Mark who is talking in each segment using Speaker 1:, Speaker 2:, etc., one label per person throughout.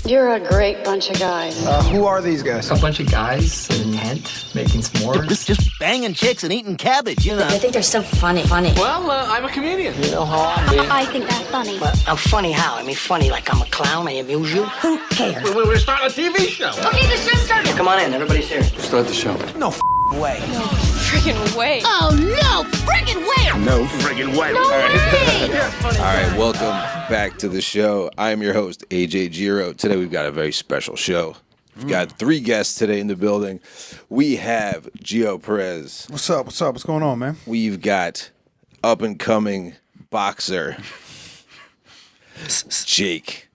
Speaker 1: You're a great bunch of guys.
Speaker 2: Who are these guys?
Speaker 3: A bunch of guys in a tent making s'mores.
Speaker 4: Just banging chicks and eating cabbage, you know.
Speaker 5: I think they're so funny.
Speaker 3: Well, I'm a comedian. You know how I'm being.
Speaker 5: I think that's funny.
Speaker 4: Well, I'm funny how? I mean, funny like I'm a clown, I amuse you.
Speaker 5: Who cares?
Speaker 3: We're starting a TV show.
Speaker 5: Okay, the show's started.
Speaker 4: Come on in, everybody's here.
Speaker 3: Start the show.
Speaker 4: No way.
Speaker 5: No friggin' way.
Speaker 6: Oh, no friggin' way.
Speaker 7: No friggin' way.
Speaker 5: No way.
Speaker 7: All right, welcome back to the show. I am your host, AJ Giro. Today we've got a very special show. We've got three guests today in the building. We have Geo Perez.
Speaker 8: What's up? What's going on, man?
Speaker 7: We've got up-and-coming boxer, Jake,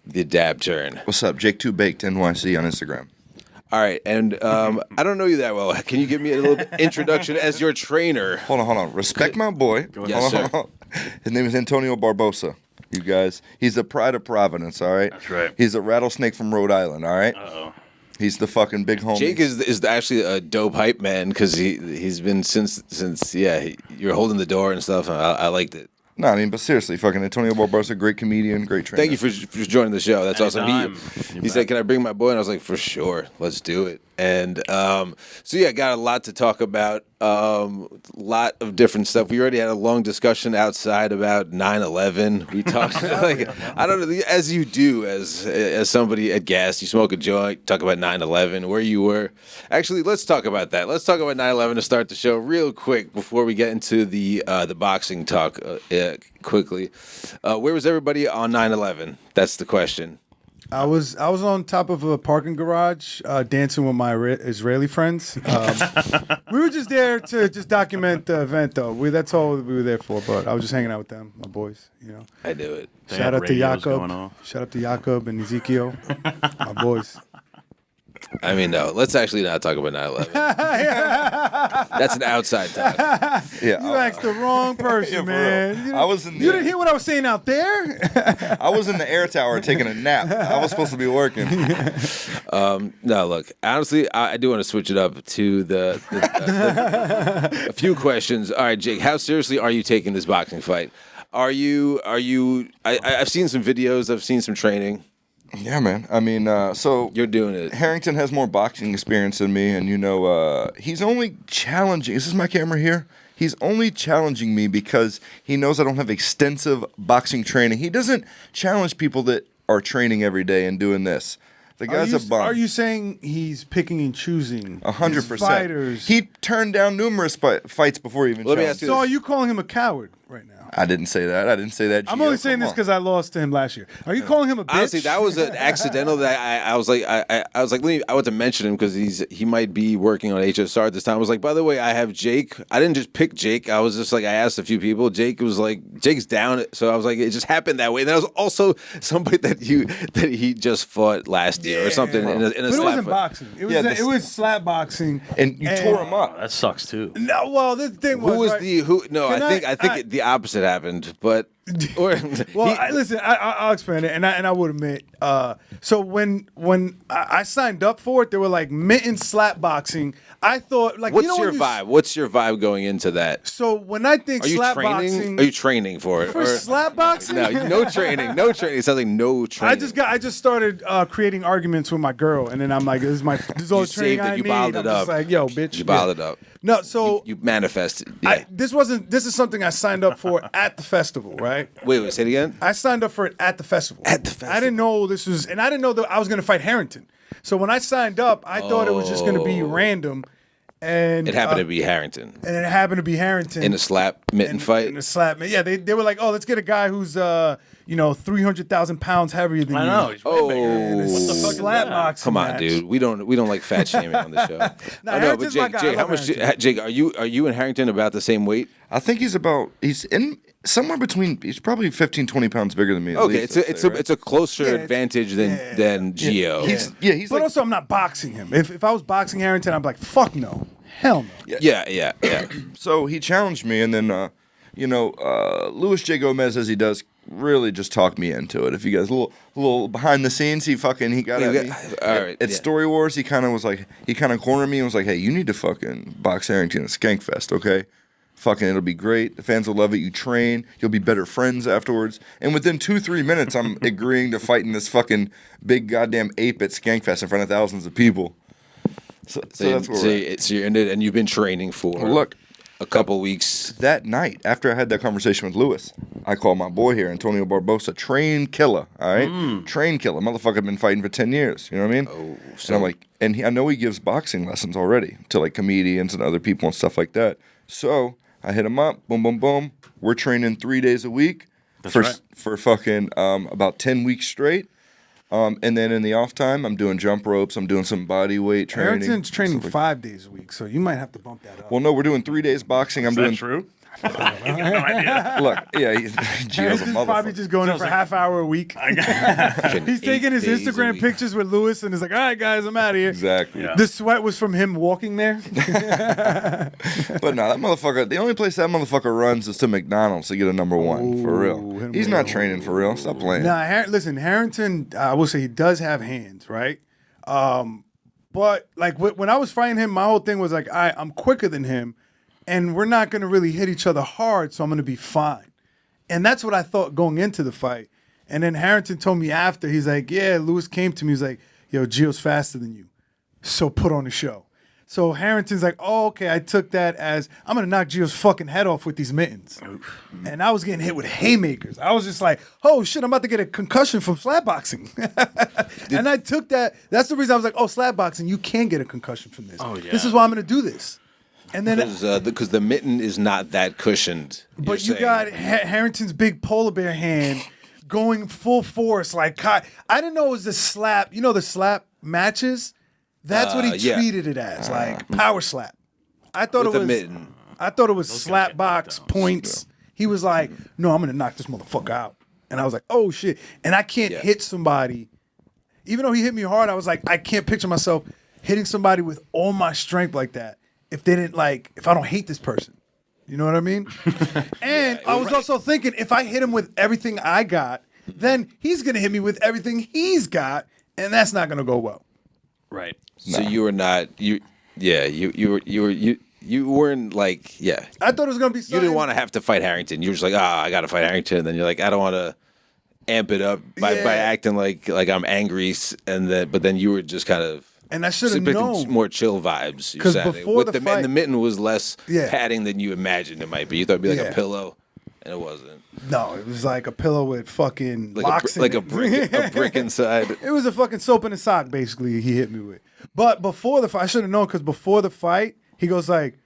Speaker 7: the dab turn.
Speaker 9: What's up? Jake2BakedNYC on Instagram.
Speaker 7: All right, and I don't know you that well. Can you give me a little introduction as your trainer?
Speaker 9: Hold on. Respect my boy.
Speaker 7: Yes, sir.
Speaker 9: His name is Antonio Barbosa. You guys, he's the pride of Providence, all right?
Speaker 7: That's right.
Speaker 9: He's a rattlesnake from Rhode Island, all right?
Speaker 7: Uh-oh.
Speaker 9: He's the fucking big homie.
Speaker 7: Jake is actually a dope hype man because he's been since you're holding the door and stuff. I liked it.
Speaker 9: No, I mean, but seriously, fucking Antonio Barbosa, great comedian, great trainer.
Speaker 7: Thank you for joining the show. That's awesome. He said, "Can I bring my boy?" And I was like, "For sure, let's do it." And got a lot to talk about. Lot of different stuff. We already had a long discussion outside about 9/11. We talked I don't know, as you do as somebody at gas, you smoke a joint, talk about 9/11, where you were. Actually, let's talk about that. Let's talk about 9/11 to start the show real quick before we get into the boxing talk. Quickly, where was everybody on 9/11? That's the question.
Speaker 8: I was on top of a parking garage dancing with my Israeli friends. We were just there to just document the event, though. That's all we were there for. But I was just hanging out with them, my boys. You know.
Speaker 7: I knew it.
Speaker 8: Shout out to Jakob. Shout out to Jakob and Ezekiel, my boys.
Speaker 7: I mean, no, let's actually not talk about 9/11. That's an outside talk.
Speaker 9: Yeah,
Speaker 8: you asked the wrong person, man. You didn't hear what I was saying out there?
Speaker 9: I was in the air tower taking a nap. I was supposed to be working.
Speaker 7: No, look, honestly, I do want to switch it up to a few questions. All right, Jake, how seriously are you taking this boxing fight? Are you? I've seen some videos. I've seen some training.
Speaker 9: Yeah, man. I mean, so
Speaker 7: you're doing it.
Speaker 9: Harrington has more boxing experience than me, and he's only challenging. This is my camera here. He's only challenging me because he knows I don't have extensive boxing training. He doesn't challenge people that are training every day and doing this. The guy's a bum.
Speaker 8: Are you saying he's picking and choosing
Speaker 9: 100%.
Speaker 8: fighters?
Speaker 9: He turned down numerous fights before he even challenged.
Speaker 7: Let me ask you
Speaker 8: So are you calling him a coward right now?
Speaker 9: I didn't say that.
Speaker 8: I'm only saying this because I lost to him last year. Are you calling him a bitch?
Speaker 7: Honestly, that was an accidental. That I was like, I want to mention him because he might be working on HSR at this time. I was like, by the way, I have Jake. I didn't just pick Jake. I was just like, I asked a few people. Jake was like, Jake's down. So I was like, it just happened that way. And that was also somebody that he just fought last year or something in a
Speaker 8: But it
Speaker 7: slap
Speaker 8: wasn't
Speaker 7: fight.
Speaker 8: boxing. It was slap boxing,
Speaker 9: and you tore him up.
Speaker 10: That sucks too.
Speaker 8: No, well, the thing was,
Speaker 7: Who was
Speaker 8: right?
Speaker 7: No, I think the opposite happened, but.
Speaker 8: Listen, I'll explain it, and I would admit. So when I signed up for it, they were like mitten slap boxing. I thought like,
Speaker 7: what's your vibe? What's your vibe going into that?
Speaker 8: So when I think slap boxing,
Speaker 7: are you training for it?
Speaker 8: For slap boxing?
Speaker 7: No training. No training. It sounds like no training.
Speaker 8: I just started creating arguments with my girl, and then I'm like, this is all the training I need.
Speaker 7: You bottled it
Speaker 8: I'm
Speaker 7: up.
Speaker 8: just like, yo, bitch.
Speaker 7: You bottled it up.
Speaker 8: No, so
Speaker 7: you manifested. Yeah.
Speaker 8: This is something I signed up for at the festival, right?
Speaker 7: Wait, say it again.
Speaker 8: I signed up for it at the festival. I didn't know this was, and I didn't know that I was going to fight Harrington. So when I signed up, I thought it was just going to be random. And
Speaker 7: it happened to be Harrington.
Speaker 8: And it happened to be Harrington.
Speaker 7: In a slap mitten fight?
Speaker 8: In a slap mitten. Yeah, they were like, oh, let's get a guy who's 300,000 pounds heavier than you.
Speaker 10: I know. He's way bigger.
Speaker 8: What the fuck is slap boxing
Speaker 7: Come on,
Speaker 8: match.
Speaker 7: dude. We don't like fat shaming on the show.
Speaker 8: Harrington's my guy.
Speaker 7: Jake, how much? Jake, are you and Harrington about the same weight?
Speaker 9: I think he's in somewhere between. He's probably 15, 20 pounds bigger than me.
Speaker 7: Okay, it's a closer advantage than Geo.
Speaker 9: He's
Speaker 8: but
Speaker 9: like,
Speaker 8: also, I'm not boxing him. If I was boxing Harrington, I'd be like, fuck no. Hell no.
Speaker 7: Yeah.
Speaker 9: So he challenged me, and then Luis J. Gomez, as he does, really just talked me into it. If you guys a little behind the scenes, he got at me.
Speaker 7: All right.
Speaker 9: At Story Wars, he kind of cornered me and was like, "Hey, you need to fucking box Harrington at Skankfest, okay?" Fucking, it'll be great. The fans will love it. You train. You'll be better friends afterwards. And within 2-3 minutes, I'm agreeing to fight in this fucking big goddamn ape at Skankfest in front of thousands of people. So that's where we're at.
Speaker 7: So you're in it, and you've been training for a couple weeks.
Speaker 9: That night, after I had that conversation with Lewis, I called my boy here, Antonio Barbosa, train killer, all right? Train killer. Motherfucker been fighting for 10 years, you know what I mean?
Speaker 7: Oh,
Speaker 9: and I'm like, I know he gives boxing lessons already to like comedians and other people and stuff like that. So I hit him up, boom, boom, boom. We're training 3 days a week for fucking about 10 weeks straight. And then in the off time, I'm doing jump ropes. I'm doing some body weight training.
Speaker 8: Harrington's training 5 days a week, so you might have to bump that up.
Speaker 9: Well, no, we're doing 3 days boxing.
Speaker 2: Is that true? I have no idea.
Speaker 9: Look, yeah, Gio's a
Speaker 8: Harrington's probably
Speaker 9: motherfucker.
Speaker 8: just going in for half hour a week. He's taking his Instagram pictures with Lewis and is like, all right, guys, I'm out of here.
Speaker 9: Exactly.
Speaker 2: Yeah.
Speaker 8: The sweat was from him walking there.
Speaker 9: But no, that motherfucker, the only place that motherfucker runs is to McDonald's to get a number one, for real. He's not training for real. Stop playing.
Speaker 8: Nah, listen, Harrington, I will say he does have hands, right? But like when I was fighting him, my whole thing was like, I'm quicker than him, and we're not going to really hit each other hard, so I'm going to be fine. And that's what I thought going into the fight. And then Harrington told me after, he's like, yeah, Lewis came to me, he's like, yo, Gio's faster than you, so put on the show. So Harrington's like, oh, okay, I took that as, I'm going to knock Gio's fucking head off with these mittens. And I was getting hit with haymakers. I was just like, oh, shit, I'm about to get a concussion from slapboxing. And I took that. That's the reason I was like, oh, slapboxing, you can get a concussion from this.
Speaker 2: Oh, yeah.
Speaker 8: This is why I'm going to do this. And then,
Speaker 7: because the mitten is not that cushioned.
Speaker 8: but you got Harrington's big polar bear hand going full force. Like, I didn't know it was the slap. You know the slap matches? That's what he treated it as, like power slap. I thought
Speaker 7: with
Speaker 8: it was
Speaker 7: mitten.
Speaker 8: I thought it was
Speaker 2: Those guys
Speaker 8: slap
Speaker 2: get
Speaker 8: box
Speaker 2: knocked down.
Speaker 8: points. He was like, no, I'm gonna knock this motherfucker out. And I was like, oh shit. And I can't hit somebody. Even though he hit me hard, I was like, I can't picture myself hitting somebody with all my strength like that if I don't hate this person. You know what I mean? And I was also thinking, if I hit him with everything I got, then he's gonna hit me with everything he's got, and that's not gonna go well.
Speaker 2: Right.
Speaker 7: So you were not you weren't like
Speaker 8: I thought it was gonna be something.
Speaker 7: you didn't want to have to fight Harrington. You were just like, I got to fight Harrington. And then you're like, I don't want to amp it up by acting like I'm angry, but then you were just kind of.
Speaker 8: And I should have known.
Speaker 7: More chill vibes.
Speaker 8: Because before the fight,
Speaker 7: and the mitten was less padding than you imagined it might be. You thought it'd be like a pillow, and it wasn't.
Speaker 8: No, it was like a pillow with fucking locks in
Speaker 7: like
Speaker 8: it.
Speaker 7: a brick inside.
Speaker 8: It was a fucking soap in a sock, basically. He hit me with. But before the fight, I should have known because before the fight, he's like,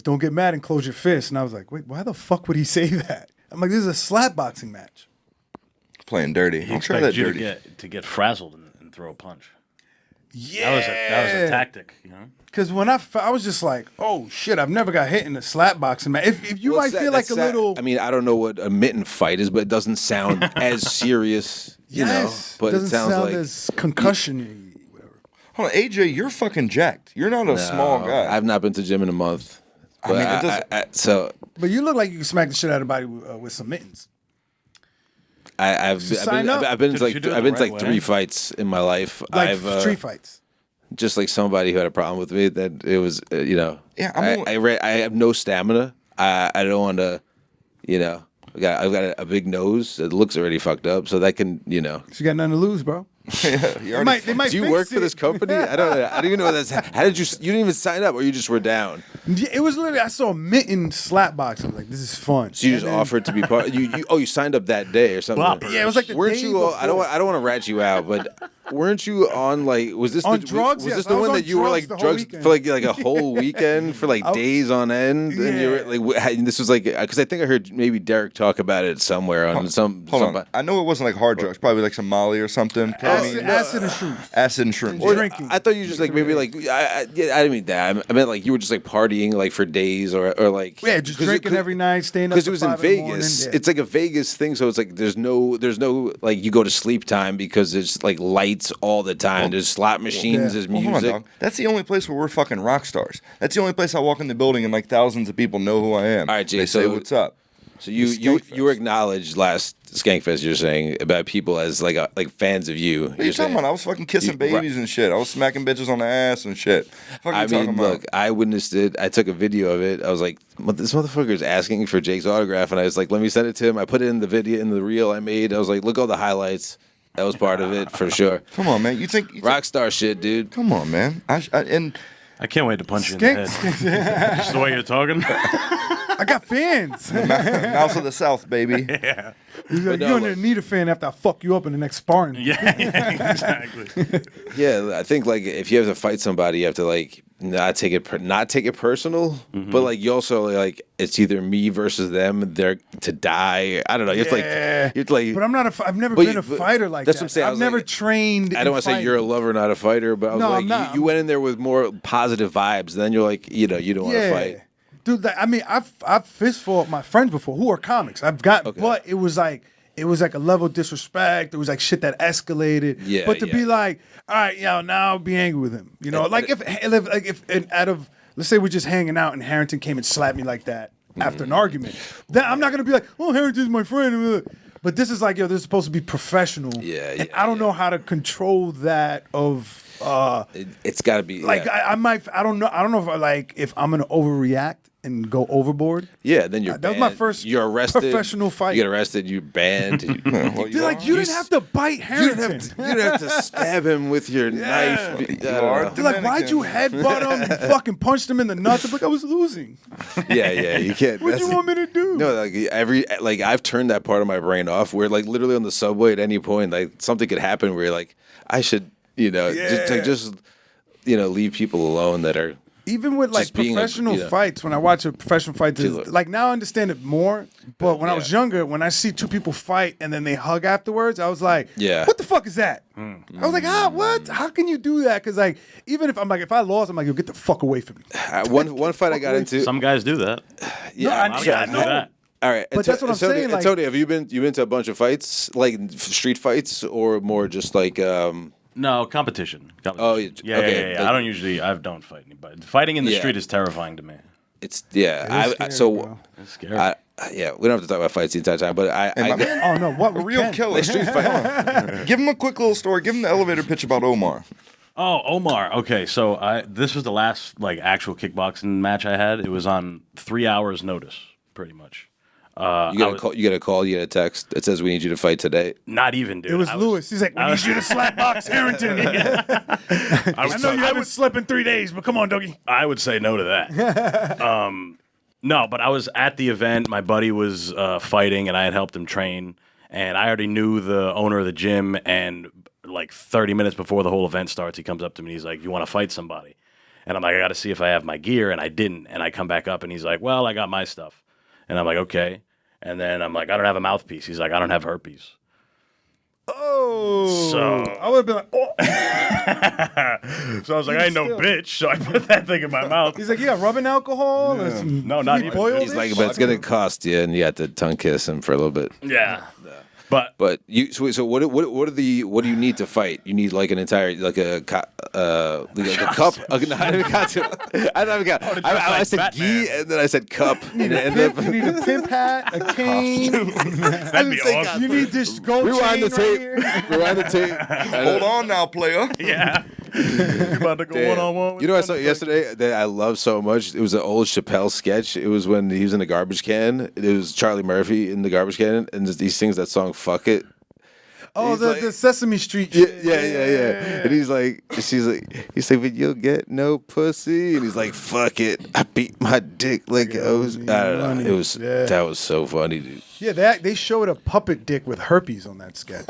Speaker 8: don't get mad and close your fist. And I was like, wait, why the fuck would he say that? I'm like, this is a slap boxing match.
Speaker 9: Playing dirty.
Speaker 2: He
Speaker 9: I'll try that
Speaker 2: expected you
Speaker 9: dirty.
Speaker 2: to get frazzled and throw a punch.
Speaker 8: Yeah,
Speaker 2: That was a tactic, you know.
Speaker 8: Because when I was just like, oh shit, I've never got hit in a slap boxing match. If you might feel like a little.
Speaker 7: I mean, I don't know what a mitten fight is, but it doesn't sound as serious. You know, but
Speaker 8: it doesn't
Speaker 7: it sounds
Speaker 8: sound
Speaker 7: like
Speaker 8: as concussion-y, whatever.
Speaker 9: Hold on, AJ, you're fucking jacked. You're not a small guy.
Speaker 7: I've not been to the gym in a month. But
Speaker 9: I mean, it doesn't.
Speaker 8: But you look like you can smack the shit out of body with some mittens.
Speaker 7: I've been to like 3 fights in my life.
Speaker 8: Like
Speaker 7: I've
Speaker 8: 3 fights.
Speaker 7: Just like somebody who had a problem with me, that it was
Speaker 9: Yeah,
Speaker 7: I have no stamina. I don't want to, I've got a big nose. It looks already fucked up, so that can,
Speaker 8: You got nothing to lose, bro. They might
Speaker 7: Do you
Speaker 8: fix
Speaker 7: work for
Speaker 8: it.
Speaker 7: this company? I don't even know what that's. How did you? You didn't even sign up, or you just were down?
Speaker 8: Yeah, it was literally, I saw a mitten slap box. I was like, this is fun.
Speaker 7: So you just offered to be part. You signed up that day or something.
Speaker 8: Yeah, it was like the
Speaker 7: Weren't
Speaker 8: day
Speaker 7: you? I don't want to rat you out, but weren't you on like? Was this
Speaker 8: on
Speaker 7: the,
Speaker 8: drugs?
Speaker 7: Was
Speaker 8: Yes,
Speaker 7: this
Speaker 8: I
Speaker 7: the
Speaker 8: was
Speaker 7: one
Speaker 8: on
Speaker 7: that you were like
Speaker 8: drugs the whole
Speaker 7: drugs
Speaker 8: weekend.
Speaker 7: for like a whole weekend for like days on end? And you were like, and this was like because I think I heard maybe Derek talk about it somewhere on some.
Speaker 9: Hold on. I know it wasn't like hard drugs. Probably like some Molly or something.
Speaker 8: Acid and shrooms.
Speaker 9: Acid and shrooms.
Speaker 8: Or drinking.
Speaker 7: I thought you just like maybe like I didn't mean that. I meant like you were just like partying like for days or like
Speaker 8: Just drinking every night, staying up
Speaker 7: because
Speaker 8: till
Speaker 7: it was in
Speaker 8: 5 in the
Speaker 7: Vegas.
Speaker 8: morning. Yeah.
Speaker 7: It's like a Vegas thing, so it's like there's no like you go to sleep time because there's like lights all the time. There's slot machines. There's
Speaker 9: Hold on,
Speaker 7: music.
Speaker 9: dog. That's the only place where we're fucking rock stars. That's the only place I walk in the building and like thousands of people know who I am.
Speaker 7: All right, Jay,
Speaker 9: They say
Speaker 7: so-
Speaker 9: what's up.
Speaker 7: So you were acknowledged last Skankfest. You're saying about people as like fans of you.
Speaker 9: What are you talking about? I was fucking kissing babies and shit. I was smacking bitches on the ass and shit.
Speaker 7: I mean, look, I witnessed it. I took a video of it. I was like, this motherfucker is asking for Jake's autograph, and I was like, let me send it to him. I put it in the video, in the reel I made. I was like, look all the highlights. That was part of it for sure.
Speaker 9: Come on, man. You think
Speaker 7: rockstar shit, dude?
Speaker 9: Come on, man.
Speaker 2: I can't wait to punch you in the head. Just the way you're talking.
Speaker 8: I got fans.
Speaker 9: Mouse of the South, baby.
Speaker 8: Yeah. Like, you're gonna need a fan after I fuck you up in the next sparring.
Speaker 2: Yeah, exactly.
Speaker 7: Yeah, I think like if you have to fight somebody, you have to like not take it personal, but like you also like it's either me versus them. They're to die. I don't know. You have to like.
Speaker 8: But I'm not. I've never been a fighter like
Speaker 7: that's
Speaker 8: that.
Speaker 7: What I'm saying.
Speaker 8: I've never trained.
Speaker 7: I don't want to say you're a lover, not a fighter, but I was like, you went in there with more positive vibes. Then you're like, you don't want to fight.
Speaker 8: Dude, I mean, I've fist fought my friends before who are comics. I've got, but it was like a level of disrespect. It was like shit that escalated.
Speaker 7: Yeah,
Speaker 8: but to be like, all right, now I'll be angry with him. You know, like if out of let's say we're just hanging out and Harrington came and slapped me like that after an argument, then I'm not gonna be like, oh, Harrington's my friend. But this is like, this is supposed to be professional. And I don't know how to control that of.
Speaker 7: It's got to be
Speaker 8: like I might. I don't know if I'm gonna overreact and go overboard.
Speaker 7: Yeah, then you're
Speaker 8: that
Speaker 7: banned.
Speaker 8: was my first
Speaker 7: you're arrested,
Speaker 8: professional fight.
Speaker 7: You get arrested, you're banned.
Speaker 8: You didn't have to bite Harrington.
Speaker 7: You didn't have to stab him with your knife.
Speaker 8: They're like, why'd you headbutt him? You fucking punched him in the nuts. I'm like, I was losing.
Speaker 7: Yeah, you can't.
Speaker 8: What do you want me to do?
Speaker 7: No, like I've turned that part of my brain off where like literally on the subway at any point, like something could happen where you're like, I should, just leave people alone that are.
Speaker 8: Even with like professional fights, when I watch a professional fight, like now I understand it more. But when I was younger, when I see two people fight and then they hug afterwards, I was like, what the fuck is that? I was like, what? How can you do that? Because like, even if I lost, I'm like, yo, get the fuck away from me.
Speaker 7: One fight I got into.
Speaker 2: Some guys do that.
Speaker 8: Yeah,
Speaker 2: I know that.
Speaker 7: All right,
Speaker 8: but that's what I'm saying. Like,
Speaker 7: Antonio, have you been to a bunch of fights, like street fights, or more just like?
Speaker 2: No, competition.
Speaker 7: Oh,
Speaker 2: yeah. I don't fight anybody. Fighting in the street is terrifying to me.
Speaker 7: It's
Speaker 8: scary,
Speaker 7: it's
Speaker 2: scary.
Speaker 7: We don't have to talk about fights the entire time, but
Speaker 8: oh no, what
Speaker 9: a real killer. Street fight. Give him a quick little story. Give him the elevator pitch about Omar.
Speaker 2: Oh, Omar. Okay, so this was the last like actual kickboxing match I had. It was on 3 hours notice, pretty much.
Speaker 7: You get a call, you get a text. It says we need you to fight today.
Speaker 2: Not even, dude.
Speaker 8: It was Lewis. He's like, we need you to slap box Harrington. I know you haven't slept in 3 days, but come on, doggy.
Speaker 2: I would say no to that. No, but I was at the event. My buddy was fighting, and I had helped him train. And I already knew the owner of the gym. And like 30 minutes before the whole event starts, he comes up to me. He's like, "You want to fight somebody?" And I'm like, "I got to see if I have my gear." And I didn't. And I come back up, and he's like, "Well, I got my stuff." And I'm like, okay. And then I'm like, I don't have a mouthpiece. He's like, I don't have herpes.
Speaker 8: Oh.
Speaker 2: So
Speaker 8: I would have been like, oh.
Speaker 2: So I was like, I ain't no bitch. So I put that thing in my mouth.
Speaker 8: He's like, yeah, rubbing alcohol?
Speaker 2: Yeah. No, not even.
Speaker 7: He's like, but it's going to cost you. And you have to tongue kiss him for a little bit.
Speaker 2: Yeah.
Speaker 7: But you so what do you need to fight? You need like an entire like a cup. I don't have a I said gi and then I said cup.
Speaker 8: You need a pimp hat, a cane.
Speaker 2: That'd be awesome.
Speaker 8: You need this gold
Speaker 7: Rewind
Speaker 8: chain
Speaker 7: the tape.
Speaker 8: right here.
Speaker 7: Rewind the tape.
Speaker 9: Hold on now, player.
Speaker 2: Yeah. You're about to go one-on-one.
Speaker 7: You know what I saw yesterday that I love so much? It was an old Chappelle sketch. It was when he was in the garbage can. It was Charlie Murphy in the garbage can, and he sings that song "Fuck It."
Speaker 8: Oh, the Sesame Street.
Speaker 7: Yeah. And he's like, but you'll get no pussy. And he's like, fuck it. I beat my dick like I don't know. That was so funny, dude.
Speaker 8: Yeah, they showed a puppet dick with herpes on that sketch.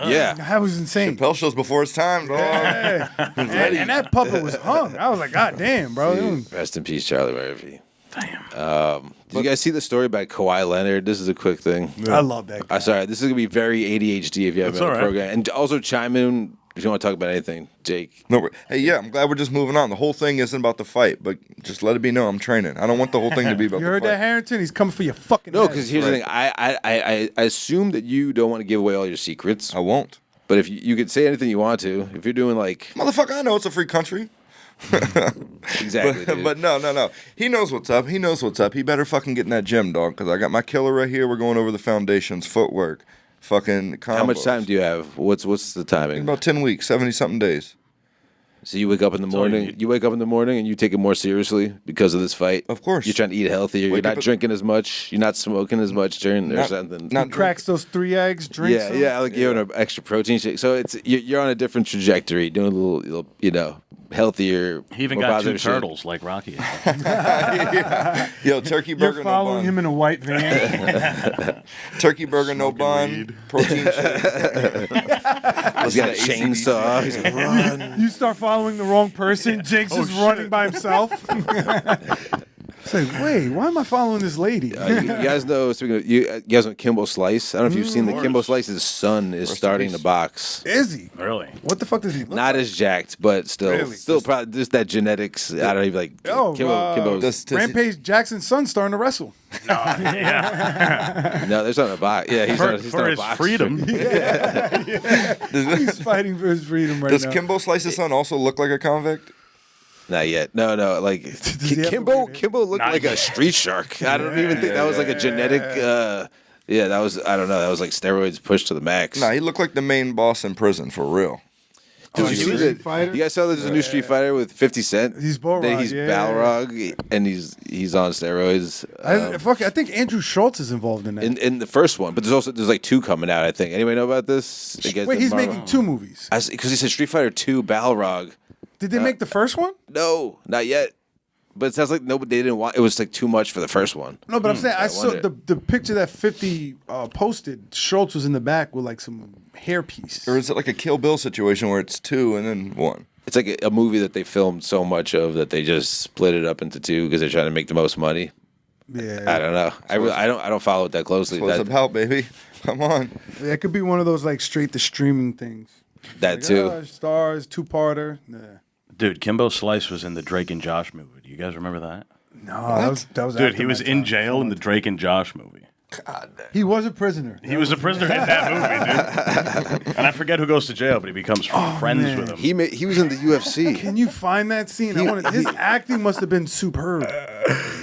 Speaker 7: Yeah.
Speaker 8: That was insane.
Speaker 9: Chappelle shows before its time, dog.
Speaker 8: Yeah. and that puppet was hung. I was like, God damn, bro.
Speaker 7: Dude, rest in peace, Charlie Murphy.
Speaker 2: Damn.
Speaker 7: Did you guys see the story about Kawhi Leonard? This is a quick thing.
Speaker 8: Yeah. I love that guy.
Speaker 7: Sorry, this is going to be very ADHD if you haven't been on the program. And also chime in if you want to talk about anything, Jake.
Speaker 9: No, hey, yeah, I'm glad we're just moving on. The whole thing isn't about the fight, but just let it be known I'm training. I don't want the whole thing to be about
Speaker 8: you
Speaker 9: the
Speaker 8: heard
Speaker 9: fight.
Speaker 8: that, Harrington? He's coming for your fucking
Speaker 7: No,
Speaker 8: head.
Speaker 7: because here's the thing. I assume that you don't want to give away all your secrets.
Speaker 9: I won't.
Speaker 7: But if you could say anything you want to, if you're doing like...
Speaker 9: Motherfucker, I know it's a free country.
Speaker 7: Exactly.
Speaker 9: But no. He knows what's up. He better fucking get in that gym, dog, because I got my killer right here. We're going over the foundations, footwork, fucking combos.
Speaker 7: How much time do you have? What's the timing?
Speaker 9: About 10 weeks, 70-something days.
Speaker 7: So you wake up in the morning. You wake up in the morning and you take it more seriously because of this fight.
Speaker 9: Of course.
Speaker 7: You're trying to eat healthier. You're not drinking as much. You're not smoking as much during or something.
Speaker 8: He cracks those 3 eggs, drinks them.
Speaker 7: Yeah, like you're on an extra protein shake. So it's you're on a different trajectory, doing a little healthier.
Speaker 2: He even got 2 turtles like Rocky.
Speaker 9: Yo, turkey burger,
Speaker 8: You're following
Speaker 9: no bun.
Speaker 8: him in a white van.
Speaker 9: Turkey burger, no bun. Protein shake.
Speaker 7: He's got a chainsaw. He's like, run.
Speaker 8: You start following the wrong person. Jake's just running by himself. It's like, wait, why am I following this lady?
Speaker 7: You guys know, speaking of, you guys know Kimbo Slice? I don't know if you've seen the Kimbo Slice's son is starting to box.
Speaker 8: Is he?
Speaker 2: Really?
Speaker 8: What the fuck does he look
Speaker 7: Not
Speaker 8: like?
Speaker 7: as jacked, but still
Speaker 8: Really?
Speaker 7: probably just that genetics. I don't even like.
Speaker 8: Oh,
Speaker 7: Kimbo's.
Speaker 8: Rampage Jackson's son starting to wrestle.
Speaker 2: Yeah.
Speaker 7: No, there's not a box. Yeah, he's
Speaker 2: For
Speaker 7: not a
Speaker 2: his
Speaker 7: box.
Speaker 2: freedom.
Speaker 8: He's fighting for his freedom right
Speaker 9: Does
Speaker 8: now.
Speaker 9: Kimbo Slice's son also look like a convict?
Speaker 7: Not yet. No. Like
Speaker 8: he have
Speaker 7: Kimbo
Speaker 8: a weird
Speaker 7: looked like a street shark. I don't even think that was like a genetic. Yeah, that was. I don't know. That was like steroids pushed to the max.
Speaker 9: Nah, he looked like the main boss in prison for real.
Speaker 7: Did you see
Speaker 8: Street
Speaker 7: that?
Speaker 8: Fighter?
Speaker 7: You guys saw there's a new Street Fighter with 50 Cent.
Speaker 8: He's Balrog,
Speaker 7: That he's
Speaker 8: yeah.
Speaker 7: Balrog, and he's on steroids.
Speaker 8: I think Andrew Schultz is involved in that.
Speaker 7: In the first one, but there's like 2 coming out. I think. Anybody know about this?
Speaker 8: Wait, he's making 2 movies.
Speaker 7: Because he said Street Fighter 2 Balrog.
Speaker 8: Did they make the first one?
Speaker 7: No, not yet. But it sounds like nobody they didn't want. It was like too much for the first one.
Speaker 8: No, but I'm saying I saw
Speaker 7: wonder.
Speaker 8: the picture that 50 posted. Schultz was in the back with like some hairpiece.
Speaker 9: Or is it like a Kill Bill situation where it's 2 and then 1?
Speaker 7: It's like a movie that they filmed so much of that they just split it up into 2 because they're trying to make the most money.
Speaker 8: Yeah,
Speaker 7: I don't know. I don't follow it that closely.
Speaker 9: That's what it's about, baby. Come on.
Speaker 8: Yeah, it could be one of those like straight to streaming things.
Speaker 7: That
Speaker 8: Like,
Speaker 7: too.
Speaker 8: Stars 2-parter. Yeah.
Speaker 2: Dude, Kimbo Slice was in the Drake and Josh movie. Do you guys remember that?
Speaker 8: No, that was
Speaker 2: Dude,
Speaker 8: after
Speaker 2: he was
Speaker 8: my
Speaker 2: in
Speaker 8: time.
Speaker 2: jail in the Drake and Josh movie.
Speaker 8: He was a prisoner.
Speaker 2: He was a prisoner in that movie, dude. And I forget who goes to jail, but he becomes friends
Speaker 8: man.
Speaker 2: with him.
Speaker 7: He was in the UFC.
Speaker 8: Can you find that scene? His acting must have been superb.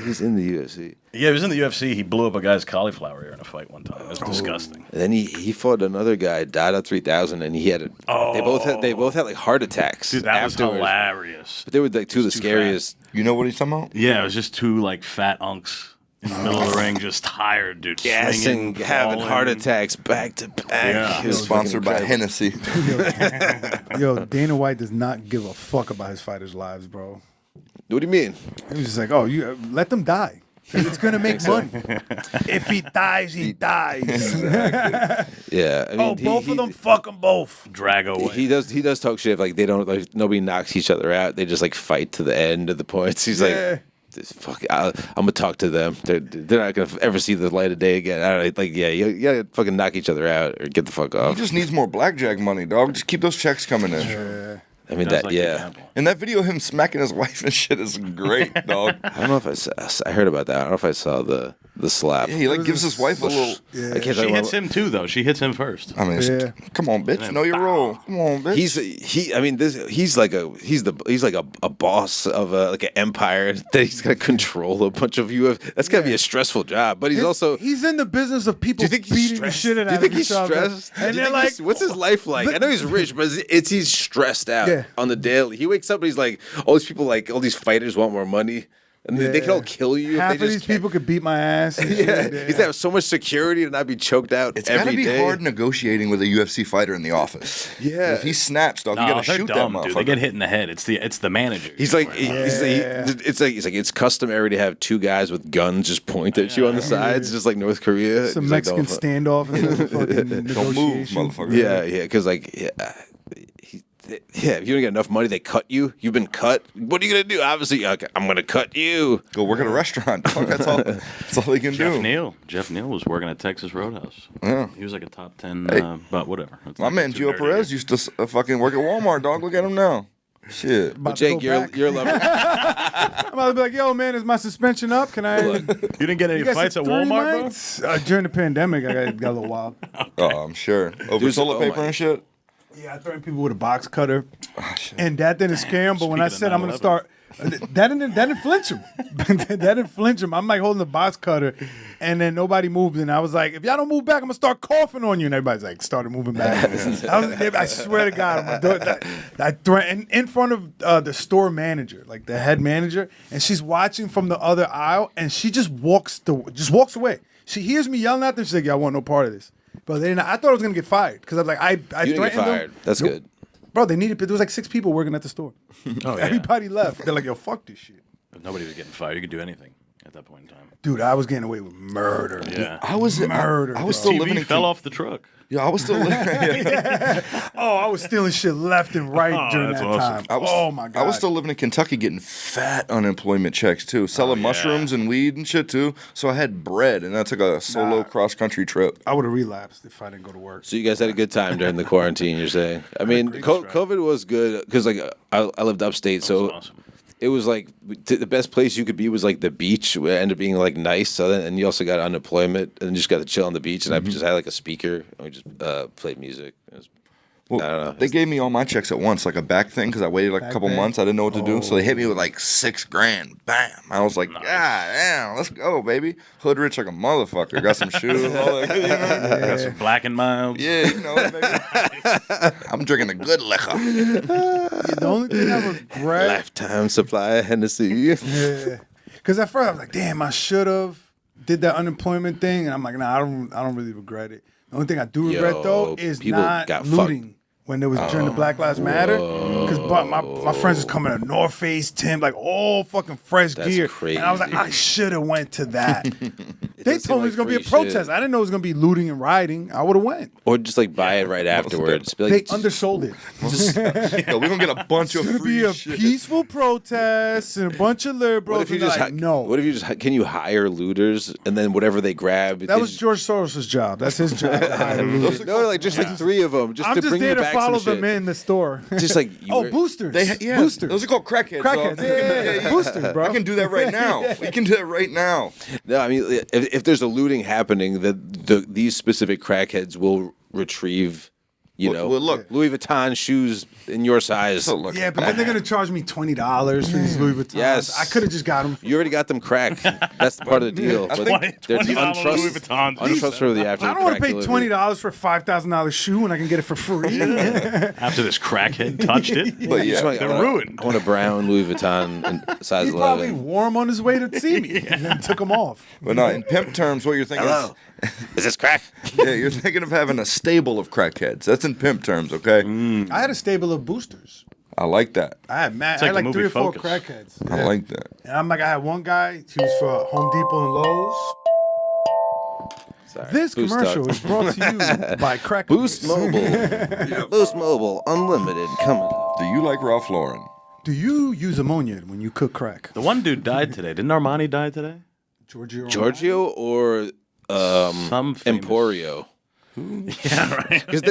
Speaker 7: He's in the UFC.
Speaker 2: Yeah, he was in the UFC. He blew up a guy's cauliflower ear in a fight one time. It was disgusting.
Speaker 7: And then he fought another guy, Dada 3000, and he had they both had like heart attacks.
Speaker 2: Dude, that
Speaker 7: afterwards.
Speaker 2: was hilarious.
Speaker 7: But they were like 2 of the scariest.
Speaker 9: You know what he's talking about?
Speaker 2: Yeah, it was just 2 like fat unks in the middle of the ring, just tired, dude.
Speaker 7: Gassing,
Speaker 2: swinging,
Speaker 7: having
Speaker 2: falling.
Speaker 7: heart attacks back to back.
Speaker 2: Yeah.
Speaker 7: It was
Speaker 9: Sponsored by
Speaker 7: fucking incredible.
Speaker 9: Hennessy.
Speaker 8: Yo, Dana White does not give a fuck about his fighters' lives, bro.
Speaker 7: What do you mean?
Speaker 8: He was just like, you let them die. It's gonna make money. If he dies, he dies.
Speaker 7: Yeah. I mean,
Speaker 8: both of them, fuck them both.
Speaker 2: Drag away.
Speaker 7: He does talk shit like they don't like nobody knocks each other out. They just like fight to the end of the points. He's like, this fuck, I'm gonna talk to them. They're not gonna ever see the light of day again. I don't know, like you gotta fucking knock each other out or get the fuck
Speaker 9: He
Speaker 7: off.
Speaker 9: just needs more blackjack money, dog. Just keep those checks coming in.
Speaker 7: I mean
Speaker 2: Sounds
Speaker 7: that
Speaker 2: like a gamble.
Speaker 9: And that video of him smacking his wife and shit is great, dog.
Speaker 7: I don't know if I heard about that. I don't know if I saw the slap.
Speaker 9: Yeah, he like gives his wife a little.
Speaker 7: I can't
Speaker 2: She
Speaker 7: talk
Speaker 2: hits
Speaker 7: about-
Speaker 2: him too, though. She hits him first.
Speaker 9: I mean, come on, bitch, know your role. Come on, bitch.
Speaker 7: He's like a boss of like an empire that he's got to control a bunch of UFC. That's gotta be a stressful job. But he's
Speaker 8: in the business of people
Speaker 7: do you think he's
Speaker 8: beating the
Speaker 7: stressed?
Speaker 8: shit out
Speaker 7: Do you
Speaker 8: of
Speaker 7: think he's
Speaker 8: each other.
Speaker 7: stressed?
Speaker 8: And
Speaker 7: Do you
Speaker 8: they're
Speaker 7: think
Speaker 8: like,
Speaker 7: what's his life like? I know he's rich, but he's stressed out on the daily. He wakes up and he's like, all these people, like all these fighters want more money. And they can all kill you.
Speaker 8: Half
Speaker 7: if they
Speaker 8: of
Speaker 7: just
Speaker 8: these people could beat my ass.
Speaker 7: Yeah, he's have so much security to not be choked out.
Speaker 9: It's
Speaker 7: every
Speaker 9: gotta be
Speaker 7: day.
Speaker 9: hard negotiating with a UFC fighter in the office.
Speaker 7: Yeah.
Speaker 9: If he snaps, dog, you
Speaker 2: No,
Speaker 9: gotta
Speaker 2: they're
Speaker 9: shoot
Speaker 2: dumb,
Speaker 9: that
Speaker 2: dude.
Speaker 9: motherfucker.
Speaker 2: They get hit in the head. It's the manager.
Speaker 7: He's like, it's customary to have 2 guys with guns just point at you on the sides, just like North Korea.
Speaker 8: Some
Speaker 7: He's like,
Speaker 8: Mexican standoff and some fucking
Speaker 9: Don't move,
Speaker 8: negotiation.
Speaker 9: motherfucker.
Speaker 7: Yeah, because if you don't get enough money, they cut you. You've been cut. What are you gonna do? Obviously, I'm gonna cut you.
Speaker 9: Go work at a restaurant, dog. That's all they can do.
Speaker 2: Jeff Neal was working at Texas Roadhouse.
Speaker 9: Yeah.
Speaker 2: He was like a top 10, but whatever. It's
Speaker 9: My
Speaker 2: not
Speaker 9: man
Speaker 2: too
Speaker 9: Geo
Speaker 2: nerdy.
Speaker 9: Perez used to fucking work at Walmart, dog. Look at him now. Shit.
Speaker 7: But Jake, you're a lover.
Speaker 8: I'm about to be like, yo, man, is my suspension up? Can I?
Speaker 2: You didn't get any
Speaker 8: guys
Speaker 2: fights
Speaker 8: said
Speaker 2: at
Speaker 8: 3
Speaker 2: Walmart,
Speaker 8: months? During the pandemic, I got a little wild.
Speaker 9: Oh, I'm sure. Over
Speaker 7: Dude,
Speaker 9: toilet
Speaker 7: oh
Speaker 9: paper
Speaker 7: my-
Speaker 9: and shit.
Speaker 8: Yeah, I threatened people with a box cutter,
Speaker 9: shit.
Speaker 8: and that didn't scare him. But when I
Speaker 2: Speaking
Speaker 8: said
Speaker 2: of
Speaker 8: I'm gonna
Speaker 2: 9/11.
Speaker 8: start, that didn't flinch him. That didn't flinch him. I'm like holding the box cutter, and then nobody moved. And I was like, if y'all don't move back, I'm gonna start coughing on you. And everybody's like, started moving back. I swear to God, I'm gonna do it. I threatened in front of the store manager, like the head manager, and she's watching from the other aisle, and she just walks away. She hears me yelling at them. She's like, "Yeah, I want no part of this." But I thought I was gonna get fired because I was like, I
Speaker 7: You didn't get
Speaker 8: threatened
Speaker 7: fired.
Speaker 8: them.
Speaker 7: That's
Speaker 8: Nope.
Speaker 7: good.
Speaker 8: Bro, they needed. There was like 6 people working at the store.
Speaker 2: Oh, yeah.
Speaker 8: Everybody left. They're like, "Yo, fuck this shit."
Speaker 2: If nobody was getting fired. You could do anything at that point in time.
Speaker 8: Dude, I was getting away with murder.
Speaker 2: Yeah.
Speaker 9: I was
Speaker 8: Murder,
Speaker 9: I was
Speaker 8: bro.
Speaker 9: still living
Speaker 2: TV
Speaker 9: in
Speaker 2: fell off the truck.
Speaker 9: Yeah, I was still living.
Speaker 8: Oh, I was stealing shit left and right during
Speaker 2: that's
Speaker 8: that
Speaker 2: awesome.
Speaker 8: time. Oh my god.
Speaker 9: I was still living in Kentucky getting fat unemployment checks too, selling
Speaker 2: yeah.
Speaker 9: mushrooms and weed and shit too. So I had bread, and I took a solo cross country trip.
Speaker 8: I would have relapsed if I didn't go to work.
Speaker 7: So you guys had a good time during the quarantine, you're saying? I mean, COVID was good because like I lived upstate, so
Speaker 2: awesome.
Speaker 7: it was like the best place you could be was like the beach. It ended up being like nice, so and you also got unemployment and just got to chill on the beach. And I just had like a speaker and we just played music. It was,
Speaker 9: Well,
Speaker 7: I don't know.
Speaker 9: they gave me all my checks at once, like a back thing, because I waited like a couple
Speaker 8: pay?
Speaker 9: months. I didn't know what to do, so they hit me with like $6,000. Bam! I was like, God damn, let's go, baby. Hood rich like a motherfucker. Got some shoes, all that. You know?
Speaker 2: Got some black and milds.
Speaker 9: Yeah, you know, baby. I'm drinking the good liquor.
Speaker 8: The only thing I regret,
Speaker 7: Lifetime supply of Hennessy.
Speaker 8: yeah, because at first I was like, damn, I should have did that unemployment thing, and I'm like, nah, I don't really regret it. The only thing I do regret
Speaker 7: Yo,
Speaker 8: though is
Speaker 7: people
Speaker 8: not
Speaker 7: got
Speaker 8: looting. When it was during the Black Lives Matter, because my friends was coming to North Face, Tim, like all fucking fresh
Speaker 7: That's
Speaker 8: gear,
Speaker 7: crazy.
Speaker 8: and I was like, I should have went to that. They
Speaker 7: does
Speaker 8: told
Speaker 7: seem
Speaker 8: me it was
Speaker 7: like
Speaker 8: gonna be a
Speaker 7: free
Speaker 8: protest.
Speaker 7: shit.
Speaker 8: I didn't know it was gonna be looting and rioting. I would have went.
Speaker 7: Or just like buy it right afterwards. Be like,
Speaker 8: They undersold it.
Speaker 9: Yo, we're gonna get a bunch of
Speaker 8: It's gonna
Speaker 9: free
Speaker 8: be a
Speaker 9: shit.
Speaker 8: peaceful protest and a bunch of liberals.
Speaker 7: what if you
Speaker 8: and they're
Speaker 7: just
Speaker 8: like, no?
Speaker 7: What if you just can you hire looters and then whatever they grab?
Speaker 8: That
Speaker 7: they
Speaker 8: was
Speaker 7: just-
Speaker 8: George Soros' job. That's his job. to hire looters.
Speaker 7: No, like just like 3 of them, just
Speaker 8: I'm
Speaker 7: to
Speaker 8: just
Speaker 7: bring
Speaker 8: there
Speaker 7: you
Speaker 8: to
Speaker 7: back
Speaker 8: follow
Speaker 7: some
Speaker 8: them
Speaker 7: shit.
Speaker 8: in the store.
Speaker 7: Just like you
Speaker 8: oh,
Speaker 7: were-
Speaker 8: boosters.
Speaker 9: Yeah,
Speaker 8: Boosters.
Speaker 9: Those are called crackheads.
Speaker 8: Crackheads.
Speaker 9: dog.
Speaker 8: Yeah. Boosters, bro.
Speaker 9: I can do that right now. We can do that right now.
Speaker 7: No, I mean, if there's a looting happening, these specific crackheads will retrieve,
Speaker 9: look.
Speaker 7: Louis Vuitton shoes in your size.
Speaker 9: So look,
Speaker 8: Yeah, but then they're gonna charge me $20 for these Louis Vuittons.
Speaker 7: Yes.
Speaker 8: I could have just got them.
Speaker 7: You already got them crack. That's part of the deal. But they're
Speaker 2: $20 Louis Vuittons.
Speaker 7: untrustworthy after
Speaker 8: I
Speaker 7: the
Speaker 8: don't want to
Speaker 7: crack
Speaker 8: pay
Speaker 7: delivery.
Speaker 8: $20 for a $5,000 shoe when I can get it for free.
Speaker 2: After this crackhead touched it.
Speaker 9: But yeah,
Speaker 2: They're ruined.
Speaker 7: I want a brown Louis Vuitton in size
Speaker 8: He's probably
Speaker 7: 11.
Speaker 8: wore 'em on his way to see me, and then took them off.
Speaker 9: but no, in pimp terms, what you're thinking
Speaker 7: Hello, is this crack?
Speaker 9: yeah, you're thinking of having a stable of crackheads. That's in pimp terms, okay?
Speaker 8: I had a stable of boosters.
Speaker 9: I like that.
Speaker 8: I had
Speaker 2: like
Speaker 8: I
Speaker 2: the
Speaker 8: had like
Speaker 2: movie
Speaker 8: 3 or 4
Speaker 2: Focus.
Speaker 8: crackheads.
Speaker 9: I like that.
Speaker 8: And I'm like, I had one guy. He was for Home Depot and Lowe's.
Speaker 7: Sorry.
Speaker 8: This
Speaker 7: Boost
Speaker 8: commercial
Speaker 7: Talk.
Speaker 8: is brought to you by Crack.
Speaker 7: Boost Mobile. Boost Mobile Unlimited coming.
Speaker 9: Do you like Ralph Lauren?
Speaker 8: Do you use ammonia when you cook crack?
Speaker 2: The one dude died today. Didn't Armani die today?
Speaker 7: Giorgio or
Speaker 2: Some famous-
Speaker 7: Emporio?
Speaker 2: Yeah, right.
Speaker 7: Because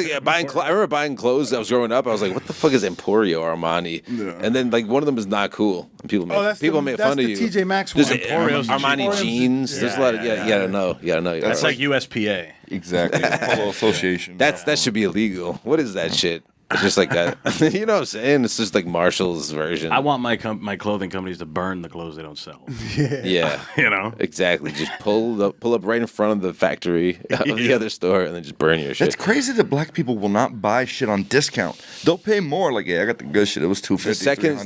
Speaker 7: I remember buying clothes. I was growing up. I was like, "What the fuck is Emporio Armani?" And then like one of them is not cool. And people make
Speaker 8: that's
Speaker 7: people
Speaker 8: the,
Speaker 7: make
Speaker 8: that's
Speaker 7: fun
Speaker 8: the
Speaker 7: of you.
Speaker 8: TJ Maxx
Speaker 7: There's
Speaker 8: one.
Speaker 2: Emporio's
Speaker 7: Armani
Speaker 8: cheap.
Speaker 7: jeans. There's a lot of you gotta know. You gotta know.
Speaker 2: That's like USPA.
Speaker 9: Exactly. Polo Association.
Speaker 7: That should be illegal. What is that shit? It's just like that. You know what I'm saying? It's just like Marshall's version.
Speaker 2: I want my clothing companies to burn the clothes they don't sell.
Speaker 7: Yeah.
Speaker 2: You know?
Speaker 7: Exactly. Just pull up right in front of the factory of the other store and then just burn your shit.
Speaker 9: That's crazy that black people will not buy shit on discount. They'll pay more. Like, yeah, I got the good shit. It was $250.
Speaker 7: The seconds,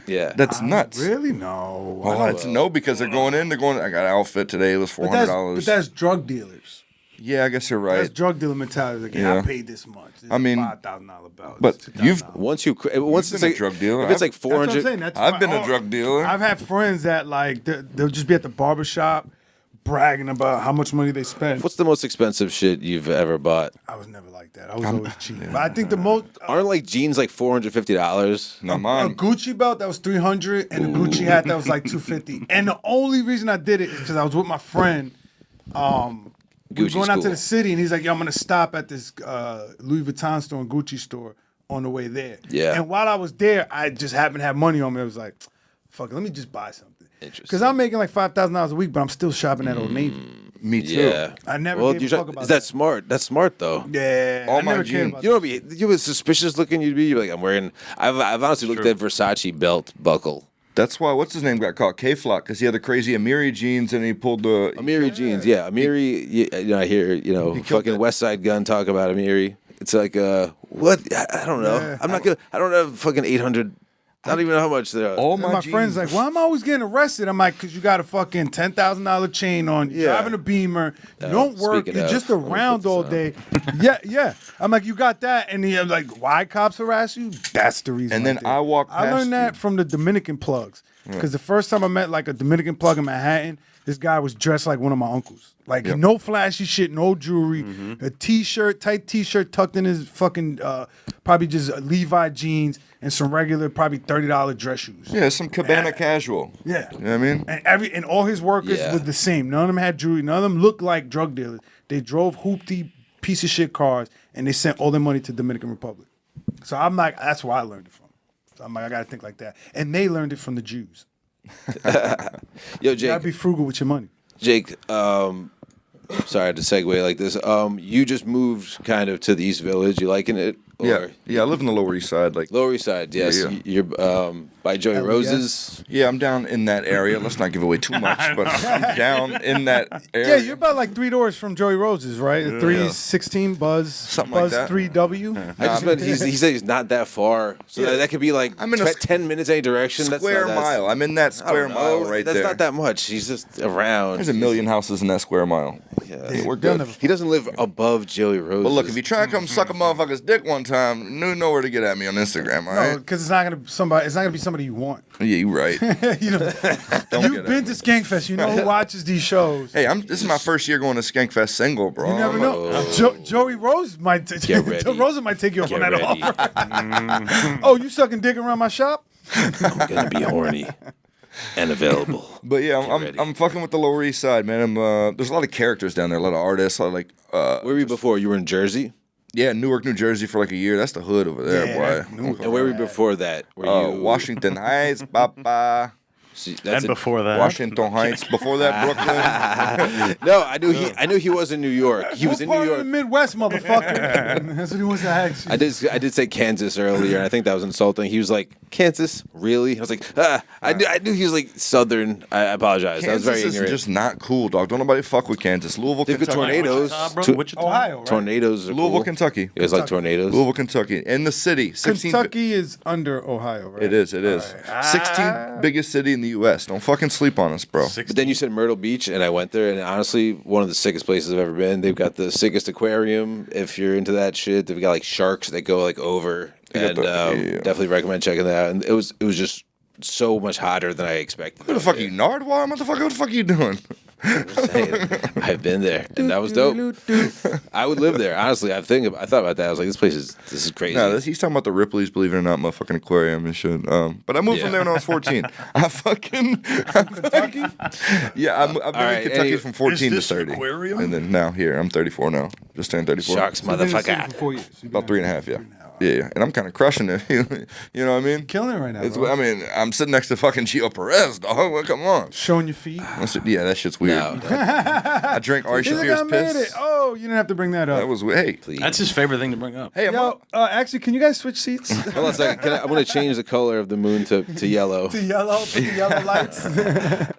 Speaker 9: $300. That's nuts.
Speaker 8: Really? No.
Speaker 9: Oh, it's no, because they're going in. I got an outfit today. It was $400.
Speaker 8: But that's drug dealers.
Speaker 9: Yeah, I guess you're
Speaker 8: That's
Speaker 9: right.
Speaker 8: drug dealer mentality. Like,
Speaker 9: Yeah.
Speaker 8: I paid this much. This
Speaker 9: I mean,
Speaker 8: $5,000 belt.
Speaker 9: but
Speaker 8: This
Speaker 9: you've-
Speaker 8: $2,000.
Speaker 7: Once
Speaker 9: You've
Speaker 7: it's
Speaker 9: been a
Speaker 7: like
Speaker 9: drug dealer.
Speaker 7: if it's like
Speaker 8: That's what I'm
Speaker 7: 400.
Speaker 8: saying. That's
Speaker 9: I've
Speaker 8: why-
Speaker 9: been a drug dealer.
Speaker 8: I've had friends that like they'll just be at the barbershop bragging about how much money they spent.
Speaker 7: What's the most expensive shit you've ever bought?
Speaker 8: I was never like that. I was always cheap. But I think the most
Speaker 7: Aren't like jeans like $450?
Speaker 9: Not
Speaker 8: a
Speaker 9: mine.
Speaker 8: Gucci belt that was $300 and a Gucci hat that was like $250. And the only reason I did it is because I was with my friend. We were
Speaker 7: Gucci
Speaker 8: going out to
Speaker 7: school.
Speaker 8: the city, and he's like, "Yo, I'm gonna stop at this Louis Vuitton store and Gucci store on the way there."
Speaker 7: Yeah.
Speaker 8: And while I was there, I just happened to have money on me. I was like, "Fuck it, let me just buy something."
Speaker 7: Interesting.
Speaker 8: Because I'm making like $5,000 a week, but I'm still shopping at Old Navy.
Speaker 9: Me too.
Speaker 7: Yeah.
Speaker 8: I never
Speaker 7: Well,
Speaker 8: gave a fuck about
Speaker 7: is that
Speaker 8: that.
Speaker 7: smart? That's smart though.
Speaker 8: Yeah,
Speaker 9: All
Speaker 8: I
Speaker 9: my
Speaker 8: never cared
Speaker 9: jeans.
Speaker 8: about
Speaker 7: You know, you was suspicious looking. You'd be like, I'm wearing. I've honestly looked at Versace belt buckle.
Speaker 9: That's why, what's his name got caught? K-Flock, because he had the crazy Amiri jeans and he pulled the...
Speaker 7: Amiri jeans, yeah. Amiri, I hear, fucking West Side Gun talk about Amiri. It's like, what? I don't know.
Speaker 8: Yeah.
Speaker 7: I'm not going to, I don't have fucking 800, I don't even know how much they are.
Speaker 9: All
Speaker 8: And
Speaker 9: my,
Speaker 8: my
Speaker 9: jeans.
Speaker 8: friend's like, "Why am I always getting arrested?" I'm like, "Cause you got a fucking $10,000 chain on, you're
Speaker 7: Yeah.
Speaker 8: driving a Beamer, you don't work,
Speaker 7: speaking
Speaker 8: you're
Speaker 7: of,
Speaker 8: just
Speaker 7: let me put
Speaker 8: around
Speaker 7: this
Speaker 8: all
Speaker 7: on.
Speaker 8: day." Yeah. I'm like, "You got that?" And he's like, "Why cops harass you?" That's the reason.
Speaker 9: And then
Speaker 8: right there.
Speaker 9: I walk
Speaker 8: I
Speaker 9: past
Speaker 8: learned that
Speaker 9: you.
Speaker 8: from the Dominican plugs. Because the first time I met like a Dominican plug in Manhattan, this guy was dressed like one of my uncles. Like no flashy shit, no jewelry, a t-shirt, tight t-shirt tucked in his fucking probably just Levi jeans and some regular probably $30 dress shoes.
Speaker 9: Yeah, some Cabana casual.
Speaker 8: Yeah.
Speaker 9: You know what I mean?
Speaker 8: And all his workers
Speaker 7: Yeah.
Speaker 8: were the same. None of them had jewelry. None of them looked like drug dealers. They drove hoopty piece of shit cars and they sent all their money to Dominican Republic. So I'm like, that's where I learned it from. So I'm like, I gotta think like that. And they learned it from the Jews.
Speaker 7: Yo,
Speaker 8: You
Speaker 7: Jake,
Speaker 8: gotta be frugal with your money.
Speaker 7: Jake, sorry to segue like this. You just moved kind of to the East Village. You liking it? Or
Speaker 9: Yeah, I live in the Lower East Side. Like,
Speaker 7: Lower East Side, yes.
Speaker 9: Yeah.
Speaker 7: You're by Joey Rose's.
Speaker 9: yeah, I'm down in that area. Let's not give away too much, but I'm down in that area.
Speaker 8: Yeah, you're about like 3 doors from Joey Rose's, right? 316 Buzz,
Speaker 9: Something
Speaker 8: Buzz
Speaker 9: like that.
Speaker 8: 3W.
Speaker 7: I just meant he said he's not that far, so that could be like
Speaker 9: I'm in a
Speaker 7: 10 minutes any direction.
Speaker 9: Square mile. I'm in that
Speaker 7: I don't
Speaker 9: square
Speaker 7: know.
Speaker 9: mile right
Speaker 7: That's
Speaker 9: there.
Speaker 7: not that much. He's just around.
Speaker 9: There's a million houses in that square mile.
Speaker 7: Yeah.
Speaker 9: We're good.
Speaker 7: He doesn't live above Joey Rose.
Speaker 9: But look, if you try to come suck a motherfucker's dick one time, you know where to get at me on Instagram, all
Speaker 8: No,
Speaker 9: right?
Speaker 8: because it's not gonna be somebody you want.
Speaker 9: Yeah, you right.
Speaker 8: You know,
Speaker 9: Don't
Speaker 8: you've
Speaker 9: get
Speaker 8: been
Speaker 9: at
Speaker 8: to
Speaker 9: me.
Speaker 8: Skankfest. You know who watches these shows.
Speaker 9: Hey, this is my first year going to Skankfest single, bro.
Speaker 8: You never know. Joey Rose might
Speaker 7: Get ready.
Speaker 8: Rosa might take you up
Speaker 7: Get
Speaker 8: on that
Speaker 7: ready.
Speaker 8: offer. Oh, you sucking dick around my shop?
Speaker 7: I'm gonna be horny and available.
Speaker 9: But yeah,
Speaker 7: ready.
Speaker 9: I'm fucking with the Lower East Side, man. There's a lot of characters down there, a lot of artists, a lot of like
Speaker 7: Where were you before? You were in Jersey.
Speaker 9: yeah, Newark, New Jersey for like a year. That's the hood over there, boy.
Speaker 8: Newark.
Speaker 7: And where were you before that? Were you
Speaker 9: Washington Heights, Papa.
Speaker 7: See,
Speaker 2: And before that,
Speaker 9: Washington Heights. Before that, Brooklyn.
Speaker 7: No, I knew he was in New York. He was in New
Speaker 8: Part of the
Speaker 7: York.
Speaker 8: Midwest, motherfucker. That's what he wants to ask you.
Speaker 7: I did say Kansas earlier, and I think that was insulting. He was like, "Kansas, really?" I was like, I knew he was like Southern. I apologize. I was
Speaker 9: Kansas
Speaker 7: very
Speaker 9: is
Speaker 7: ignorant.
Speaker 9: just not cool, dog. Don't nobody fuck with Kansas. Louisville,
Speaker 7: They've got
Speaker 9: Kentucky.
Speaker 7: tornadoes.
Speaker 2: Wichita?
Speaker 8: Ohio, right?
Speaker 7: Tornadoes are
Speaker 9: Louisville,
Speaker 7: cool.
Speaker 9: Kentucky.
Speaker 7: You guys like tornadoes?
Speaker 9: Louisville, Kentucky. In the city. 16
Speaker 8: Kentucky is under Ohio, right?
Speaker 9: It is. 16th biggest city in the U.S. Don't fucking sleep on us, bro.
Speaker 7: But then you said Myrtle Beach, and I went there, and honestly, one of the sickest places I've ever been. They've got the sickest aquarium. If you're into that shit, they've got like sharks that go like over, and definitely recommend checking that out. And it was just so much hotter than I expected.
Speaker 9: Who the fuck are you, Nardwuar, motherfucker? What the fuck are you doing?
Speaker 7: I've been there, and that was dope. I would live there. Honestly, I thought about that. I was like, this is crazy.
Speaker 9: No, he's talking about the Ripley's, believe it or not, motherfucking aquarium and shit. But I moved from there when I was 14.
Speaker 8: Kentucky?
Speaker 9: Yeah, I've been
Speaker 7: right,
Speaker 9: in Kentucky
Speaker 7: anyway.
Speaker 9: from 14 to
Speaker 2: Is this
Speaker 9: 30.
Speaker 2: aquarium?
Speaker 9: And then now here, I'm 34 now. Just turned 34.
Speaker 7: Sharks,
Speaker 8: You've been in the city
Speaker 7: motherfucker.
Speaker 8: for 4 years.
Speaker 9: About 3.5, yeah. Yeah, and I'm kind of crushing it. You know what I mean?
Speaker 8: Killing it right now,
Speaker 9: It's,
Speaker 8: bro.
Speaker 9: I mean, I'm sitting next to fucking Geo Perez, dog. Well, come on.
Speaker 8: Showing your feet.
Speaker 9: Yeah, that shit's weird.
Speaker 7: No.
Speaker 9: I drank Ari
Speaker 8: He's like,
Speaker 9: Shafir's
Speaker 8: I made it.
Speaker 9: piss.
Speaker 8: Oh, you didn't have to bring that up.
Speaker 9: That was weird. Hey,
Speaker 2: That's his favorite thing to bring up.
Speaker 9: hey, I'm
Speaker 8: Yo,
Speaker 9: up.
Speaker 8: actually, can you guys switch seats?
Speaker 7: Hold on a second. I'm going to change the color of the moon to yellow.
Speaker 8: to yellow, put the yellow lights.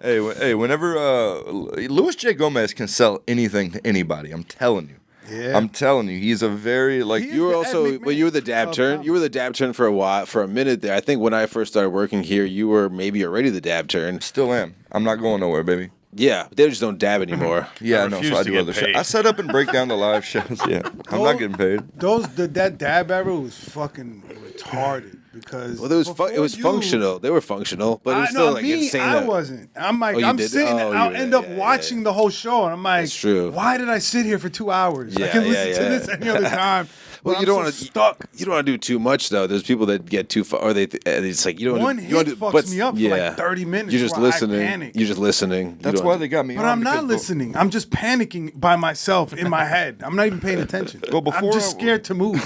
Speaker 9: Hey, whenever Luis J. Gomez can sell anything to anybody, I'm telling you.
Speaker 8: Yeah.
Speaker 9: I'm telling you, he's a very like
Speaker 8: He-
Speaker 7: You were
Speaker 8: Ed
Speaker 7: also,
Speaker 8: McMahon.
Speaker 7: well, you were the dab
Speaker 8: Oh,
Speaker 7: turn.
Speaker 8: wow.
Speaker 7: You were the dab turn for a while, for a minute there. I think when I first started working here, you were maybe already the dab turn.
Speaker 9: still am. I'm not going nowhere, baby.
Speaker 7: Yeah, but they just don't dab anymore.
Speaker 9: Yeah,
Speaker 2: I
Speaker 9: I know.
Speaker 2: refuse
Speaker 9: So I
Speaker 2: to
Speaker 9: do
Speaker 2: get
Speaker 9: other shit.
Speaker 2: paid.
Speaker 9: I set up and break down the live shows. Yeah, I'm not getting paid.
Speaker 8: That dab era was fucking retarded because
Speaker 7: Well, it was functional. They were functional, but it was still like insane.
Speaker 8: I
Speaker 7: that-
Speaker 8: wasn't. I'm like,
Speaker 7: Oh, you
Speaker 8: I'm
Speaker 7: did?
Speaker 8: sitting.
Speaker 7: Oh,
Speaker 8: I'll
Speaker 7: you
Speaker 8: end
Speaker 7: did.
Speaker 8: up
Speaker 7: Yeah,
Speaker 8: watching the whole show, and I'm like,
Speaker 7: That's true.
Speaker 8: why did I sit here for 2 hours? I
Speaker 7: Yeah,
Speaker 8: can
Speaker 7: yeah,
Speaker 8: listen to
Speaker 7: yeah.
Speaker 8: this any other time.
Speaker 7: Well,
Speaker 8: But
Speaker 7: you don't
Speaker 8: I'm
Speaker 7: want
Speaker 8: so
Speaker 7: to
Speaker 8: stuck.
Speaker 7: You don't want to do too much though. There's people that get too far, or it's like you don't.
Speaker 8: One
Speaker 7: you wanna
Speaker 8: hit fucks me up for like 30 minutes
Speaker 7: You're just
Speaker 8: where I
Speaker 7: listening.
Speaker 8: panic.
Speaker 7: You're just listening. You
Speaker 9: That's
Speaker 7: don't-
Speaker 9: why they got me.
Speaker 8: But
Speaker 9: on
Speaker 8: I'm not
Speaker 9: because
Speaker 8: listening. I'm just panicking by myself in my head. I'm not even paying attention.
Speaker 9: Well, before
Speaker 8: I'm just scared to move.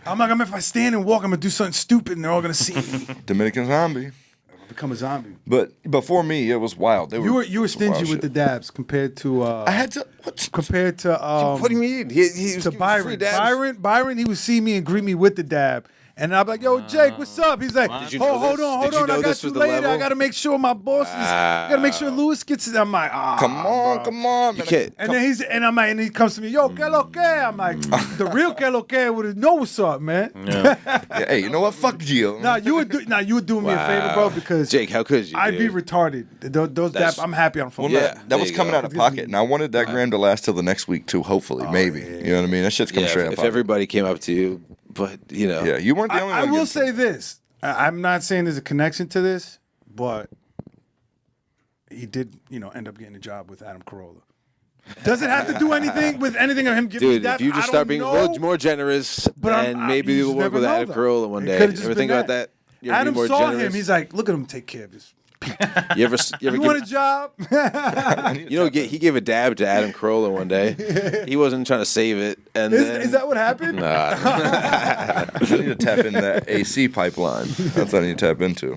Speaker 8: I'm like, if I stand and walk, I'm gonna do something stupid, and they're all gonna see me.
Speaker 9: Dominican Zombie.
Speaker 8: become a zombie.
Speaker 9: But before me, it was wild.
Speaker 8: You were stingy with the dabs compared to.
Speaker 9: I had to.
Speaker 8: Compared to.
Speaker 7: What do you mean? He was
Speaker 8: to
Speaker 7: giving
Speaker 8: Byron.
Speaker 7: free dabs.
Speaker 8: Byron, he would see me and greet me with the dab. And I'm like, yo, Jake, what's up? He's like,
Speaker 7: Did you know
Speaker 8: hold
Speaker 7: this?
Speaker 8: on.
Speaker 7: Did you know
Speaker 8: I got
Speaker 7: this
Speaker 8: you
Speaker 7: was the
Speaker 8: later.
Speaker 7: level?
Speaker 8: I got to make sure my boss is. I got to make sure Lewis gets it. I'm like,
Speaker 9: Come on, man.
Speaker 8: And he comes to me, yo, que lo que? I'm like, the real que lo que would know what's up, man.
Speaker 9: Yeah, hey, you know what? Fuck Gio.
Speaker 8: you would do me a favor, bro, because
Speaker 7: Jake, how could you?
Speaker 8: I'd be retarded. Those dab, I'm happy on phone.
Speaker 7: Yeah,
Speaker 9: that was coming out of pocket, and I wanted that gram to last till the next week too. Hopefully, maybe.
Speaker 8: Yeah.
Speaker 9: You know what I mean? That shit's coming straight out of
Speaker 7: If
Speaker 9: pocket.
Speaker 7: everybody came up to you, but you know,
Speaker 9: Yeah, you weren't the only one.
Speaker 8: I will say this. I'm not saying there's a connection to this, but he did, end up getting a job with Adam Carolla. Does it have to do anything with anything of him giving me
Speaker 7: dude,
Speaker 8: that?
Speaker 7: if you just start being a little more generous, and maybe
Speaker 8: you
Speaker 7: you'll
Speaker 8: just
Speaker 7: work
Speaker 8: never
Speaker 7: with
Speaker 8: know,
Speaker 7: Adam
Speaker 8: though.
Speaker 7: Carolla one
Speaker 8: It
Speaker 7: day.
Speaker 8: could've just
Speaker 7: Ever
Speaker 8: been
Speaker 7: think about
Speaker 8: that.
Speaker 7: that? You ever
Speaker 8: Adam
Speaker 7: be more
Speaker 8: saw
Speaker 7: generous?
Speaker 8: him. He's like, look at him take care of his.
Speaker 7: You ever
Speaker 8: You want a job?
Speaker 7: he gave a dab to Adam Carolla one day. He wasn't trying to save it, and then
Speaker 8: Is that what happened?
Speaker 7: Nah.
Speaker 9: I need to tap in that AC pipeline. That's what I need to tap into.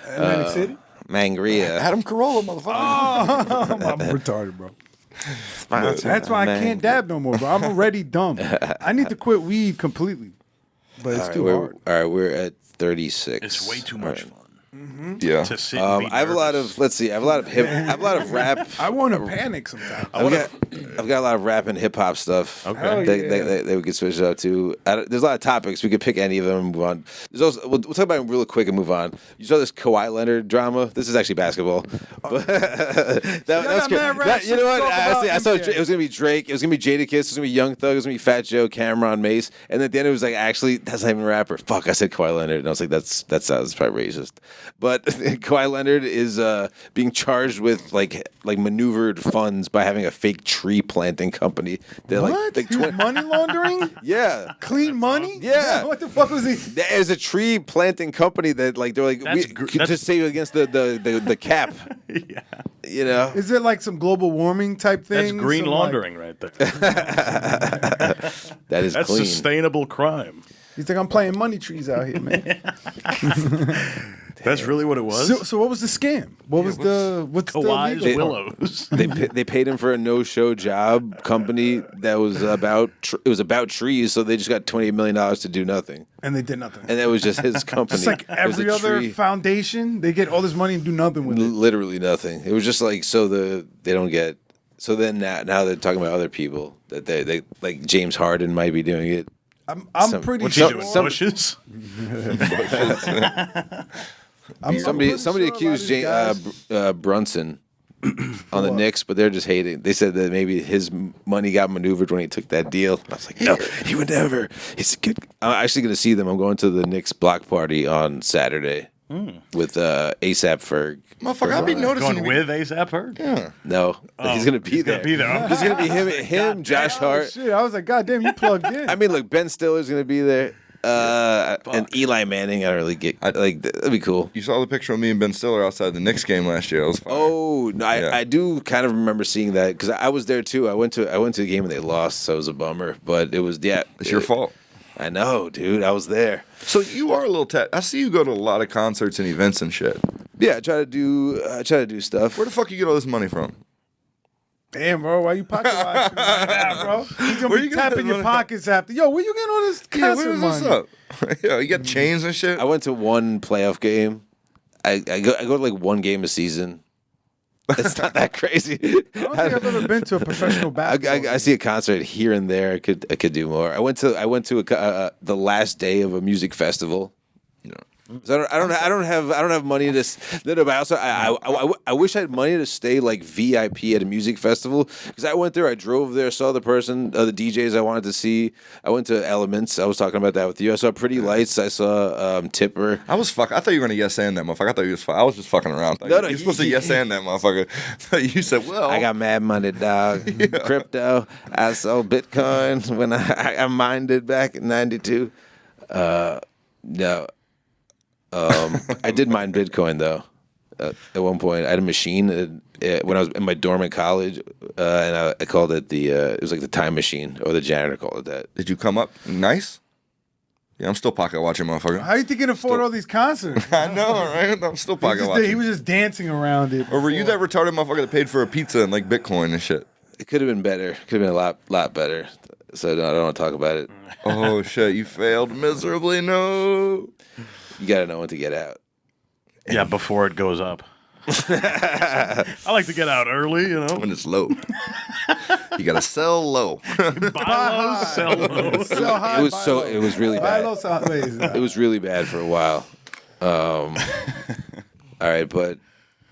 Speaker 8: Atlantic City?
Speaker 7: Mangria.
Speaker 9: Adam Carolla, motherfucker.
Speaker 8: I'm retarded, bro. That's why I can't dab no more, bro. I'm already dumb. I need to quit weed completely, but it's too hard.
Speaker 7: All right, we're at 36.
Speaker 2: It's way too much fun.
Speaker 9: Yeah.
Speaker 2: To sit and be
Speaker 7: I have a lot
Speaker 2: nervous.
Speaker 7: of. Let's see. I have a lot of rap.
Speaker 8: I want to panic sometimes.
Speaker 7: I've got a lot of rap and hip hop stuff.
Speaker 2: Okay.
Speaker 7: That we could switch it up to. There's a lot of topics. We could pick any of them and move on. There's also we'll talk about them real quick and move on. You saw this Kawhi Leonard drama. This is actually basketball. But that's good. You know what? I saw it was gonna be Drake. It was gonna be Jadakiss. It was gonna be Young Thug. It was gonna be Fat Joe, Cameron, Mase. And at the end it was like, actually, that's not even a rapper. Fuck, I said Kawhi Leonard, and I was like, that sounds probably racist. But Kawhi Leonard is being charged with like maneuvered funds by having a fake tree planting company. They're
Speaker 8: What?
Speaker 7: like
Speaker 8: He was money laundering?
Speaker 7: yeah.
Speaker 8: Clean money?
Speaker 7: Yeah.
Speaker 8: What the fuck was he?
Speaker 7: There's a tree planting company that like they're like to save against the cap.
Speaker 2: Yeah.
Speaker 7: You know,
Speaker 8: Is it like some global warming type thing?
Speaker 2: That's green
Speaker 8: Some,
Speaker 2: laundering right there.
Speaker 7: that is
Speaker 2: That's
Speaker 7: clean.
Speaker 2: sustainable crime.
Speaker 8: He's like, I'm playing money trees out here, man.
Speaker 2: That's really what it was?
Speaker 8: So what was the scam? What's the
Speaker 2: Kawhi's
Speaker 8: legal part?
Speaker 2: Willows.
Speaker 7: They paid him for a no-show job company that was about trees, so they just got $28 million to do nothing,
Speaker 8: And they did nothing.
Speaker 7: and that was just his company.
Speaker 8: Just like
Speaker 7: It was a
Speaker 8: every other
Speaker 7: tree.
Speaker 8: foundation, they get all this money and do nothing with it.
Speaker 7: Literally nothing. It was just like they don't get. So then now they're talking about other people that they like James Harden might be doing it.
Speaker 8: I'm pretty
Speaker 2: What's
Speaker 8: sure.
Speaker 2: he doing? Bushes?
Speaker 7: Somebody accused Brunson on the Knicks, but they're just hating. They said that maybe his money got maneuvered when he took that deal. I was like, no, he would never. He's good. I'm actually going to see them. I'm going to the Knicks block party on Saturday with ASAP Ferg.
Speaker 9: Motherfucker, I'll be noticing.
Speaker 2: Going with A$AP Ferg?
Speaker 9: Yeah.
Speaker 7: No, he's going to be there.
Speaker 2: Gonna be there.
Speaker 7: He's going to be him, Josh Hart.
Speaker 8: Shit, I was like, God damn, you plugged in.
Speaker 7: I mean, look, Ben Stiller's going to be there. And Eli Manning, I don't really get like that'd be cool.
Speaker 9: You saw the picture of me and Ben Stiller outside the Knicks game last year. It was fire.
Speaker 7: Oh no,
Speaker 9: Yeah.
Speaker 7: I do kind of remember seeing that because I was there too. I went to the game and they lost, so it was a bummer. But it was
Speaker 9: It's your fault.
Speaker 7: I know, dude. I was there.
Speaker 9: So you are a little I see you go to a lot of concerts and events and shit.
Speaker 7: Yeah, I try to do stuff.
Speaker 9: Where the fuck you get all this money from?
Speaker 8: Damn, bro, why you pocket watching right now, bro? He's
Speaker 9: Where
Speaker 8: gonna
Speaker 9: you
Speaker 8: be
Speaker 9: getting
Speaker 8: tapping
Speaker 9: that
Speaker 8: your
Speaker 9: money?
Speaker 8: pockets after. Yo, where you getting all this
Speaker 9: Yeah,
Speaker 8: concert
Speaker 9: where is
Speaker 8: money?
Speaker 9: this up? Yo, you got chains and shit.
Speaker 7: I went to one playoff game. I go to like one game a season. It's not that crazy.
Speaker 8: I don't think I've ever been to a professional basketball.
Speaker 7: I see a concert here and there. I could do more. I went to the last day of a music festival.
Speaker 9: Yeah.
Speaker 7: So I don't have money to. No, but also I wish I had money to stay like VIP at a music festival because I went there. I drove there, saw the DJs I wanted to see. I went to Elements. I was talking about that with you. I saw Pretty Lights. I saw Tipper.
Speaker 9: I thought you were gonna yes and that motherfucker. I thut I was just fucking around. You're supposed to yes and that motherfucker. You said, well,
Speaker 7: I got mad money, dog. Crypto. I sold Bitcoin when I mined it back in '92. No. I did mine Bitcoin though. At one point, I had a machine when I was in my dorm at college, and I called it it was like the time machine, or the janitor called it that.
Speaker 9: Did you come up nice? Yeah, I'm still pocket watching, motherfucker.
Speaker 8: How you think you can afford all these concerts?
Speaker 9: I know, right? I'm still pocket watching.
Speaker 8: He was just dancing around it.
Speaker 9: Or were you that retarded motherfucker that paid for a pizza and like Bitcoin and shit?
Speaker 7: It could have been better. Could have been a lot better. So no, I don't want to talk about it.
Speaker 9: Oh shit, you failed miserably. No.
Speaker 7: You got to know when to get out.
Speaker 2: Yeah, before it goes up. I like to get out early, you know.
Speaker 9: When it's low. You gotta sell low.
Speaker 2: Buy low, sell low.
Speaker 8: Sell high,
Speaker 7: It was really
Speaker 8: buy
Speaker 7: bad.
Speaker 8: low, sell high.
Speaker 7: It was really bad for a while. All right, but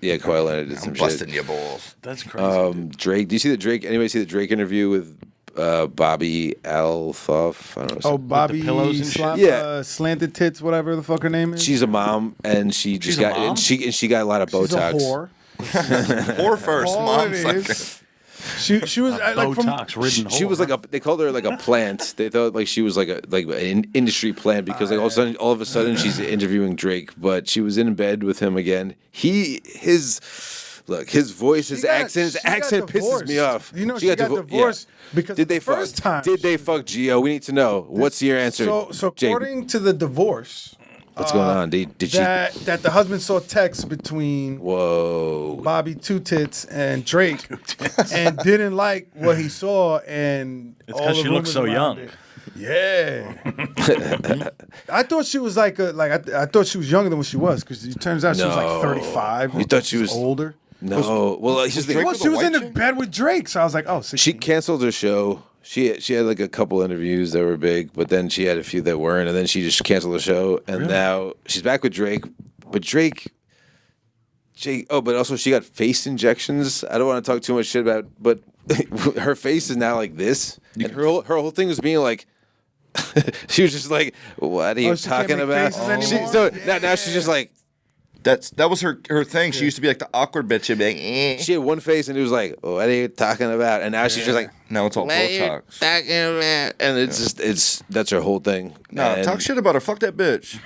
Speaker 7: yeah, Kawhi Leonard did some
Speaker 9: Busting
Speaker 7: shit.
Speaker 9: your balls.
Speaker 2: That's crazy.
Speaker 7: Drake. Do you see the Drake? Anybody see the Drake interview with Bobbi Althoff? I don't know.
Speaker 8: Oh, Bobby
Speaker 2: pillows and shit?
Speaker 7: Yeah.
Speaker 8: Slanted tits, whatever the fuck her name is.
Speaker 7: She's a mom, and she just
Speaker 2: She's a
Speaker 7: got
Speaker 2: mom?
Speaker 7: and she got a lot of
Speaker 8: She's
Speaker 7: Botox.
Speaker 8: a whore.
Speaker 9: Or first,
Speaker 8: All
Speaker 9: mom
Speaker 8: it
Speaker 9: second.
Speaker 8: is. She was like from
Speaker 2: Botox-ridden
Speaker 7: She was like they called her like a plant. They thought like she was like an industry plant because like all of a sudden she's interviewing Drake, but she was in bed with him again. His voice, his accent pisses me off.
Speaker 8: You know, she got divorced because
Speaker 7: did they
Speaker 8: first time.
Speaker 7: Did they fuck Geo? We need to know. What's your answer?
Speaker 8: So
Speaker 7: Jake?
Speaker 8: according to the divorce,
Speaker 7: What's going on? Did she?
Speaker 8: that the husband saw texts between
Speaker 7: Whoa.
Speaker 8: Bobby Two Tits and Drake, and didn't like what he saw, and
Speaker 2: It's
Speaker 8: all
Speaker 2: because
Speaker 8: the
Speaker 2: she looks so
Speaker 8: rumors around
Speaker 2: young.
Speaker 8: it. Yeah, I thought she was like I thought she was younger than what she was because it turns out she was like
Speaker 7: No.
Speaker 8: 35.
Speaker 7: You thought she was
Speaker 8: older?
Speaker 7: No. Well, here's the
Speaker 9: Drake
Speaker 8: Well,
Speaker 9: with
Speaker 8: she
Speaker 9: a
Speaker 8: was
Speaker 9: white
Speaker 8: in
Speaker 9: chick?
Speaker 8: bed with Drake, so I was like, oh, 16.
Speaker 7: She canceled her show. She had like a couple interviews that were big, but then she had a few that weren't, and then she just canceled the show. And now she's back with Drake, but Jake. Oh, but also she got face injections. I don't want to talk too much shit about, but her face is now like this, and her whole thing was being like. She was just like, "What are you
Speaker 8: she can't
Speaker 7: talking
Speaker 8: make
Speaker 7: about?"
Speaker 8: faces anymore?
Speaker 7: Now she's just like.
Speaker 9: That was her thing. She used to be like the awkward bitch. She'd be like, eh.
Speaker 7: She had one face, and it was like, "What are you talking about?" And now she's just like,
Speaker 9: Now it's all
Speaker 7: "What are you
Speaker 9: Botox.
Speaker 7: talking about?" And it's that's her whole thing.
Speaker 9: Nah,
Speaker 7: And
Speaker 9: talk shit about her. Fuck that bitch.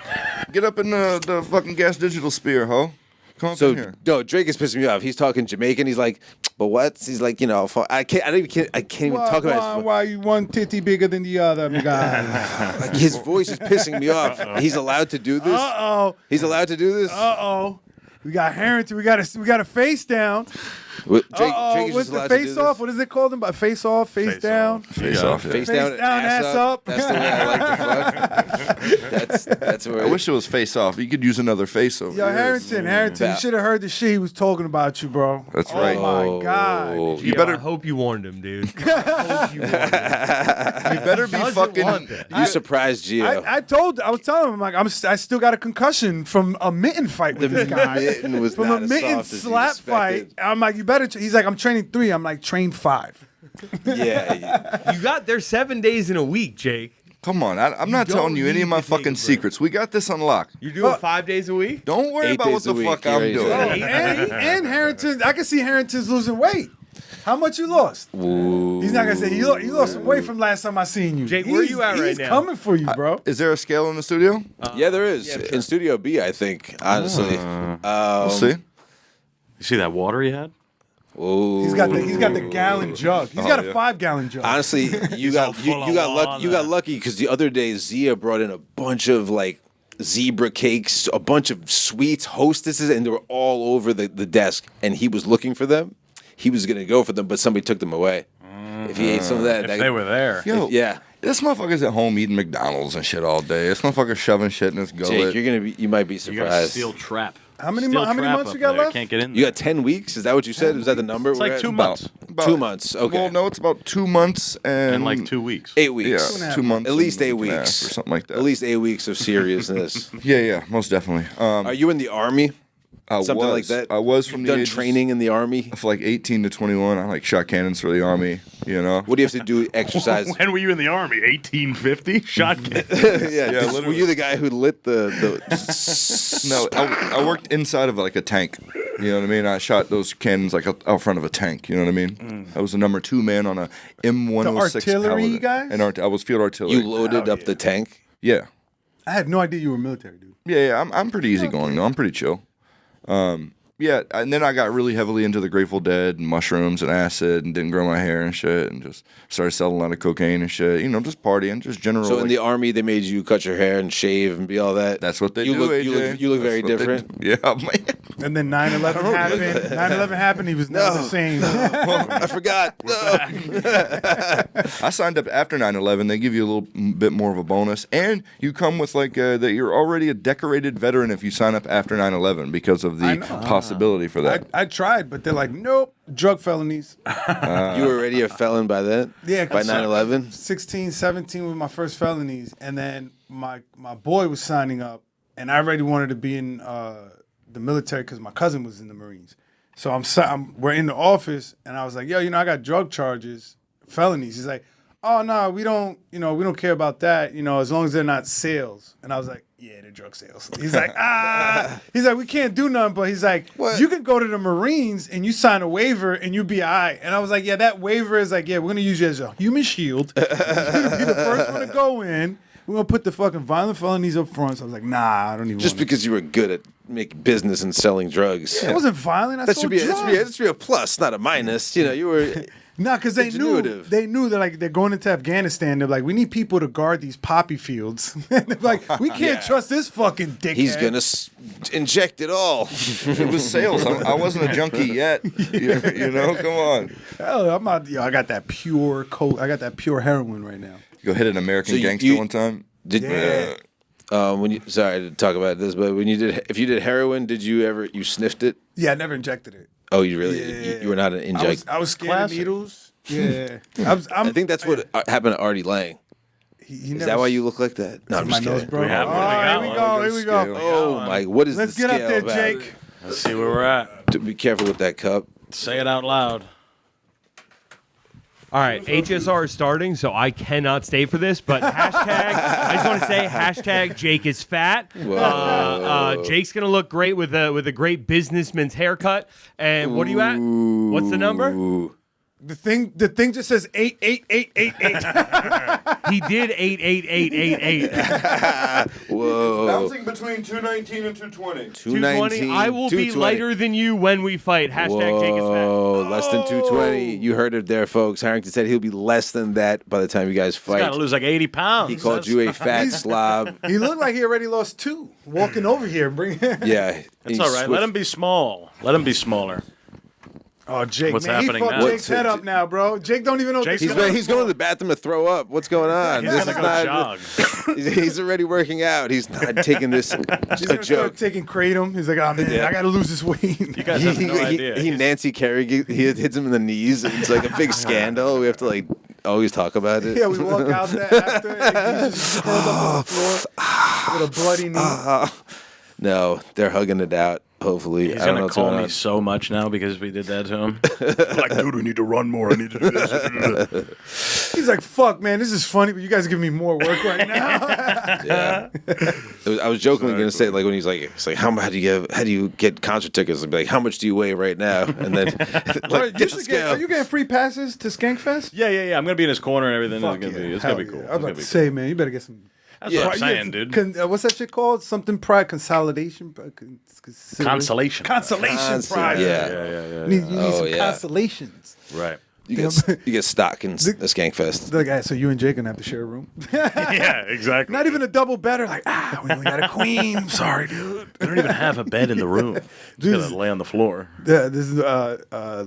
Speaker 9: Get up in the fucking gas digital sphere, ho. Come up in
Speaker 7: So
Speaker 9: here.
Speaker 7: no, Drake is pissing me off. He's talking Jamaican. He's like, "But what?" He's like, I can't even talk about his.
Speaker 8: Why you one titty bigger than the other, guy?
Speaker 7: Like, his voice is pissing me off. He's allowed to do this. He's allowed to do this.
Speaker 8: We got Harrington. We got a face down.
Speaker 7: Drake is
Speaker 8: What's
Speaker 7: just
Speaker 8: the
Speaker 7: allowed to do
Speaker 8: face
Speaker 7: this.
Speaker 8: off? What is it called? Face off, face down.
Speaker 9: Face off.
Speaker 7: Face
Speaker 8: Face
Speaker 7: down,
Speaker 8: ass up.
Speaker 7: That's the way I like to fuck. That's where
Speaker 9: I wish it was face off. You could use another face over
Speaker 8: Yo,
Speaker 9: here.
Speaker 8: Harrington, you should have heard the shit he was talking about you, bro.
Speaker 9: That's
Speaker 8: Oh
Speaker 9: right.
Speaker 8: my God.
Speaker 9: You better
Speaker 10: I hope you warned him, dude. I hope you warned him.
Speaker 9: you better be
Speaker 10: Doesn't
Speaker 9: fucking.
Speaker 10: want that.
Speaker 7: You surprised Gio.
Speaker 8: I was telling him, I still got a concussion from a mitten fight with this guy.
Speaker 7: Mitten was
Speaker 8: From
Speaker 7: not
Speaker 8: a
Speaker 7: as
Speaker 8: mitten
Speaker 7: soft as you
Speaker 8: slap
Speaker 7: expected.
Speaker 8: fight. I'm like, you better. He's like, I'm training 3. I'm like, train 5.
Speaker 7: Yeah.
Speaker 10: You got there 7 days in a week, Jake.
Speaker 9: Come on, I'm not
Speaker 10: don't
Speaker 9: telling you any
Speaker 10: need
Speaker 9: of my
Speaker 10: to take a
Speaker 9: fucking
Speaker 10: break.
Speaker 9: secrets. We got this on lock.
Speaker 10: You do it 5 days a week?
Speaker 9: Don't worry
Speaker 7: 8
Speaker 9: about what
Speaker 7: days
Speaker 9: the
Speaker 7: a week,
Speaker 9: fuck
Speaker 7: he
Speaker 9: I'm
Speaker 7: already
Speaker 9: doing.
Speaker 7: said.
Speaker 8: and Harrington, I can see Harrington's losing weight. How much you lost? He's not gonna say you lost some weight from last time I seen you.
Speaker 10: Jake, where you at right
Speaker 8: He's
Speaker 10: now?
Speaker 8: coming for you, bro.
Speaker 9: Is there a scale in the studio?
Speaker 7: Yeah, there is. In Studio B, I think, honestly.
Speaker 9: We'll see.
Speaker 2: You see that water he had?
Speaker 7: Ooh.
Speaker 8: He's got the gallon jug. He's got a 5-gallon jug.
Speaker 7: Honestly, you got lucky because the other day Zia brought in a bunch of like zebra cakes, a bunch of sweets, hostesses, and they were all over the desk. And he was looking for them. He was gonna go for them, but somebody took them away. If he ate some of that,
Speaker 2: If they were there.
Speaker 9: Yo,
Speaker 7: yeah.
Speaker 9: This motherfucker's at home eating McDonald's and shit all day. This motherfucker's shoving shit in his gullet.
Speaker 7: Jake, you might be
Speaker 2: You got a
Speaker 7: surprised.
Speaker 2: steel trap.
Speaker 8: How many
Speaker 2: Steel
Speaker 8: months
Speaker 2: trap
Speaker 8: you
Speaker 2: up
Speaker 8: got
Speaker 2: there.
Speaker 8: left?
Speaker 2: Can't get in
Speaker 7: You
Speaker 2: there.
Speaker 7: got 10 weeks? Is that what you said? Was that the number?
Speaker 2: It's like 2 months.
Speaker 7: 2 months. Okay.
Speaker 9: Well, no, it's about 2 months and
Speaker 2: And like 2 weeks.
Speaker 7: 8 weeks.
Speaker 9: Yeah, 2 months.
Speaker 7: At least
Speaker 9: and
Speaker 7: 8
Speaker 9: a half
Speaker 7: weeks.
Speaker 9: or something like that.
Speaker 7: At least 8 weeks of seriousness.
Speaker 9: Yeah, most definitely.
Speaker 7: Are you in the army? Something like that?
Speaker 9: I was from
Speaker 7: You've
Speaker 9: the
Speaker 7: done
Speaker 9: ages
Speaker 7: training in the army?
Speaker 9: for like 18 to 21. I like shot cannons for the army. You know.
Speaker 7: What do you have to do exercise?
Speaker 2: When were you in the army? 1850? Shotgun.
Speaker 7: Were
Speaker 9: literally.
Speaker 7: you the guy who lit the
Speaker 9: No, I worked inside of like a tank. You know what I mean? I shot those cannons like out front of a tank. You know what I mean? I was the number 2 man on a M106
Speaker 8: The artillery
Speaker 9: Paladin.
Speaker 8: guys?
Speaker 9: And I was field artillery.
Speaker 7: You loaded up the tank?
Speaker 9: Yeah.
Speaker 8: I had no idea you were military, dude.
Speaker 9: Yeah. I'm pretty easygoing though. I'm pretty chill. Yeah, and then I got really heavily into the Grateful Dead and mushrooms and acid and didn't grow my hair and shit and just started selling a lot of cocaine and shit. You know, just partying, just general.
Speaker 7: So in the Army, they made you cut your hair and shave and be all that?
Speaker 9: That's what they
Speaker 7: you
Speaker 9: do,
Speaker 7: look,
Speaker 9: AJ.
Speaker 7: You look very different.
Speaker 9: Yeah, man.
Speaker 8: And then 9/11 happened. 9/11 happened. He was never the same.
Speaker 7: I forgot.
Speaker 9: I signed up after 9/11. They give you a little bit more of a bonus. And you come with like that you're already a decorated veteran if you sign up after 9/11 because of the possibility for that.
Speaker 8: I tried, but they're like, nope, drug felonies.
Speaker 7: You were already a felon by then?
Speaker 8: Yeah.
Speaker 7: By 9/11?
Speaker 8: 16, 17 were my first felonies. And then my boy was signing up, and I already wanted to be in the military because my cousin was in the Marines. So we're in the office, and I was like, yo, I got drug charges, felonies. He's like, oh, no, we don't care about that, as long as they're not sales. And I was like, yeah, they're drug sales. He's like, he's like, we can't do nothing, but he's like,
Speaker 7: what?
Speaker 8: You can go to the Marines and you sign a waiver and you be all right. And I was like, yeah, that waiver is like, yeah, we're going to use you as a human shield. You're going to be the first one to go in. We're going to put the fucking violent felonies up front. So I was like, nah, I don't even
Speaker 7: Just because you were good at making business and selling drugs.
Speaker 8: It wasn't violent.
Speaker 7: That should be a plus, not a minus. You were...
Speaker 8: No, because they knew that they're going into Afghanistan. They're like, we need people to guard these poppy fields. They're like, we can't trust this fucking dickhead.
Speaker 7: He's gonna inject it all.
Speaker 9: It was sales. I wasn't a junkie yet. Come on.
Speaker 8: Hell, I'm not. I got that pure I got that pure heroin right now.
Speaker 9: You go hit an American gangster one time.
Speaker 7: When you sorry to talk about this, but if you did heroin, did you sniffed it?
Speaker 8: Yeah, I never injected it.
Speaker 7: Oh, you really? You were not an inject.
Speaker 8: I was scared of needles. Yeah,
Speaker 7: I think that's what happened to Artie Lang. Is that why you look like that? No, I'm just kidding.
Speaker 8: Bro. Here we go.
Speaker 7: Oh my! What is?
Speaker 8: Let's
Speaker 7: the
Speaker 8: get up there,
Speaker 7: about?
Speaker 8: Jake.
Speaker 2: Let's see where we're at.
Speaker 7: Be careful with that cup.
Speaker 2: Say it out loud.
Speaker 11: All right, HSR is starting, so I cannot stay for this, but hashtag, I just want to say, hashtag Jake is fat. Jake's going to look great with a great businessman's haircut. And what are you at? What's the number?
Speaker 8: The thing just says 88888.
Speaker 11: He did 88888.
Speaker 7: Whoa.
Speaker 9: Bouncing between 219 and 220.
Speaker 11: 220. I will be lighter than you when we fight. Hashtag Jake is fat.
Speaker 7: Oh, less than 220. You heard it there, folks. Harrington said he'll be less than that by the time you guys fight.
Speaker 2: He's got to lose like 80 pounds.
Speaker 7: He called you a fat slob.
Speaker 8: He looked like he already lost 2 walking over here.
Speaker 7: Yeah.
Speaker 2: It's all right. Let him be small. Let him be smaller.
Speaker 8: Oh, Jake,
Speaker 2: What's
Speaker 8: man,
Speaker 2: happening
Speaker 8: he fucked
Speaker 2: now?
Speaker 8: Jake's head up now, bro. Jake don't even know.
Speaker 7: He's going to the bathroom to throw up. What's going on?
Speaker 2: He's gonna go jog.
Speaker 7: He's already working out. He's not taking this
Speaker 8: He's
Speaker 7: a
Speaker 8: gonna
Speaker 7: joke.
Speaker 8: start taking kratom. He's like, oh man, I got to lose this weight.
Speaker 2: You guys have no idea.
Speaker 7: He Nancy Kerrigan. He hits him in the knees. It's like a big scandal. We have to always talk about it.
Speaker 8: Yeah, we walk out there after, and he's just curled up on the floor with a bloody knee.
Speaker 7: No, they're hugging it out. Hopefully,
Speaker 2: He's
Speaker 7: I don't know
Speaker 2: gonna
Speaker 7: what's
Speaker 2: call
Speaker 7: going
Speaker 2: me
Speaker 7: on.
Speaker 2: so much now because we did that to him. Like, dude, we need to run more. I need to do this.
Speaker 8: He's like, fuck, man, this is funny, but you guys are giving me more work right now.
Speaker 7: Yeah, I was jokingly going to say when he's like, it's like how do you get concert tickets? I'd be like, how much do you weigh right now? And then
Speaker 8: Are you getting free passes to Skankfest?
Speaker 2: Yeah. I'm gonna be in his corner and everything.
Speaker 8: Fuck
Speaker 2: It's gonna be cool.
Speaker 8: I was about to say, man, you better get some.
Speaker 2: That's what I'm saying, dude.
Speaker 8: What's that shit called? Something pride consolidation.
Speaker 2: Consolation.
Speaker 8: Consolation prize.
Speaker 7: Yeah.
Speaker 8: You need some consolations.
Speaker 2: Right.
Speaker 7: You get stock in the Skankfest.
Speaker 8: Look, so you and Jake gonna have to share a room.
Speaker 2: Yeah, exactly.
Speaker 8: Not even a double bed. Like, we only got a queen. I'm sorry, dude.
Speaker 2: We don't even have a bed in the room. Just gotta lay on the floor.
Speaker 8: Yeah, this is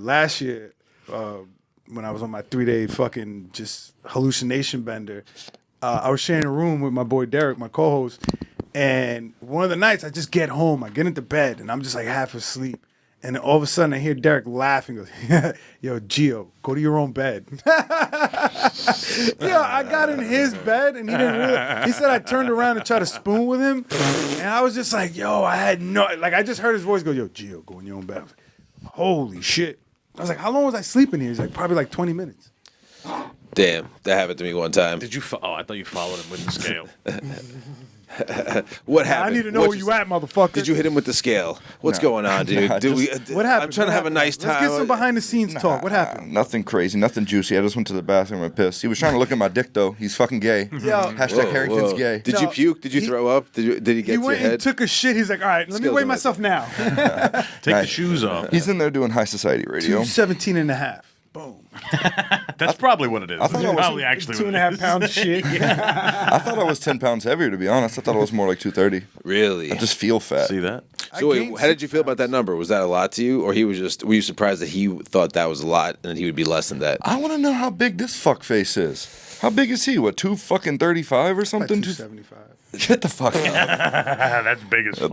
Speaker 8: last year when I was on my 3-day fucking just hallucination bender. I was sharing a room with my boy Derek, my co-host, and one of the nights I just get home, I get into bed, and I'm just like half asleep. And then all of a sudden I hear Derek laughing. Goes, yo, Geo, go to your own bed. I got in his bed, and he didn't really. He said I turned around and tried to spoon with him, and I was just like, yo, I had I just heard his voice go, yo, Geo, go in your own bed. I was like, holy shit. I was like, how long was I sleeping here? He's like, probably 20 minutes.
Speaker 7: Damn, that happened to me one time.
Speaker 2: Did you? I thought you followed him with the scale.
Speaker 7: What happened?
Speaker 8: I need to know where you at, motherfucker.
Speaker 7: Did you hit him with the scale? What's going on, dude?
Speaker 9: Nah,
Speaker 8: What happened?
Speaker 7: I'm trying to have a nice time.
Speaker 8: Let's get some behind the scenes talk. What happened?
Speaker 9: Nothing crazy, nothing juicy. I just went to the bathroom and pissed. He was trying to look at my dick though. He's fucking gay.
Speaker 8: Yeah.
Speaker 9: Hashtag Harrington's gay.
Speaker 7: Did you puke? Did you throw up? Did he get
Speaker 8: He
Speaker 7: to your
Speaker 8: went and
Speaker 7: head?
Speaker 8: took a shit. He's like, all right, let me weigh myself now.
Speaker 2: Take the shoes off.
Speaker 9: He's in there doing high society radio.
Speaker 8: 217 and a half. Boom.
Speaker 2: That's probably what it is.
Speaker 9: I thought I was
Speaker 2: probably actually
Speaker 8: 2.5 pounds shit.
Speaker 9: I thought I was 10 pounds heavier, to be honest. I thought I was more like 230.
Speaker 7: Really?
Speaker 9: I just feel fat.
Speaker 2: See that?
Speaker 7: So wait, how did you feel about that number? Was that a lot to you, or were you surprised that he thought that was a lot and that he would be less than that?
Speaker 9: I want to know how big this fuckface is. How big is he? What, 235 or something?
Speaker 8: 275.
Speaker 9: Get the fuck out.
Speaker 2: That's big as fuck.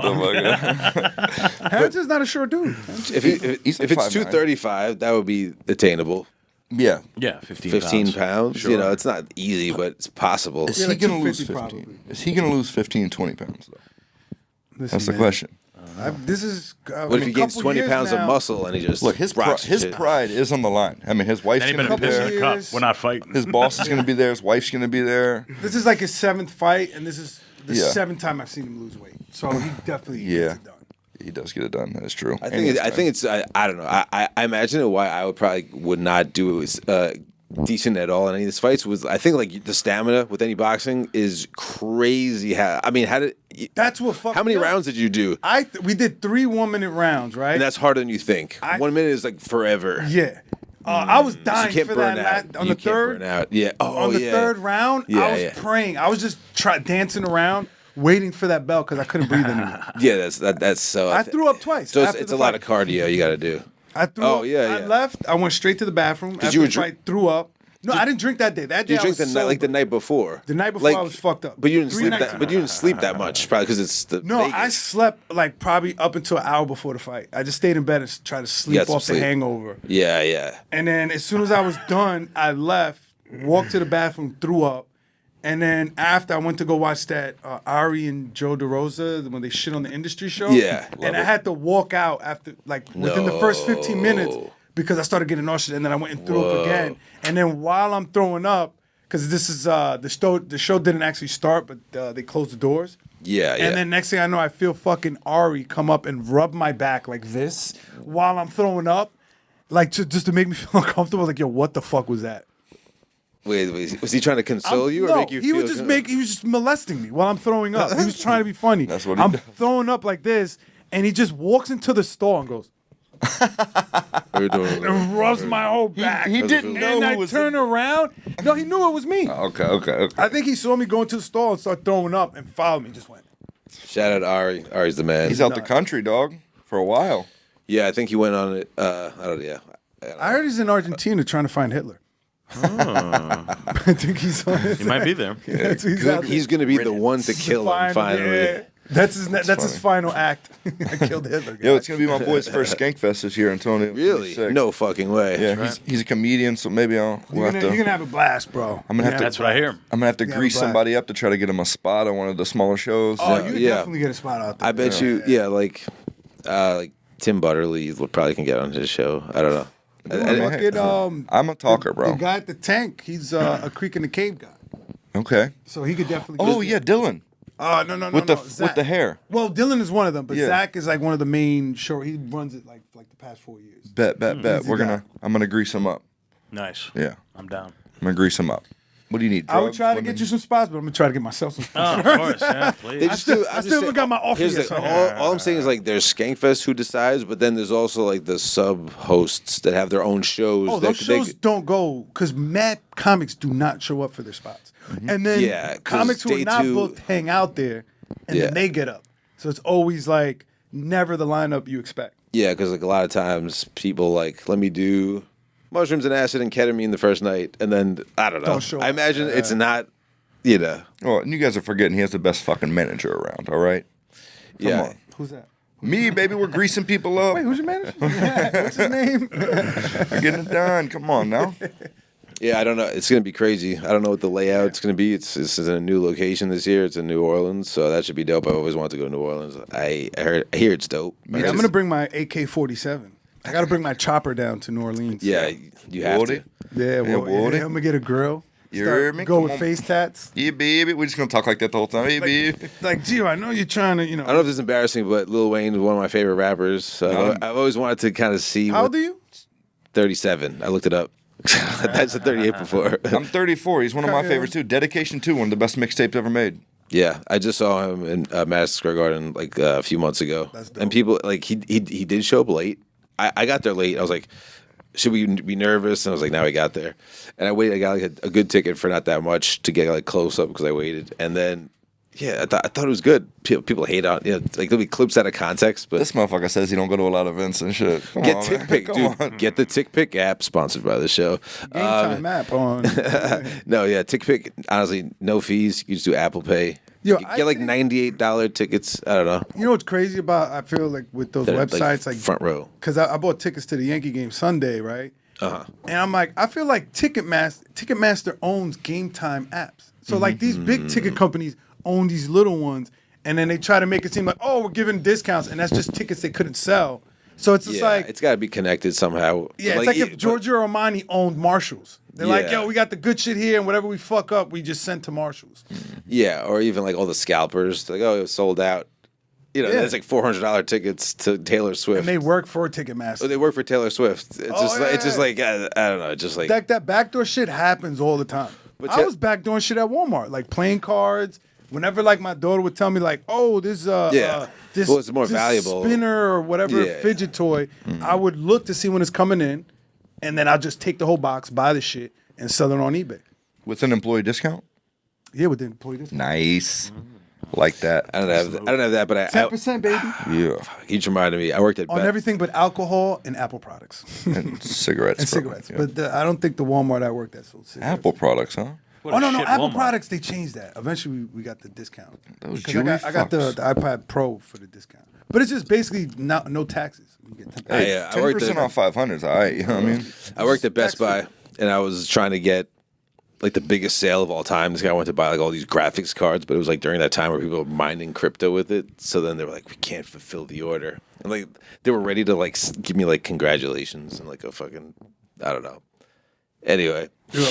Speaker 8: Harrington's not a short dude.
Speaker 7: If it's 235, that would be attainable.
Speaker 9: Yeah.
Speaker 2: Yeah, 15
Speaker 7: pounds.
Speaker 2: Sure.
Speaker 7: You know, it's not easy, but it's possible.
Speaker 9: Is he going to lose 15? Is he going to lose 15, 20 pounds, though?
Speaker 8: Listen,
Speaker 9: That's the
Speaker 8: man,
Speaker 9: question.
Speaker 8: this is.
Speaker 7: What if he gains 20 pounds of muscle and he just
Speaker 9: Look, his pride is on the line. I mean, his wife's
Speaker 2: Then he
Speaker 9: going to
Speaker 2: better
Speaker 9: be
Speaker 2: piss
Speaker 9: there.
Speaker 2: in the cup. We're not fighting.
Speaker 9: His boss is going to be there. His wife's going to be there.
Speaker 8: This is like his 7th fight, and this is the
Speaker 9: Yeah.
Speaker 8: 7th time I've seen him lose weight. So he definitely gets it done.
Speaker 9: He does get it done. That's true.
Speaker 7: I think it's. I don't know. I imagine why I would not do decent at all in any of these fights was I think like the stamina with any boxing is crazy.
Speaker 8: That's what fucked
Speaker 7: How many
Speaker 8: me up.
Speaker 7: rounds did you do?
Speaker 8: We did 3 1-minute rounds, right?
Speaker 7: And that's harder than you think. 1 minute is like forever.
Speaker 8: Yeah. I was dying
Speaker 7: you can't
Speaker 8: for
Speaker 7: burn
Speaker 8: that
Speaker 7: out.
Speaker 8: on
Speaker 7: You
Speaker 8: the
Speaker 7: can't
Speaker 8: third.
Speaker 7: burn out. Yeah. Oh,
Speaker 8: on the
Speaker 7: yeah.
Speaker 8: third round,
Speaker 7: Yeah,
Speaker 8: I was
Speaker 7: yeah.
Speaker 8: praying. I was just dancing around, waiting for that bell because I couldn't breathe anymore.
Speaker 7: Yeah, that's so.
Speaker 8: I threw up twice.
Speaker 7: So
Speaker 8: after
Speaker 7: it's
Speaker 8: the
Speaker 7: a lot
Speaker 8: fight.
Speaker 7: of cardio you got to do.
Speaker 8: I threw
Speaker 7: Oh,
Speaker 8: up.
Speaker 7: yeah,
Speaker 8: I
Speaker 7: yeah.
Speaker 8: left. I went straight to the bathroom. After
Speaker 7: you
Speaker 8: the
Speaker 7: were
Speaker 8: fight, threw up. No, I didn't drink that day. That day
Speaker 7: Did you
Speaker 8: I
Speaker 7: drink
Speaker 8: was
Speaker 7: the night
Speaker 8: sober.
Speaker 7: the night before?
Speaker 8: The night before I was fucked up.
Speaker 7: But you didn't
Speaker 8: 3
Speaker 7: sleep
Speaker 8: nights
Speaker 7: that.
Speaker 8: ago.
Speaker 7: But you didn't sleep that much, probably because it's the.
Speaker 8: No,
Speaker 7: Vegas.
Speaker 8: I slept like probably up until an hour before the fight. I just stayed in bed and tried to sleep
Speaker 7: got some
Speaker 8: off the
Speaker 7: sleep.
Speaker 8: hangover.
Speaker 7: Yeah, yeah.
Speaker 8: And then as soon as I was done, I left, walked to the bathroom, threw up. And then after I went to go watch that Ari and Joe DeRosa when they shit on the industry show.
Speaker 7: Yeah, love
Speaker 8: and I
Speaker 7: it.
Speaker 8: had to walk out after within the first 15 minutes because I started getting nauseous. And then I went and threw up again. And then while I'm throwing up, because this is the show didn't actually start, but they closed the doors.
Speaker 7: Yeah, yeah.
Speaker 8: And then next thing I know, I feel fucking Ari come up and rub my back like this while I'm throwing up, like just to make me feel uncomfortable. Like, yo, what the fuck was that?
Speaker 7: Wait, was he trying to console you or
Speaker 8: No,
Speaker 7: make you
Speaker 8: he
Speaker 7: feel
Speaker 8: was just
Speaker 7: good?
Speaker 8: he was just molesting me while I'm throwing up. He was trying to be funny.
Speaker 9: That's what he
Speaker 8: I'm
Speaker 9: does.
Speaker 8: throwing up like this, and he just walks into the store and goes
Speaker 7: What are you doing?
Speaker 8: and rubs my whole back.
Speaker 9: He didn't know
Speaker 8: and
Speaker 9: who
Speaker 8: I
Speaker 9: was
Speaker 8: turn around. No, he knew it was me.
Speaker 9: Okay.
Speaker 8: I think he saw me go into the store and start throwing up and followed me. Just went.
Speaker 7: Shout out Ari. Ari's the man.
Speaker 9: He's out the country, dog, for a while.
Speaker 7: Yeah, I think he went on it. I don't know. Yeah.
Speaker 8: I heard he's in Argentina trying to find Hitler. I think he's on his.
Speaker 2: He might be there.
Speaker 8: That's what he's out there.
Speaker 7: He's going to be the one to kill him finally.
Speaker 8: Yeah. That's his final act. I killed Hitler.
Speaker 9: Yo, it's gonna be my boy's first Skankfest this year, Antonio.
Speaker 7: Really?
Speaker 9: Sick.
Speaker 7: No fucking way.
Speaker 9: Yeah, he's a comedian, so maybe we'll
Speaker 8: You're gonna have a blast, bro.
Speaker 9: I'm gonna have to.
Speaker 2: That's what I hear.
Speaker 9: I'm gonna have to
Speaker 8: Yeah,
Speaker 9: grease
Speaker 8: I'm glad.
Speaker 9: somebody up to try to get him a spot on one of the smaller shows.
Speaker 8: Oh, you could
Speaker 7: Yeah.
Speaker 8: definitely get a spot out there.
Speaker 7: I bet you, like Tim Butterly probably can get on his show. I don't know.
Speaker 8: Fucking,
Speaker 9: I'm a talker,
Speaker 8: the
Speaker 9: bro.
Speaker 8: guy at the tank, he's a Creek in the Cave guy.
Speaker 9: Okay.
Speaker 8: So he could definitely.
Speaker 9: Oh yeah, Dylan.
Speaker 8: No.
Speaker 9: With the
Speaker 8: Zach.
Speaker 9: hair.
Speaker 8: Well, Dylan is one of them, but
Speaker 9: Yeah.
Speaker 8: Zach is like one of the main show. He runs it like the past 4 years.
Speaker 9: Bet.
Speaker 8: Easy
Speaker 9: I'm gonna grease him up.
Speaker 2: Nice.
Speaker 9: Yeah,
Speaker 2: I'm down.
Speaker 9: I'm gonna grease him up. What do you need?
Speaker 8: I would
Speaker 9: drugs,
Speaker 8: try to
Speaker 9: women?
Speaker 8: get you some spots, but I'm gonna try to get myself some
Speaker 2: Oh,
Speaker 8: spots.
Speaker 2: of course. Yeah, please.
Speaker 8: I still haven't got my offer
Speaker 7: Here's
Speaker 8: yet.
Speaker 7: the-
Speaker 8: so-
Speaker 7: all I'm saying is like there's Skankfest who decides, but then there's also like the sub hosts that have their own shows.
Speaker 8: Oh, those shows don't go because mad comics do not show up for their spots, and then
Speaker 7: Yeah, 'cause
Speaker 8: comics who are
Speaker 7: day
Speaker 8: not
Speaker 7: two-
Speaker 8: booked hang out there, and
Speaker 7: Yeah.
Speaker 8: then they get up. So it's always like never the lineup you expect.
Speaker 7: Yeah, because like a lot of times people like let me do mushrooms and acid and ketamine the first night, and then I don't know.
Speaker 8: Don't show
Speaker 7: I
Speaker 8: up.
Speaker 7: imagine it's not, you know.
Speaker 9: Oh, and you guys are forgetting he has the best fucking manager around. All right.
Speaker 7: Yeah.
Speaker 9: on.
Speaker 8: Who's that?
Speaker 9: Me, baby, we're greasing people up.
Speaker 8: Wait, who's your manager? What's his name?
Speaker 9: We're getting it done. Come on now.
Speaker 7: Yeah, I don't know. It's gonna be crazy. I don't know what the layout's gonna be. It's in a new location this year. It's in New Orleans, so that should be dope. I always wanted to go to New Orleans. I hear it's dope.
Speaker 8: Yeah, I'm gonna bring my AK-47. I gotta bring my chopper down to New Orleans.
Speaker 7: Yeah, you have
Speaker 9: Woody?
Speaker 7: to.
Speaker 8: Yeah, well,
Speaker 9: Woody?
Speaker 8: I'm gonna get a grill.
Speaker 9: You hear me?
Speaker 8: Go
Speaker 9: Come
Speaker 8: with
Speaker 9: on.
Speaker 8: face tats.
Speaker 9: Yeah, baby. We're just gonna talk like that the whole time. Hey, baby.
Speaker 8: Like, Gio, I know you're trying to,
Speaker 7: I don't know if this is embarrassing, but Lil Wayne is one of my favorite rappers. So I've always wanted to kind of see.
Speaker 8: How old are you?
Speaker 7: 37. I looked it up. That's a 38 before.
Speaker 9: I'm 34. He's one of my favorites too. Dedication 2, one of the best mixtapes ever made.
Speaker 7: Yeah, I just saw him in Madison Square Garden like a few months ago.
Speaker 8: That's dope.
Speaker 7: And people like he did show up late. I got there late. I was like, should we be nervous? And I was like, now we got there. And I waited. I got like a good ticket for not that much to get like close up because I waited. And then, yeah, I thought it was good. People hate on, like there'll be clips out of context. But
Speaker 9: This motherfucker says he don't go to a lot of events and shit. Come
Speaker 7: get
Speaker 9: on,
Speaker 7: Tick
Speaker 9: man.
Speaker 7: Pick,
Speaker 9: Come
Speaker 7: dude.
Speaker 9: on.
Speaker 7: Get the Tick Pick app, sponsored by the show.
Speaker 8: Game time app on.
Speaker 7: No, yeah, Tick Pick. Honestly, no fees. You just do Apple Pay.
Speaker 8: Yo,
Speaker 7: Get like $98 tickets. I don't know.
Speaker 8: You know what's crazy about, I feel like with those
Speaker 7: They're,
Speaker 8: websites, like
Speaker 7: front row.
Speaker 8: because I bought tickets to the Yankee game Sunday, right?
Speaker 7: Uh-huh.
Speaker 8: And I'm like, I feel like Ticketmaster owns Game Time apps. So like these big ticket companies own these little ones, and then they try to make it seem like, oh, we're giving discounts, and that's just tickets they couldn't sell. So it's just like,
Speaker 7: it's got to be connected somehow.
Speaker 8: yeah, it's like if Giorgio Armani owned Marshalls. They're like, yo, we got the good shit here, and whatever we fuck up, we just send to Marshalls.
Speaker 7: Yeah, or even like all the scalpers. Like, oh, it was sold out. You know,
Speaker 8: Yeah.
Speaker 7: that's like $400 tickets to Taylor Swift.
Speaker 8: And they work for Ticketmaster.
Speaker 7: Oh, they work for Taylor Swift. It's
Speaker 8: Oh,
Speaker 7: just like I don't know. It's just like
Speaker 8: that backdoor shit happens all the time.
Speaker 7: But
Speaker 8: I was backdooring shit at Walmart, like playing cards. Whenever like my daughter would tell me like, oh, this this,
Speaker 7: well, it's more
Speaker 8: this
Speaker 7: valuable.
Speaker 8: spinner or whatever
Speaker 7: Yeah.
Speaker 8: fidget toy, I would look to see when it's coming in, and then I'll just take the whole box, buy the shit, and sell it on eBay.
Speaker 9: With an employee discount?
Speaker 8: Yeah, with the employee discount.
Speaker 9: Nice. Like that.
Speaker 7: I don't have that, but
Speaker 8: 10%, baby.
Speaker 9: Yeah.
Speaker 7: He just reminded me. I worked at
Speaker 8: On everything but alcohol and Apple products.
Speaker 9: And cigarettes.
Speaker 8: And
Speaker 9: probably,
Speaker 8: cigarettes.
Speaker 9: yeah.
Speaker 8: But I don't think the Walmart I worked at sold cigarettes.
Speaker 9: Apple products, huh?
Speaker 8: Oh, no, Apple products, they changed that. Eventually, we got the discount.
Speaker 9: Those
Speaker 8: 'Cause
Speaker 9: Jewy
Speaker 8: I got the iPad Pro for the discount. But it's just basically no taxes. You get 10%.
Speaker 9: Hey,
Speaker 7: I worked
Speaker 9: 10% off 500s, all right. You know what I mean?
Speaker 7: I worked at Best Buy, and I was trying to get like the biggest sale of all time. This guy wanted to buy like all these graphics cards, but it was like during that time where people were mining crypto with it. So then they were like, we can't fulfill the order. And like they were ready to like give me like congratulations and like a fucking, I don't know. Anyway, you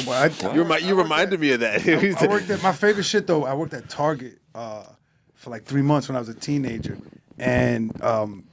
Speaker 7: reminded me of that.
Speaker 8: I worked at my favorite shit though. I worked at Target for like 3 months when I was a teenager, and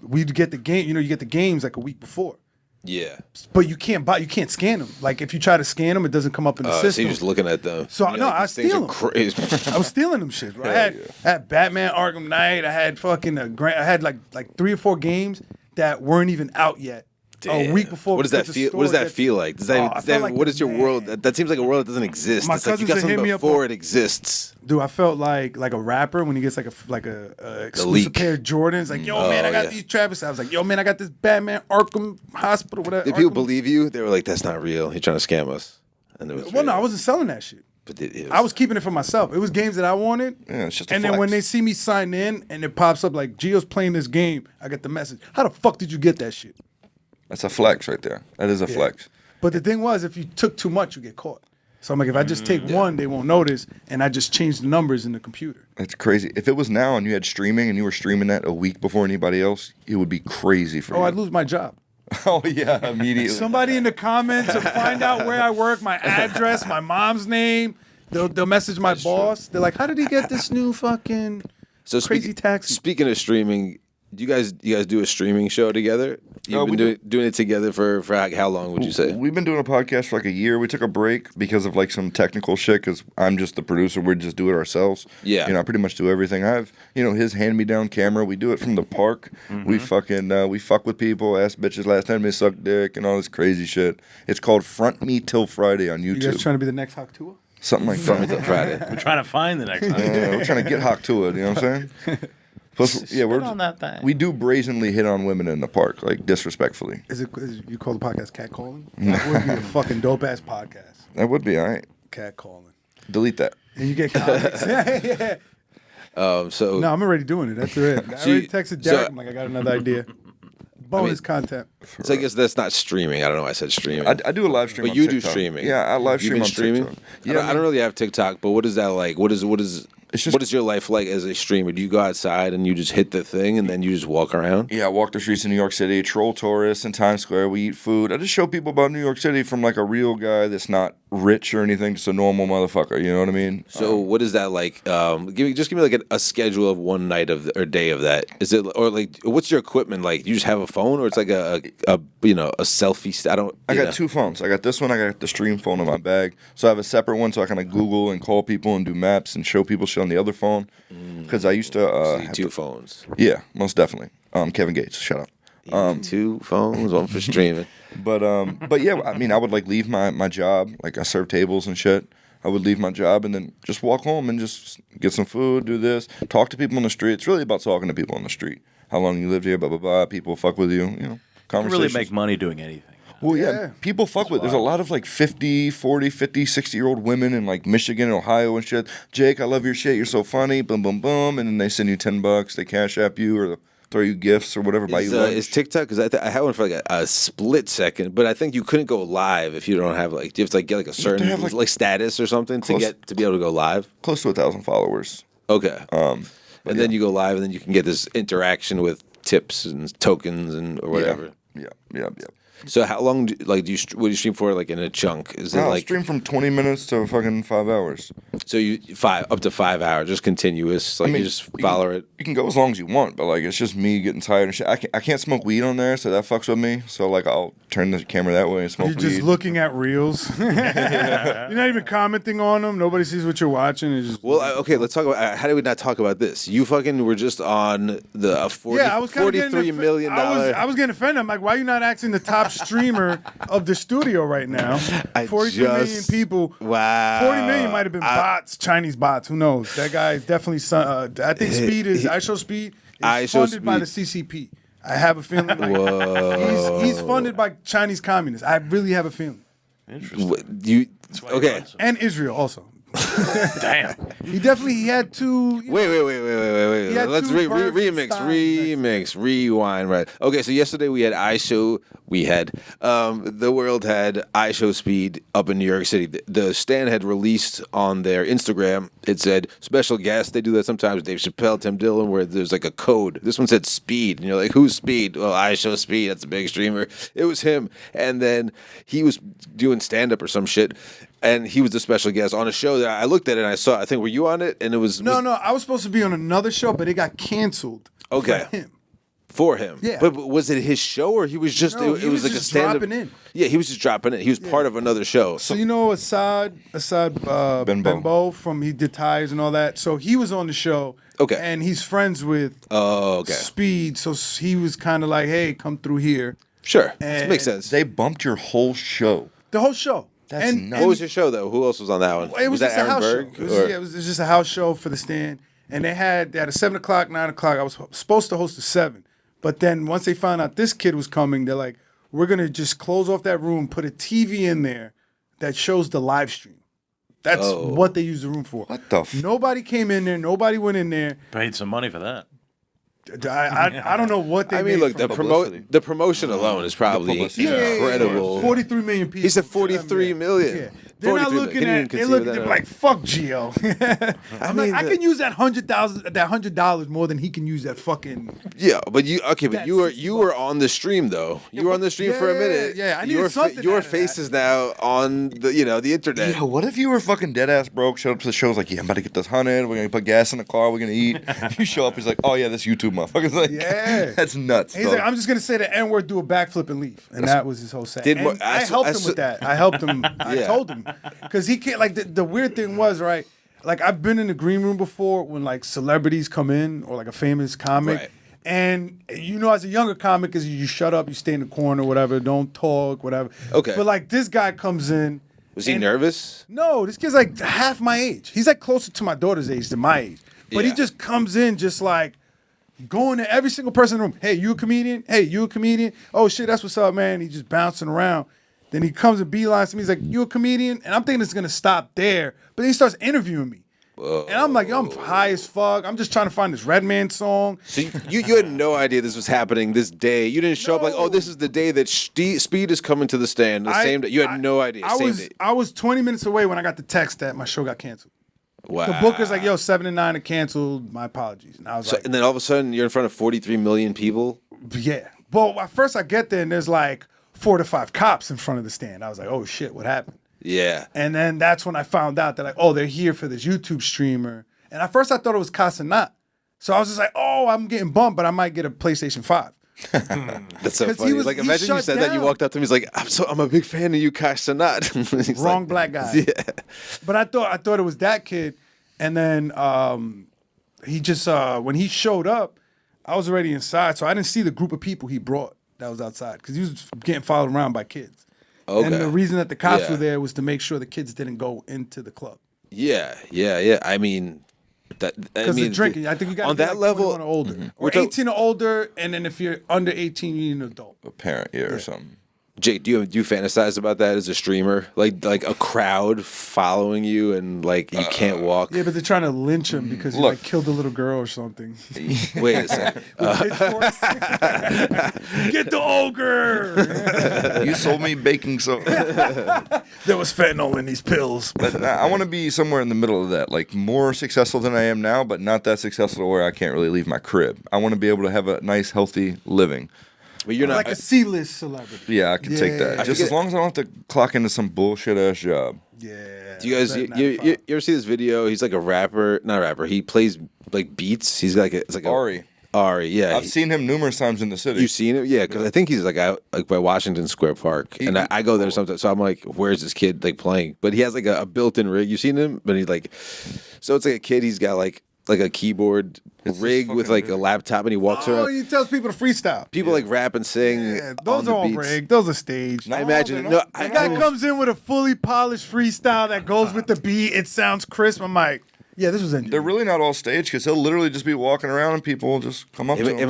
Speaker 8: we'd get the game. You know, you get the games like a week before.
Speaker 7: Yeah,
Speaker 8: but you can't scan them. Like if you try to scan them, it doesn't come up in the system.
Speaker 7: So you're just looking at them.
Speaker 8: So
Speaker 7: You're
Speaker 8: no,
Speaker 7: like,
Speaker 8: I
Speaker 7: these things
Speaker 8: steal
Speaker 7: are
Speaker 8: them.
Speaker 7: crazy.
Speaker 8: I was stealing them shit. Right? I had Batman Arkham Knight. I had fucking I had like 3 or 4 games that weren't even out yet. A week before.
Speaker 7: What does that feel? What does that feel like? Does that?
Speaker 8: I felt like
Speaker 7: what is your world? That seems like a world that doesn't exist.
Speaker 8: My
Speaker 7: It's like you
Speaker 8: cousins
Speaker 7: got
Speaker 8: would hit
Speaker 7: something
Speaker 8: me up
Speaker 7: before
Speaker 8: on-
Speaker 7: it exists.
Speaker 8: Dude, I felt like a rapper when he gets like a exclusive
Speaker 7: leak.
Speaker 8: pair of Jordans. Like, yo, man, I got these Travis. I was like, yo, man, I got this Batman Arkham Hospital. Whatever.
Speaker 7: Did people
Speaker 8: Arkham-
Speaker 7: believe you? They were like, "That's not real. He's trying to scam us." And it was
Speaker 8: Well, no, I wasn't selling that shit.
Speaker 7: But it was,
Speaker 8: I was keeping it for myself. It was games that I wanted.
Speaker 9: Yeah, it's just a
Speaker 8: and then
Speaker 9: flex.
Speaker 8: when they see me sign in and it pops up like Gio's playing this game, I get the message. How the fuck did you get that shit?
Speaker 9: That's a flex right there. That is a flex.
Speaker 8: But the thing was, if you took too much, you get caught. So I'm like, if I just take one, they won't notice, and I just change the numbers in the computer.
Speaker 9: It's crazy. If it was now and you had streaming and you were streaming that a week before anybody else, it would be crazy for you.
Speaker 8: I'd lose my job.
Speaker 9: Oh, yeah, immediately.
Speaker 8: Somebody in the comments will find out where I work, my address, my mom's name. They'll message my boss. They're like, how did he get this new fucking crazy taxi?
Speaker 7: Speaking of streaming, do you guys do a streaming show together? You've been doing it together for how long would you say?
Speaker 9: We've been doing a podcast for like a year. We took a break because of like some technical shit because I'm just the producer. We just do it ourselves.
Speaker 7: Yeah.
Speaker 9: You know, I pretty much do everything. I have, his hand-me-down camera. We do it from the park. We fucking, we fuck with people, ask bitches last time they sucked dick and all this crazy shit. It's called Front Me Till Friday on YouTube.
Speaker 8: You guys trying to be the next Hawk Tua?
Speaker 9: Something like
Speaker 7: Front Me
Speaker 9: that.
Speaker 7: Till Friday.
Speaker 2: We're trying to find the next one.
Speaker 9: Yeah, we're trying to get Hawk to it, you know what I'm saying? Plus, yeah,
Speaker 2: on that thing.
Speaker 9: we do brazenly hit on women in the park, like disrespectfully.
Speaker 8: Is you call the podcast Cat Calling? That would be a fucking dope ass podcast.
Speaker 9: That would be all right.
Speaker 8: Cat Calling.
Speaker 9: Delete that.
Speaker 8: And you get comments. yeah.
Speaker 7: So
Speaker 8: No, I'm already doing it. That's it. I already texted Derek. I'm like, I got another idea. Bonus content.
Speaker 7: So I guess that's not streaming. I don't know why I said streaming.
Speaker 9: I do a live stream.
Speaker 7: But
Speaker 9: on
Speaker 7: you do
Speaker 9: TikTok.
Speaker 7: streaming.
Speaker 9: Yeah, I live
Speaker 7: You've
Speaker 9: stream
Speaker 7: been
Speaker 9: on
Speaker 7: streaming?
Speaker 9: TikTok.
Speaker 7: I don't really have TikTok, but what is that like? What is
Speaker 9: It's just
Speaker 7: What is your life like as a streamer? Do you go outside and you just hit the thing and then you just walk around?
Speaker 9: Yeah, I walk the streets in New York City, troll tourists in Times Square. We eat food. I just show people about New York City from like a real guy that's not rich or anything, just a normal motherfucker. You know what I mean?
Speaker 7: So what is that like? Give me like a schedule of one night or day of that. Is it or like what's your equipment like? You just have a phone or it's like a selfie?
Speaker 9: I got two phones. I got this one. I got the stream phone in my bag. So I have a separate one so I kind of Google and call people and do maps and show people shit on the other phone. Because I used to have
Speaker 7: two phones.
Speaker 9: Yeah, most definitely. Kevin Gates, shut up.
Speaker 7: 2 phones, one for streaming.
Speaker 9: But yeah, I mean, I would like leave my job. Like I serve tables and shit. I would leave my job and then just walk home and just get some food, do this, talk to people on the street. It's really about talking to people on the street. How long you lived here, blah blah blah. People fuck with you,
Speaker 2: You can
Speaker 9: conversations.
Speaker 2: really make money doing anything.
Speaker 9: Well, yeah, people fuck with. There's a lot of like 50, 40, 50, 60-year-old women in like Michigan and Ohio and shit. Jake, I love your shit. You're so funny. Boom, boom, boom. And then they send you $10. They cash app you or throw you gifts or whatever. Buy you lunch.
Speaker 7: Is TikTok? Because I had one for like a split second, but I think you couldn't go live if you don't have like. Do you have to like get like a certain
Speaker 9: have, like,
Speaker 7: status or something to be able to go live?
Speaker 9: Close to 1,000 followers.
Speaker 7: Okay. And then you go live, and then you can get this interaction with tips and tokens and or whatever.
Speaker 9: Yeah.
Speaker 7: So how long do you stream for like in a chunk? Is it
Speaker 9: I
Speaker 7: like
Speaker 9: stream from 20 minutes to fucking 5 hours.
Speaker 7: So you up to 5 hours, just continuous. Like you just follow it.
Speaker 9: You can go as long as you want, but like it's just me getting tired and shit. I can't smoke weed on there, so that fucks with me. So like I'll turn the camera that way and smoke weed.
Speaker 8: You're just looking at reels. You're not even commenting on them. Nobody sees what you're watching. It's just
Speaker 7: okay, let's talk about how did we not talk about this? You fucking were just on the $43 million.
Speaker 8: I was getting offended. I'm like, why are you not asking the top streamer of the studio right now? 43 million people.
Speaker 7: Wow.
Speaker 8: 40 million might have been bots, Chinese bots. Who knows? That guy is definitely. I think Speed is IShowSpeed is funded by the CCP. I have a feeling. Like he's funded by Chinese communists. I really have a feeling.
Speaker 7: Interesting. Okay.
Speaker 8: And Israel also.
Speaker 2: Damn.
Speaker 8: He had two.
Speaker 7: Wait. Let's remix, rewind. Right. Okay. So yesterday we had the world had IShowSpeed up in New York City. The stand had released on their Instagram. It said special guest. They do that sometimes. Dave Chappelle, Tim Dillon, where there's like a code. This one said Speed, and you're like, who's Speed? Well, IShowSpeed. That's a big streamer. It was him, and then he was doing stand up or some shit. And he was the special guest on a show that I looked at it and I saw. I think were you on it? And it was
Speaker 8: no. I was supposed to be on another show, but it got canceled.
Speaker 7: Okay, for him.
Speaker 8: Yeah.
Speaker 7: But was it his show or he was just?
Speaker 8: No,
Speaker 7: it was like
Speaker 8: just
Speaker 7: a stand up.
Speaker 8: dropping in.
Speaker 7: Yeah, he was just dropping in. He was part of another show.
Speaker 8: So you know Assad Benbow from he did tires and all that. So he was on the show.
Speaker 7: Okay.
Speaker 8: And he's friends with Speed. So he was kind of like, hey, come through here.
Speaker 7: Sure, that makes sense.
Speaker 9: They bumped your whole show.
Speaker 8: The whole show.
Speaker 9: That's nuts.
Speaker 7: What was your show though? Who else was on that one?
Speaker 8: It was just
Speaker 7: that
Speaker 8: a house
Speaker 7: Aaron
Speaker 8: show.
Speaker 7: Berg,
Speaker 8: It was just a house show for the stand. And they had a 7 o'clock, 9 o'clock. I was supposed to host a 7. But then once they found out this kid was coming, they're like, we're going to just close off that room, put a TV in there that shows the live stream. That's what they used the room for.
Speaker 9: What the
Speaker 8: Nobody came in there. Nobody went in there.
Speaker 2: Paid some money for that.
Speaker 8: I don't know what they made
Speaker 7: look,
Speaker 8: from
Speaker 7: the promotion alone is probably incredible.
Speaker 8: 43 million people.
Speaker 7: He said 43 million.
Speaker 8: Yeah. They're not looking at. They're looking at like, fuck Geo. I'm like, I can use that $100 more than he can use that fucking.
Speaker 7: Yeah, but you were on the stream though. You were on the stream for a minute.
Speaker 8: Yeah, I needed something.
Speaker 7: Your face is now on the internet.
Speaker 9: Yeah, what if you were fucking dead ass broke? Showed up to the show, was like, yeah, I'm about to get this 100. We're gonna put gas in the car. We're gonna eat. You show up, he's like, oh yeah, this YouTube motherfucker's like,
Speaker 8: yeah,
Speaker 9: that's nuts.
Speaker 8: He's like, I'm just gonna say the N word, do a backflip and leave, and that was his whole set. I helped him with that. I helped him. I told him. Because he can't, like, the weird thing was, right, like, I've been in the green room before when, like, celebrities come in or, like, a famous comic. Right. And, as a younger comic, is you shut up, you stay in the corner, whatever, don't talk, whatever.
Speaker 7: Okay.
Speaker 8: But, like, this guy comes in.
Speaker 7: Was he nervous?
Speaker 8: No, this kid's, like, half my age. He's, like, closer to my daughter's age than my age. But he just comes in just, like, going to every single person in the room. Hey, you a comedian? Hey, you a comedian? Oh, shit, that's what's up, man. He's just bouncing around. Then he comes and beelines to me. He's like, you a comedian? And I'm thinking it's going to stop there. But then he starts interviewing me. Whoa. And I'm like, yo, I'm high as fuck. I'm just trying to find this Redman song.
Speaker 7: So you had no idea this was happening this day. You didn't show up like, oh, this is the day that Speed is coming to the stand. The same day. You had no idea.
Speaker 8: I was 20 minutes away when I got the text that my show got canceled.
Speaker 7: Wow.
Speaker 8: The booker's like, yo, 7 and 9 are canceled. My apologies. And I was like,
Speaker 7: and then all of a sudden you're in front of 43 million people.
Speaker 8: yeah. Well, at first I get there and there's like 4 to 5 cops in front of the stand. I was like, oh shit, what happened?
Speaker 7: Yeah.
Speaker 8: And then that's when I found out that like, oh, they're here for this YouTube streamer. And at first I thought it was Casanat. So I was just like, oh, I'm getting bumped, but I might get a PlayStation 5.
Speaker 7: That's so funny. Like, imagine you said that. You walked up to me. He's like, I'm a big fan of you, Casanat.
Speaker 8: Wrong black guy.
Speaker 7: Yeah.
Speaker 8: But I thought it was that kid. And then he just when he showed up, I was already inside, so I didn't see the group of people he brought that was outside because he was getting followed around by kids.
Speaker 7: Okay.
Speaker 8: And the reason that the cops were there was to make sure the kids didn't go into the club.
Speaker 7: Yeah. I mean,
Speaker 8: Because they're drinking. I think you got to
Speaker 7: on
Speaker 8: be
Speaker 7: that
Speaker 8: like
Speaker 7: level
Speaker 8: 21 or older. Or 18 or older, and then if you're under 18, you need an adult.
Speaker 9: A parent, or something.
Speaker 7: Jake, do you fantasize about that as a streamer? Like a crowd following you and like you can't walk?
Speaker 8: Yeah, but they're trying to lynch him because he like killed a little girl or something.
Speaker 7: Wait a second.
Speaker 8: Get the ogre!
Speaker 9: You sold me baking soda.
Speaker 8: There was fentanyl in these pills.
Speaker 9: But I want to be somewhere in the middle of that, like more successful than I am now, but not that successful to where I can't really leave my crib. I want to be able to have a nice, healthy living.
Speaker 7: But you're not
Speaker 8: like a C-list celebrity.
Speaker 9: Yeah, I can take that. Just as long as I don't have to clock into some bullshit ass job.
Speaker 8: Yeah.
Speaker 7: Do you guys you ever see this video? He's like a rapper, not a rapper. He plays like beats. He's like it's like
Speaker 9: Ari.
Speaker 7: Yeah.
Speaker 9: I've seen him numerous times in the city.
Speaker 7: You've seen him? Yeah, because I think he's like out like by Washington Square Park, and I go there sometimes. So I'm like, where's this kid like playing? But he has like a built-in rig. You've seen him? But he's like, so it's like a kid. He's got like a keyboard rig with like a laptop, and he walks around.
Speaker 8: Oh, he tells people to freestyle.
Speaker 7: People like rap and sing.
Speaker 8: Yeah, those
Speaker 7: on the
Speaker 8: are all
Speaker 7: beats.
Speaker 8: rigged. Those are staged.
Speaker 7: I imagine.
Speaker 8: The guy comes in with a fully polished freestyle that goes with the beat. It sounds crisp. I'm like, yeah, this was engineered.
Speaker 9: They're really not all staged because he'll literally just be walking around and people will just come up to him.
Speaker 7: It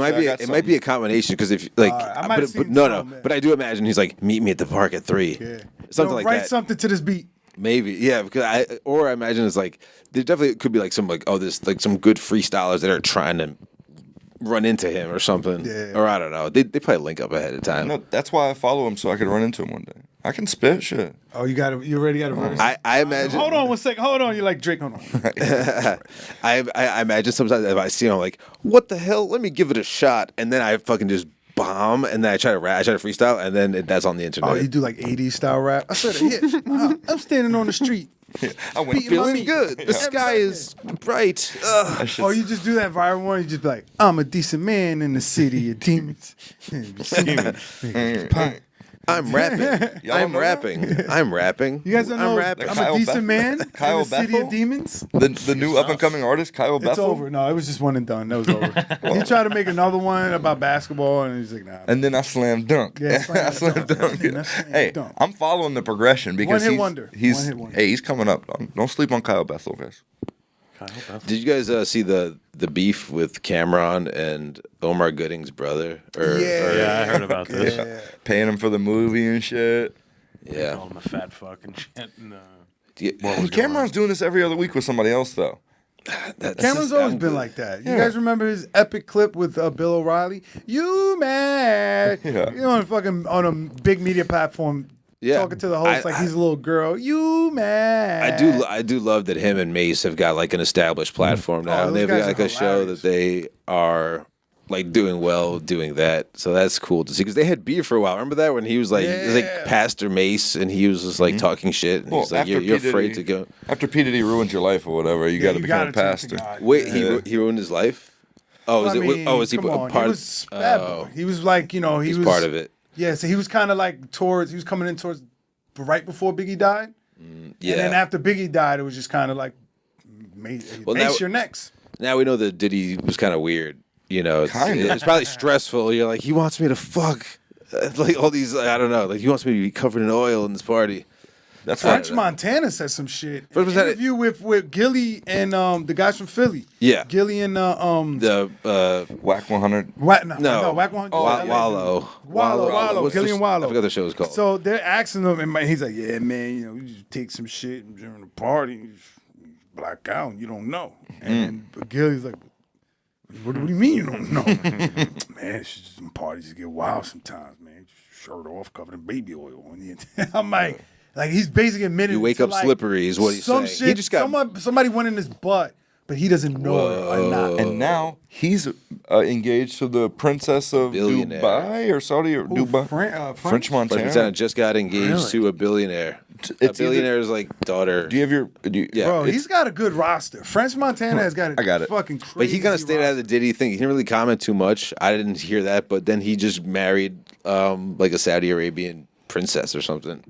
Speaker 7: might be a combination because if like, but I do imagine he's like, meet me at the park at 3.
Speaker 8: Yeah.
Speaker 7: Something like
Speaker 8: write
Speaker 7: that.
Speaker 8: something to this beat.
Speaker 7: Maybe, yeah, because I imagine it's like there definitely could be like some like there's like some good freestylers that are trying to run into him or something, or I don't know. They probably link up ahead of time.
Speaker 9: No, that's why I follow him so I could run into him one day. I can spit shit.
Speaker 8: Oh, you already got a verse.
Speaker 7: I imagine.
Speaker 8: Hold on 1 second. Hold on. You're like Drake. Hold on.
Speaker 7: I imagine sometimes if I see him, I'm like, what the hell? Let me give it a shot, and then I fucking just bomb, and then I try to rap, I try to freestyle, and then that's on the internet.
Speaker 8: Oh, you do like 80s style rap? I said a hit. I'm standing on the street.
Speaker 9: I went
Speaker 7: feeling good. The sky is bright.
Speaker 8: Oh, you just do that viral one? You just be like, I'm a decent man in the city of demons.
Speaker 7: I'm rapping. I'm rapping.
Speaker 8: You guys don't know
Speaker 7: rapping.
Speaker 8: I'm a decent man
Speaker 9: Kyle
Speaker 8: in the city
Speaker 9: Bethel?
Speaker 8: of demons?
Speaker 9: The new up and coming artist, Kyle Bethel.
Speaker 8: It's over. No, it was just one and done. That was over. He tried to make another one about basketball, and he's like, nah.
Speaker 9: And then I slam dunk.
Speaker 8: Yeah,
Speaker 9: I slam dunk. Hey, I'm following the progression because
Speaker 8: One-hit wonder.
Speaker 9: Hey, he's coming up. Don't sleep on Kyle Bethel, guys.
Speaker 7: Did you guys see the beef with Cameron and Omar Gooding's brother?
Speaker 10: Yeah, I heard about this.
Speaker 8: Yeah.
Speaker 9: Paying him for the movie and shit.
Speaker 7: Yeah.
Speaker 10: Call him a fat fucking shit. No.
Speaker 9: Cameron's doing this every other week with somebody else, though.
Speaker 8: Cameron's always been like that. You guys remember his epic clip with Bill O'Reilly? You mad?
Speaker 9: Yeah.
Speaker 8: You know, on a big media platform.
Speaker 7: Yeah.
Speaker 8: Talking to the host like he's a little girl. You mad?
Speaker 7: I do love that him and Mase have got like an established platform now.
Speaker 8: those
Speaker 7: They've
Speaker 8: guys
Speaker 7: got like
Speaker 8: are
Speaker 7: a show that they are like doing well doing that. So that's cool to see because they had beef for a while. Remember that when he was like Pastor Mace and he was just like talking shit and he's like you're afraid to go.
Speaker 9: After P Diddy ruins your life or whatever, you got to become a pastor.
Speaker 7: Wait, he ruined his life? Oh,
Speaker 8: Well,
Speaker 7: is he
Speaker 8: come
Speaker 7: part?
Speaker 8: on. He was bad boy. He was like he was
Speaker 7: part of it.
Speaker 8: Yeah, so he was kind of like he was coming in towards right before Biggie died.
Speaker 7: Yeah.
Speaker 8: And then after Biggie died, it was just kind of like, Mace your next.
Speaker 7: Now we know that Diddy was kind of weird. You know, it's probably stressful. You're like, he wants me to fuck. Like all these, I don't know. Like he wants me to be covered in oil in this party.
Speaker 8: That's French Montana said some shit. An interview with Gilly and the guys from Philly.
Speaker 7: Yeah.
Speaker 8: Gilly and
Speaker 7: the
Speaker 9: Whack 100.
Speaker 8: Whack 100. Wallow. Gilly and Wallow.
Speaker 7: I forgot the show was called.
Speaker 8: So they're asking him, and he's like, "Yeah, man, you know, you just take some shit during the party, you just black out, and you don't know." And Gilly's like, "What do you mean you don't know?" Man, it's just some parties get wild sometimes, man. Shirt off, covered in baby oil. I'm like. Like he's basically admitting
Speaker 7: You wake
Speaker 8: to,
Speaker 7: up
Speaker 8: like,
Speaker 7: slippery is what he's
Speaker 8: some
Speaker 7: saying.
Speaker 8: shit.
Speaker 7: He just got
Speaker 8: somebody went in his butt, but he doesn't know it or not.
Speaker 9: And now he's engaged to the princess of
Speaker 7: Billionaire.
Speaker 9: Dubai or Saudi or Dubai. French Montana.
Speaker 7: Montana just got engaged to a billionaire. A billionaire's like daughter.
Speaker 9: Do you have your?
Speaker 8: Bro, he's got a good roster. French Montana has got a fucking crazy
Speaker 7: But he kind of stayed out of the Diddy thing. He didn't really comment too much. I didn't hear that. But then he just married like a Saudi Arabian princess or something.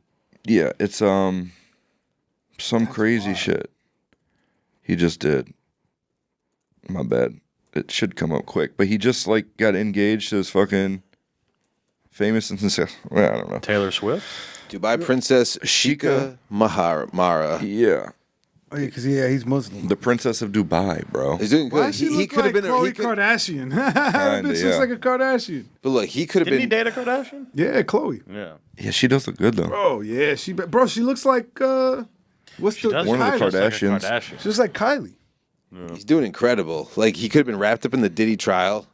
Speaker 9: Yeah, it's some crazy shit. He just did. My bad. It should come up quick. But he just like got engaged to his fucking famous and successful. Well, I don't know.
Speaker 2: Taylor Swift?
Speaker 7: Dubai Princess Sheikha Mara.
Speaker 9: Yeah.
Speaker 8: Oh yeah, because he's Muslim.
Speaker 9: The Princess of Dubai, bro.
Speaker 7: He's doing
Speaker 8: Why
Speaker 7: good.
Speaker 8: she
Speaker 7: He
Speaker 8: look
Speaker 7: could have
Speaker 8: like
Speaker 7: been.
Speaker 8: Khloe
Speaker 7: He could,
Speaker 8: Kardashian. That
Speaker 9: Kinda,
Speaker 8: bitch
Speaker 9: yeah.
Speaker 8: looks like a Kardashian.
Speaker 7: but look, he could have
Speaker 2: Didn't he
Speaker 7: been.
Speaker 2: date a Kardashian?
Speaker 8: Yeah, Chloe.
Speaker 2: Yeah.
Speaker 9: Yeah, she does look good though.
Speaker 8: Bro, yeah, she looks like what's the
Speaker 2: does
Speaker 9: One of the
Speaker 2: look like a
Speaker 9: Kardashians.
Speaker 2: Kardashian.
Speaker 8: She looks like Kylie.
Speaker 7: He's doing incredible. Like he could have been wrapped up in the Diddy trial,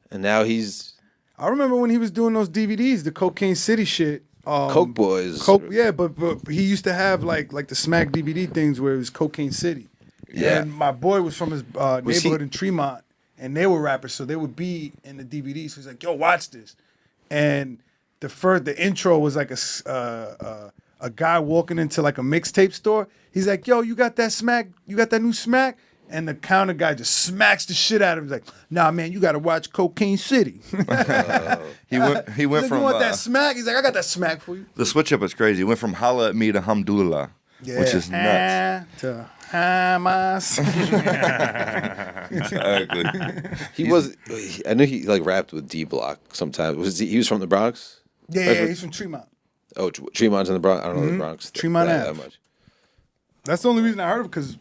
Speaker 7: and now he's
Speaker 8: I remember when he was doing those DVDs, the Cocaine City shit.
Speaker 7: Coke Boys.
Speaker 8: Yeah, but he used to have like the Smack DVD things where it was Cocaine City.
Speaker 7: Yeah.
Speaker 8: And my boy was from his
Speaker 7: Was he-
Speaker 8: neighborhood in Tremont, and they were rappers, so they would be in the DVDs. So he's like, "Yo, watch this," and the intro was like a guy walking into like a mixtape store. He's like, "Yo, you got that Smack? You got that new Smack?" And the counter guy just smacks the shit out of him. He's like, "Nah, man, you got to watch Cocaine City."
Speaker 9: He went
Speaker 8: He's like,
Speaker 9: from
Speaker 8: "You want that Smack?" He's like, "I got that Smack for you."
Speaker 9: the switch up is crazy. He went from holla at me to hamdulillah, which is nuts.
Speaker 8: To Hamas.
Speaker 9: Exactly.
Speaker 7: I knew he like rapped with D Block sometimes. He was from the Bronx?
Speaker 8: Yeah, he's from Tremont.
Speaker 7: Oh, Tremont's in the Bronx. I don't know the Bronx.
Speaker 8: Tremont
Speaker 7: that
Speaker 8: Ave.
Speaker 7: much.
Speaker 8: That's the only reason I heard of because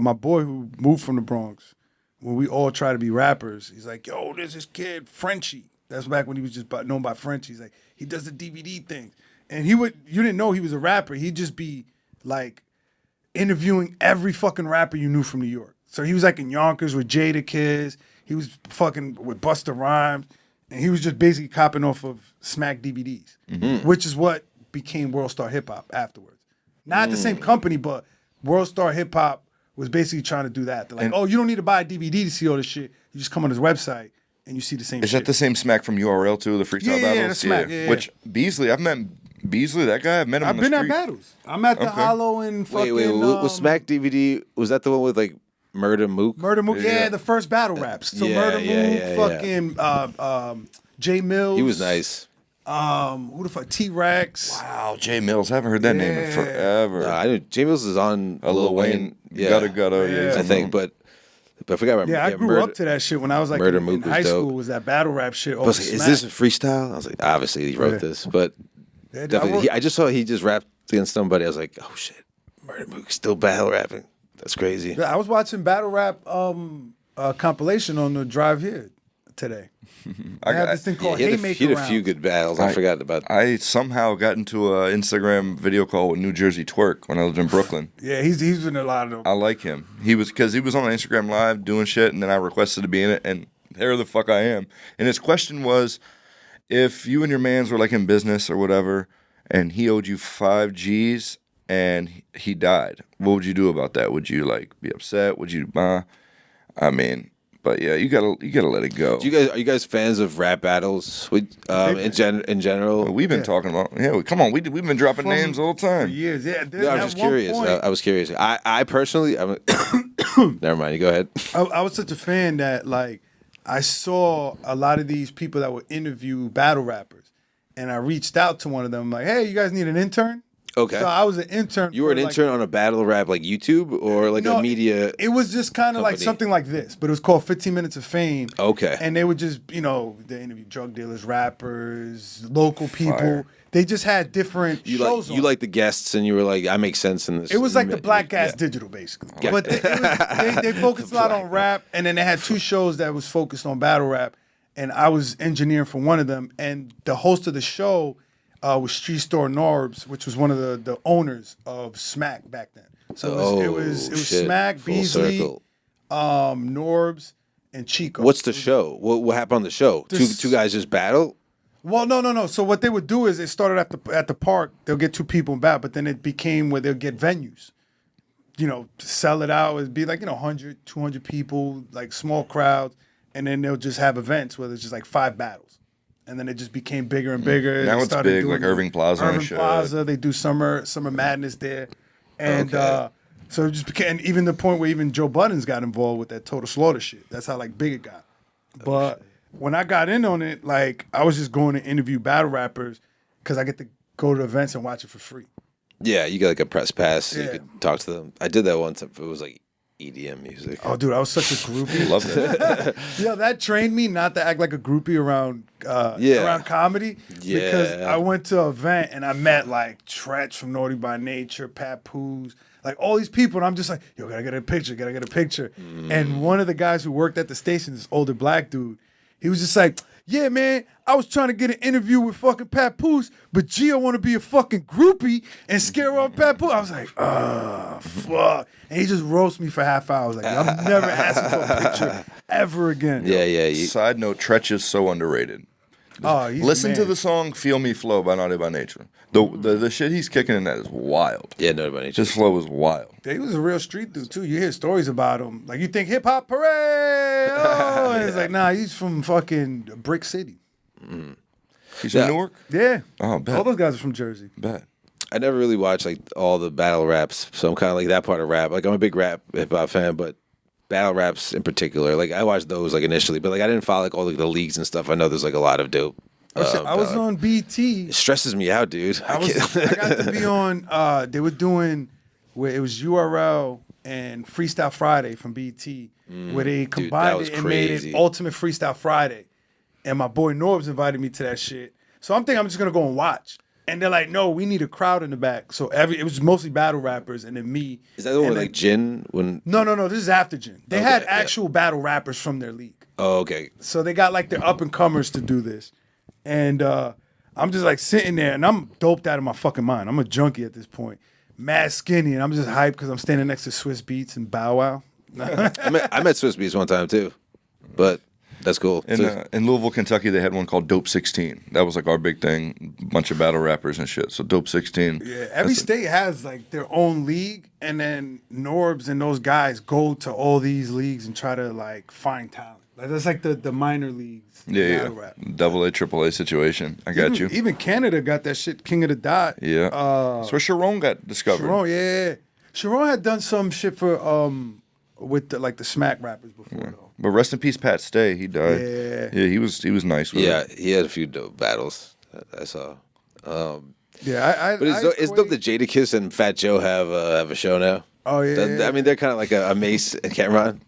Speaker 8: my boy who moved from the Bronx, when we all try to be rappers, he's like, "Yo, there's this kid, Frenchie." That's back when he was just known by Frenchie. He's like, he does the DVD thing. And you didn't know he was a rapper. He'd just be like interviewing every fucking rapper you knew from New York. So he was like in Yonkers with Jadakiss. He was fucking with Busta Rhymes. And he was just basically copping off of Smack DVDs, which is what became World Star Hip Hop afterwards. Not the same company, but World Star Hip Hop was basically trying to do that. They're like, "Oh, you don't need to buy a DVD to see all this shit. You just come on his website and you see the same
Speaker 9: Is
Speaker 8: shit."
Speaker 9: that the same Smack from URL too? The freestyle
Speaker 8: Yeah,
Speaker 9: battles.
Speaker 8: that's Smack. Yeah.
Speaker 9: Which Beasley, I've met Beasley. That guy, I've met him.
Speaker 8: I've
Speaker 9: on
Speaker 8: been
Speaker 9: the
Speaker 8: at
Speaker 9: street.
Speaker 8: battles. I'm at the Hollow and fucking.
Speaker 7: Wait. Was Smack DVD? Was that the one with like Murder Mook?
Speaker 8: Murder Mook. Yeah, the first battle raps. So
Speaker 7: Yeah,
Speaker 8: Murder
Speaker 7: yeah,
Speaker 8: Mook,
Speaker 7: yeah,
Speaker 8: fucking Jay Mills.
Speaker 7: He was nice.
Speaker 8: Who the fuck? T-Rex.
Speaker 9: Wow, Jay Mills. I haven't heard that name in forever.
Speaker 7: I knew James is on
Speaker 9: Lil Wayne.
Speaker 7: Yeah,
Speaker 9: Gotta.
Speaker 7: I think, but I forgot about.
Speaker 8: Yeah, I grew up to that shit when I was like
Speaker 7: Murder
Speaker 8: in
Speaker 7: Mook was
Speaker 8: high
Speaker 7: dope.
Speaker 8: school. Was that battle rap shit?
Speaker 7: I was like, is this a freestyle? I was like, obviously he wrote this, but
Speaker 8: Yeah,
Speaker 7: definitely. I just saw he just rapped against somebody. I was like, oh shit, Murder Mook still battle rapping. That's crazy.
Speaker 8: I was watching battle rap compilation on the drive here today. I have this thing called
Speaker 7: he had
Speaker 8: Haymaker
Speaker 7: a few
Speaker 8: rounds.
Speaker 7: good battles. I forgot about that.
Speaker 9: I somehow got into an Instagram video call with New Jersey Twerk when I lived in Brooklyn.
Speaker 8: Yeah, he's in a lot of them.
Speaker 9: I like him. He was on Instagram Live doing shit, and then I requested to be in it, and there the fuck I am. And his question was, if you and your mans were like in business or whatever, and he owed you 5 G's and he died, what would you do about that? Would you like be upset? Would you? I mean. But yeah, you gotta let it go.
Speaker 7: Are you guys fans of rap battles? In general,
Speaker 9: Well, we've been talking about. Yeah, come on, we've been dropping names all the time.
Speaker 8: For years, yeah.
Speaker 7: No, I'm just curious. I was curious. I personally, never mind. You go ahead.
Speaker 8: I was such a fan that like I saw a lot of these people that would interview battle rappers, and I reached out to one of them like, "Hey, you guys need an intern?"
Speaker 7: Okay.
Speaker 8: So I was an intern.
Speaker 7: You were an
Speaker 8: for,
Speaker 7: intern on a battle rap like YouTube or like a media.
Speaker 8: It was just kind of like
Speaker 7: company?
Speaker 8: something like this, but it was called 15 Minutes of Fame.
Speaker 7: Okay.
Speaker 8: And they would just, they interview drug dealers, rappers, local people.
Speaker 7: Fire.
Speaker 8: They just had different shows.
Speaker 7: You like the guests, and you were like, I make sense in this.
Speaker 8: It was like the Black Gas Digital, basically.
Speaker 7: Yeah.
Speaker 8: But they focused a lot on rap, and then they had 2 shows that was focused on battle rap, and I was engineering for one of them, and the host of the show was Street Store Norbs, which was one of the owners of Smack back then. So it was
Speaker 7: shit.
Speaker 8: Smack,
Speaker 7: Full
Speaker 8: Beasley,
Speaker 7: circle.
Speaker 8: Norbs, and Chico.
Speaker 7: What's the show? What happened on the show?
Speaker 8: This-
Speaker 7: Two guys just battle.
Speaker 8: Well, no. So what they would do is they started at the park. They'll get 2 people in bat, but then it became where they'll get venues. To sell it out. It'd be like 100, 200 people, like small crowds, and then they'll just have events where there's just like 5 battles, and then it just became bigger and bigger.
Speaker 9: Now
Speaker 8: They
Speaker 9: it's
Speaker 8: started
Speaker 9: big,
Speaker 8: doing
Speaker 9: like Irving Plaza and
Speaker 8: Irving
Speaker 9: shit.
Speaker 8: Plaza. They do summer madness there, and
Speaker 7: Okay.
Speaker 8: so it just became, and even the point where even Joe Budden's got involved with that Total Slaughter shit. That's how like big it got. But when I got in on it, like I was just going to interview battle rappers because I get to go to events and watch it for free.
Speaker 7: Yeah, you get like a press pass. So
Speaker 8: Yeah.
Speaker 7: you could talk to them. I did that once. It was like EDM music.
Speaker 8: Oh, dude, I was such a groupie.
Speaker 7: Loved it.
Speaker 8: Yo, that trained me not to act like a groupie around around comedy.
Speaker 7: Yeah.
Speaker 8: Because I went to an event and I met like Tretch from Naughty by Nature, Papoose, like all these people, and I'm just like, yo, gotta get a picture. And one of the guys who worked at the station, this older black dude, he was just like, yeah, man, I was trying to get an interview with fucking Papoose, but Geo want to be a fucking groupie and scare off Papoose. I was like, fuck. And he just roasted me for half hour. I was like, I'm never asking for a picture ever again.
Speaker 7: Yeah.
Speaker 9: Side note, Tretch is so underrated.
Speaker 8: Oh, he's
Speaker 9: Listen
Speaker 8: the
Speaker 9: to
Speaker 8: man.
Speaker 9: the song "Feel Me Flow" by Naughty by Nature. The shit he's kicking in that is wild.
Speaker 7: Yeah, no, but
Speaker 9: His flow is wild.
Speaker 8: He was a real street dude too. You hear stories about him. Like you think hip hop parade. Oh, and it's like, nah, he's from fucking Brick City.
Speaker 9: He's from Newark?
Speaker 8: Yeah.
Speaker 9: Oh, bet.
Speaker 8: All those guys are from Jersey.
Speaker 9: Bet.
Speaker 7: I never really watched like all the battle raps, so I'm kind of like that part of rap. Like I'm a big rap hip hop fan, but battle raps in particular, like I watched those like initially, but like I didn't follow like all like, the leagues and stuff. I know there's like a lot of dope.
Speaker 8: I was on BT.
Speaker 7: It stresses me out, dude.
Speaker 8: I got to be on. They were doing where it was URL and Freestyle Friday from BT, where they combined
Speaker 7: was
Speaker 8: it and made
Speaker 7: crazy.
Speaker 8: it Ultimate Freestyle Friday. And my boy Norbs invited me to that shit. So I'm thinking I'm just gonna go and watch. And they're like, no, we need a crowd in the back. So it was mostly battle rappers and then me.
Speaker 7: Is that the one
Speaker 8: And
Speaker 7: with like Jin? When
Speaker 8: No, this is after Jin. They had actual battle rappers from their league.
Speaker 7: oh, okay,
Speaker 8: So they got like their up and comers to do this. And I'm just like sitting there and I'm doped out of my fucking mind. I'm a junkie at this point. Mad skinny and I'm just hyped because I'm standing next to Swiss Beats and Bow Wow.
Speaker 7: I met Swiss Beats one time too, but that's cool.
Speaker 9: In Louisville, Kentucky, they had one called Dope 16. That was like our big thing. Bunch of battle rappers and shit. So Dope 16.
Speaker 8: Yeah, every state has like their own league, and then Norbs and those guys go to all these leagues and try to like find talent. Like that's like the minor leagues.
Speaker 9: Yeah.
Speaker 8: battle rap.
Speaker 9: Double A, Triple A situation. I got you.
Speaker 8: Even Canada got that shit, King of the Dot.
Speaker 9: Yeah. That's where Sharon got discovered.
Speaker 8: Sharon, yeah. Sharon had done some shit for with the, like the smack rappers before though.
Speaker 9: But rest in peace, Pat Stay. He died.
Speaker 8: Yeah.
Speaker 9: Yeah, he was nice with
Speaker 7: Yeah,
Speaker 9: it.
Speaker 7: he had a few dope battles that I saw.
Speaker 8: Yeah,
Speaker 7: But it's dope that Jadakiss and Fat Joe have a show now.
Speaker 8: Oh yeah.
Speaker 7: I mean, they're kind of like a Mase and Cameron,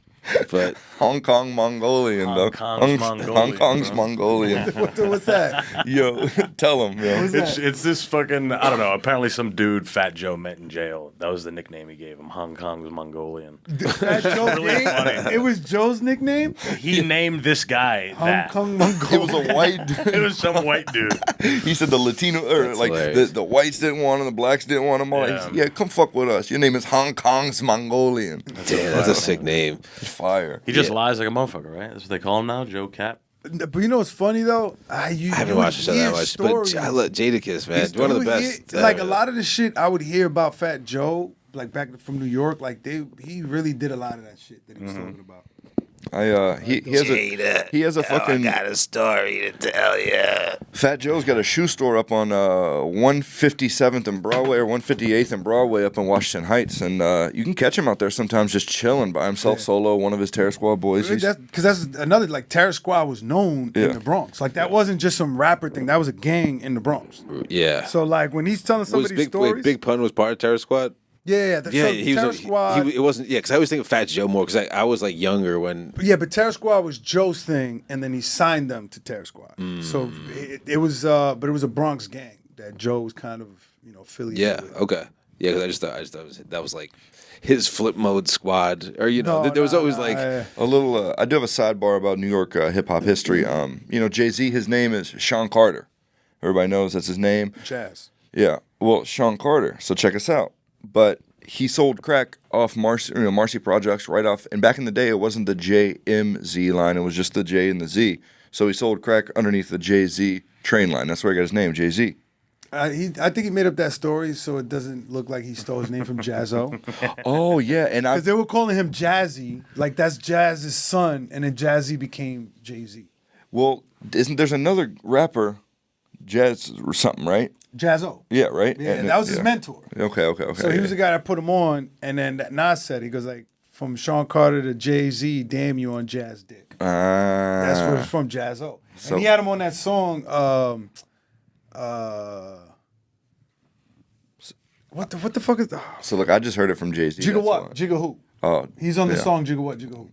Speaker 7: but
Speaker 9: Hong Kong Mongolian,
Speaker 2: Hong
Speaker 9: dog.
Speaker 2: Kong's Mongolian,
Speaker 9: Hong Kong's
Speaker 2: bro.
Speaker 9: Mongolian.
Speaker 8: What's that?
Speaker 9: Yo, tell him, yo.
Speaker 2: It's this fucking, I don't know, apparently some dude Fat Joe met in jail. That was the nickname he gave him. Hong Kong's Mongolian.
Speaker 8: Fat Joe's
Speaker 2: Really
Speaker 8: name?
Speaker 2: funny.
Speaker 8: It was Joe's nickname?
Speaker 2: He named this guy
Speaker 8: Hong
Speaker 2: that.
Speaker 8: Kong
Speaker 9: It
Speaker 8: Mongolian.
Speaker 9: was a white dude.
Speaker 2: It was some white dude.
Speaker 9: He said the Latino, or
Speaker 7: That's
Speaker 9: like
Speaker 7: hilarious.
Speaker 9: the whites didn't want him, the blacks didn't want him. All
Speaker 2: Yeah.
Speaker 9: yeah, come fuck with us. Your name is Hong Kong's Mongolian.
Speaker 7: damn, that's a sick name.
Speaker 9: It's fire.
Speaker 2: He just lies like a motherfucker, right? That's what they call him now, Joe Cat.
Speaker 8: But you know what's funny though?
Speaker 7: I haven't watched the show that much, but I love Jadakiss, man. One of the best.
Speaker 8: Like a lot of the shit I would hear about Fat Joe, like back from New York, like he really did a lot of that shit that he was talking about.
Speaker 9: He has a fucking
Speaker 7: a story to tell you.
Speaker 9: Fat Joe's got a shoe store up on 157th and Broadway or 158th and Broadway up in Washington Heights, and you can catch him out there sometimes just chilling by himself solo. One of his Terror Squad boys.
Speaker 8: Because that's another, like Terror Squad was known in the Bronx. Like that wasn't just some rapper thing. That was a gang in the Bronx.
Speaker 7: Yeah.
Speaker 8: So like when he's telling some of these stories,
Speaker 7: Big Pun was part of Terror Squad.
Speaker 8: yeah,
Speaker 7: Yeah,
Speaker 8: so
Speaker 7: he
Speaker 8: Terror
Speaker 7: was.
Speaker 8: Squad.
Speaker 7: It wasn't. Yeah, because I always think of Fat Joe more because I was like younger when.
Speaker 8: Yeah, but Terror Squad was Joe's thing, and then he signed them to Terror Squad. So it was, but it was a Bronx gang that Joe was kind of, affiliated
Speaker 7: Yeah.
Speaker 8: with.
Speaker 7: Okay. Yeah, because I just thought that was like his flip mode squad, or there was always like
Speaker 9: a little. I do have a sidebar about New York hip hop history. Jay-Z, his name is Sean Carter. Everybody knows that's his name.
Speaker 8: Jazz.
Speaker 9: Yeah. Well, Sean Carter. So check us out. But he sold crack off Marcy Projects right off. And back in the day, it wasn't the JMZ line. It was just the J and the Z. So he sold crack underneath the Jay-Z train line. That's where he got his name, Jay-Z.
Speaker 8: I think he made up that story so it doesn't look like he stole his name from Jazzo.
Speaker 9: Oh, yeah. And
Speaker 8: Because they were calling him Jazzy, like that's Jazz's son, and then Jazzy became Jay-Z.
Speaker 9: Well, there's another rapper, Jazz or something, right?
Speaker 8: Jazzo.
Speaker 9: Yeah, right?
Speaker 8: Yeah,
Speaker 9: And
Speaker 8: that was his mentor.
Speaker 9: Okay.
Speaker 8: So he was the guy that put him on, and then Nas said, he goes like, from Sean Carter to Jay-Z, damn you on Jazz Dick. That's where it's from, Jazzo.
Speaker 9: So-
Speaker 8: And he had him on that song, what the fuck is that?
Speaker 9: So look, I just heard it from Jay-Z.
Speaker 8: Jigga
Speaker 9: that's
Speaker 8: what?
Speaker 9: why.
Speaker 8: Jigga who?
Speaker 9: Oh,
Speaker 8: He's on the
Speaker 9: yeah.
Speaker 8: song Jigga what? Jigga who?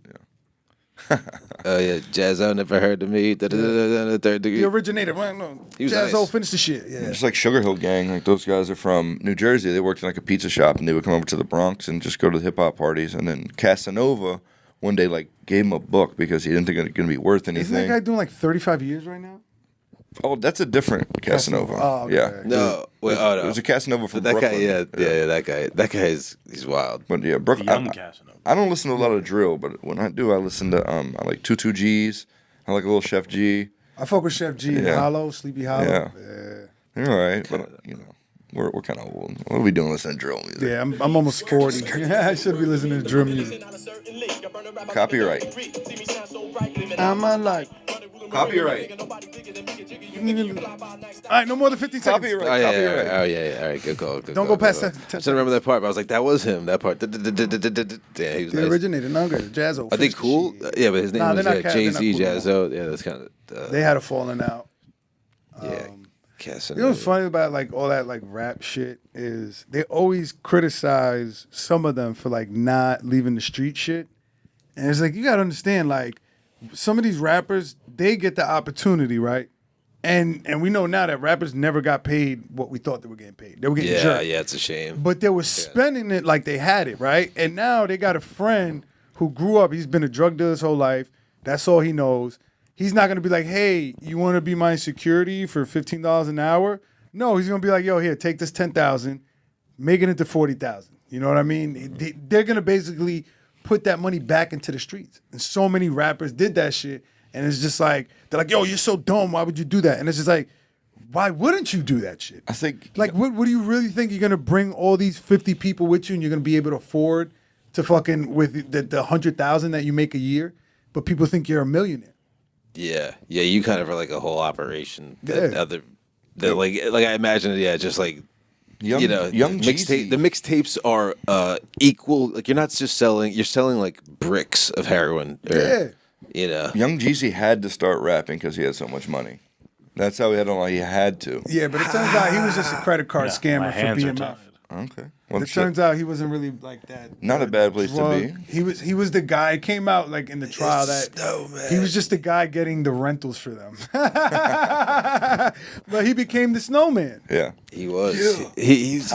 Speaker 7: Oh yeah, Jazzo never heard of me. The third degree.
Speaker 8: The originator. Well, no.
Speaker 7: He was
Speaker 8: Jazzo
Speaker 7: nice.
Speaker 8: finished the shit. Yeah.
Speaker 9: Just like Sugar Hill Gang, like those guys are from New Jersey. They worked in like a pizza shop, and they would come over to the Bronx and just go to the hip hop parties. And then Casanova one day like gave him a book because he didn't think it was going to be worth anything.
Speaker 8: Isn't that guy doing like 35 years right now?
Speaker 9: Oh, that's a different Casanova.
Speaker 8: Oh, okay.
Speaker 9: Yeah.
Speaker 7: No, wait,
Speaker 9: It was a Casanova from
Speaker 7: that
Speaker 9: Brooklyn.
Speaker 7: guy. Yeah, that guy is he's wild.
Speaker 9: But yeah, Brooklyn.
Speaker 2: Young Casanova.
Speaker 9: I don't listen to a lot of drill, but when I do, I listen to I like 22Gs. I like a little Chef G.
Speaker 8: I fuck with Chef G and
Speaker 9: Yeah.
Speaker 8: Hollow, Sleepy Hollow.
Speaker 9: Yeah.
Speaker 8: Yeah.
Speaker 9: They're all right, but we're kind of old. What are we doing listening to drill music?
Speaker 8: Yeah, I'm almost 40. I should be listening to drill music.
Speaker 9: Copyright.
Speaker 8: I'm like,
Speaker 9: Copyright.
Speaker 8: all right, no more than 15 seconds.
Speaker 9: Copyright.
Speaker 7: Oh yeah,
Speaker 9: Copyright.
Speaker 7: oh yeah. All right, good call. Good
Speaker 8: Don't
Speaker 7: call,
Speaker 8: go past
Speaker 7: good
Speaker 8: that.
Speaker 7: call. I should remember that part, but I was like, that was him. That part. Yeah, he was
Speaker 8: The
Speaker 7: nice.
Speaker 8: originator, no good. Jazzo.
Speaker 7: I think cool. Yeah, but his name
Speaker 8: Nah,
Speaker 7: was
Speaker 8: they're not
Speaker 7: Jay Z
Speaker 8: cool no more.
Speaker 7: Jazzo. Yeah, that's kind of.
Speaker 8: They had a falling out.
Speaker 7: Yeah,
Speaker 8: You know what's funny about like all that like rap shit is they always criticize some of them for like not leaving the street shit. And it's like you gotta understand, like some of these rappers, they get the opportunity, right? And we know now that rappers never got paid what we thought they were getting paid. They were getting jerked.
Speaker 7: Yeah, it's a shame.
Speaker 8: But they were spending it like they had it, right? And now they got a friend who grew up, he's been a drug dealer his whole life. That's all he knows. He's not gonna be like, hey, you wanna be my security for $15 an hour? No, he's gonna be like, yo, here, take this $10,000, make it into $40,000. You know what I mean? They're gonna basically put that money back into the streets. And so many rappers did that shit. And it's just like, they're like, yo, you're so dumb. Why would you do that? And it's just like, why wouldn't you do that shit?
Speaker 9: I think
Speaker 8: Like, what do you really think you're gonna bring all these 50 people with you and you're gonna be able to afford to fucking with the 100,000 that you make a year? But people think you're a millionaire.
Speaker 7: Yeah, you kind of are like a whole operation. That
Speaker 8: Yeah.
Speaker 7: like I imagine it. Yeah, just like
Speaker 9: young
Speaker 7: mixtape.
Speaker 9: Jeezy.
Speaker 7: The mixtapes are equal. Like you're not just selling. You're selling like bricks of heroin. Or,
Speaker 8: Yeah.
Speaker 7: You know.
Speaker 9: Young Jeezy had to start rapping because he had so much money. That's how he had he had to.
Speaker 8: Yeah, but it turns out he was just a credit card
Speaker 2: My
Speaker 8: scammer for
Speaker 2: hands are
Speaker 8: BMF.
Speaker 2: tied.
Speaker 9: Okay. Well,
Speaker 8: It turns out he wasn't really like that.
Speaker 9: Not a bad place to
Speaker 8: drug-
Speaker 9: be.
Speaker 8: He was the guy. It came out like in the trial that he was just the guy getting the rentals for them. But he became the snowman.
Speaker 9: Yeah.
Speaker 7: He was. He's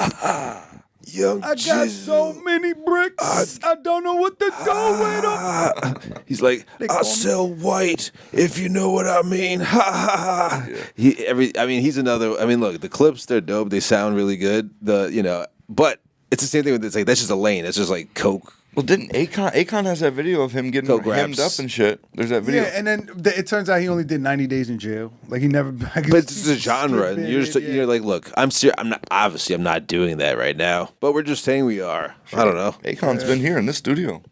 Speaker 7: young.
Speaker 8: I got so many bricks. I don't know what to do with them.
Speaker 7: He's like,
Speaker 8: They
Speaker 7: I'll
Speaker 8: call me-
Speaker 7: sell white if you know what I mean. Ha ha ha. He's another. I mean, look, the clips they're dope. They sound really good. But it's the same thing with it's like that's just a lane. It's just like coke.
Speaker 9: Well, didn't Akon has that video of him getting
Speaker 7: Coke
Speaker 9: hemmed
Speaker 7: raps.
Speaker 9: up and shit? There's that video.
Speaker 8: Yeah, and then it turns out he only did 90 days in jail. Like he never. Like,
Speaker 7: But it's a genre, and you're just
Speaker 8: Yeah.
Speaker 7: you're like, look, I'm not obviously I'm not doing that right now, but we're just saying we are. I don't know.
Speaker 9: Akon's been here in this studio.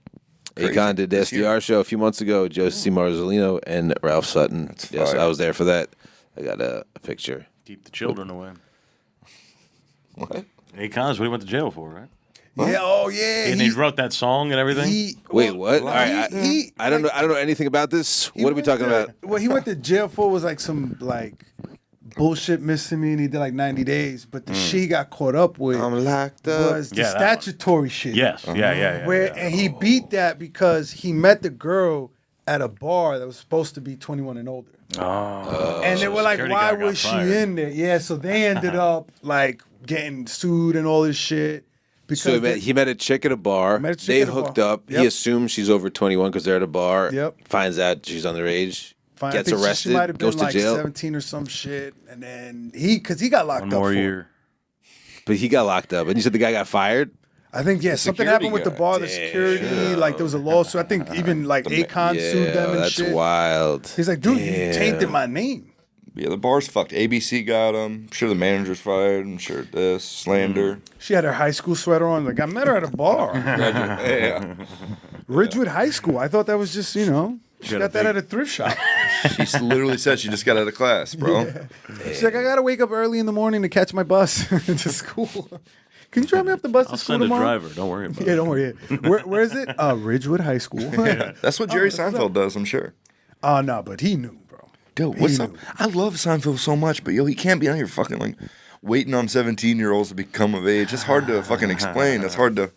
Speaker 9: Crazy.
Speaker 7: Akon did the
Speaker 9: This year.
Speaker 7: SDR show a few months ago. Josie Marzolino and Ralph Sutton.
Speaker 9: That's
Speaker 7: Yes,
Speaker 9: fire.
Speaker 7: I was there for that. I got a picture.
Speaker 2: Keep the children away.
Speaker 9: What?
Speaker 2: Akon's what he went to jail for, right?
Speaker 8: Yeah. Oh yeah.
Speaker 2: And he wrote that song and everything.
Speaker 7: Wait, what? All right,
Speaker 8: he-
Speaker 7: I don't know. I don't know anything about this. What are we talking about?
Speaker 8: What he went to jail for was like some like bullshit misdemeanor. He did like 90 days, but the shit he got caught up with
Speaker 7: I'm locked up.
Speaker 8: was the
Speaker 2: Yeah, that one.
Speaker 8: statutory shit.
Speaker 2: Yes. Yeah.
Speaker 8: Where and he beat that because he met the girl at a bar that was supposed to be 21 and older.
Speaker 2: Oh.
Speaker 8: And they were like,
Speaker 2: security
Speaker 8: why
Speaker 2: guard got
Speaker 8: was she
Speaker 2: fired.
Speaker 8: in there? Yeah, so they ended up like getting sued and all this shit. Because
Speaker 7: So
Speaker 8: they-
Speaker 7: he met a chick at a bar.
Speaker 8: Met a chick
Speaker 7: They
Speaker 8: at a
Speaker 7: hooked
Speaker 8: bar.
Speaker 7: up. He
Speaker 8: Yep.
Speaker 7: assumes she's over 21 because they're at a bar.
Speaker 8: Yep.
Speaker 7: Finds out she's underage.
Speaker 8: I
Speaker 7: Gets
Speaker 8: think
Speaker 7: arrested.
Speaker 8: She might have been
Speaker 7: goes to
Speaker 8: like
Speaker 7: jail.
Speaker 8: 17 or some shit. And then because he got locked
Speaker 2: One
Speaker 8: up
Speaker 2: more
Speaker 8: for it.
Speaker 2: year.
Speaker 7: But he got locked up. And you said the guy got fired?
Speaker 8: I think something happened with the bar, the security, like there was a lawsuit. I think even like Akon sued them and shit.
Speaker 7: That's wild.
Speaker 8: He's like, dude, you tainted my name.
Speaker 9: Yeah, the bar's fucked. ABC got him. I'm sure the manager's fired. I'm sure this slander.
Speaker 8: She had her high school sweater on. Like, I met her at a bar.
Speaker 9: Yeah.
Speaker 8: Ridgewood High School. I thought that was just, she got that at a thrift shop.
Speaker 9: She literally said she just got out of class, bro.
Speaker 8: Yeah. She's like, I got to wake up early in the morning to catch my bus to school. Can you drive me up the bus to school tomorrow?
Speaker 2: I'll send a driver. Don't worry about it.
Speaker 8: Yeah, don't worry. Where is it? Ridgewood High School.
Speaker 9: Yeah. That's what Jerry Seinfeld does, I'm sure.
Speaker 8: Oh, no, but he knew, bro.
Speaker 9: Dude, what's up? I love Seinfeld so much, but he can't be out here fucking like waiting on 17-year-olds to become of age. It's hard to fucking explain. It's hard to.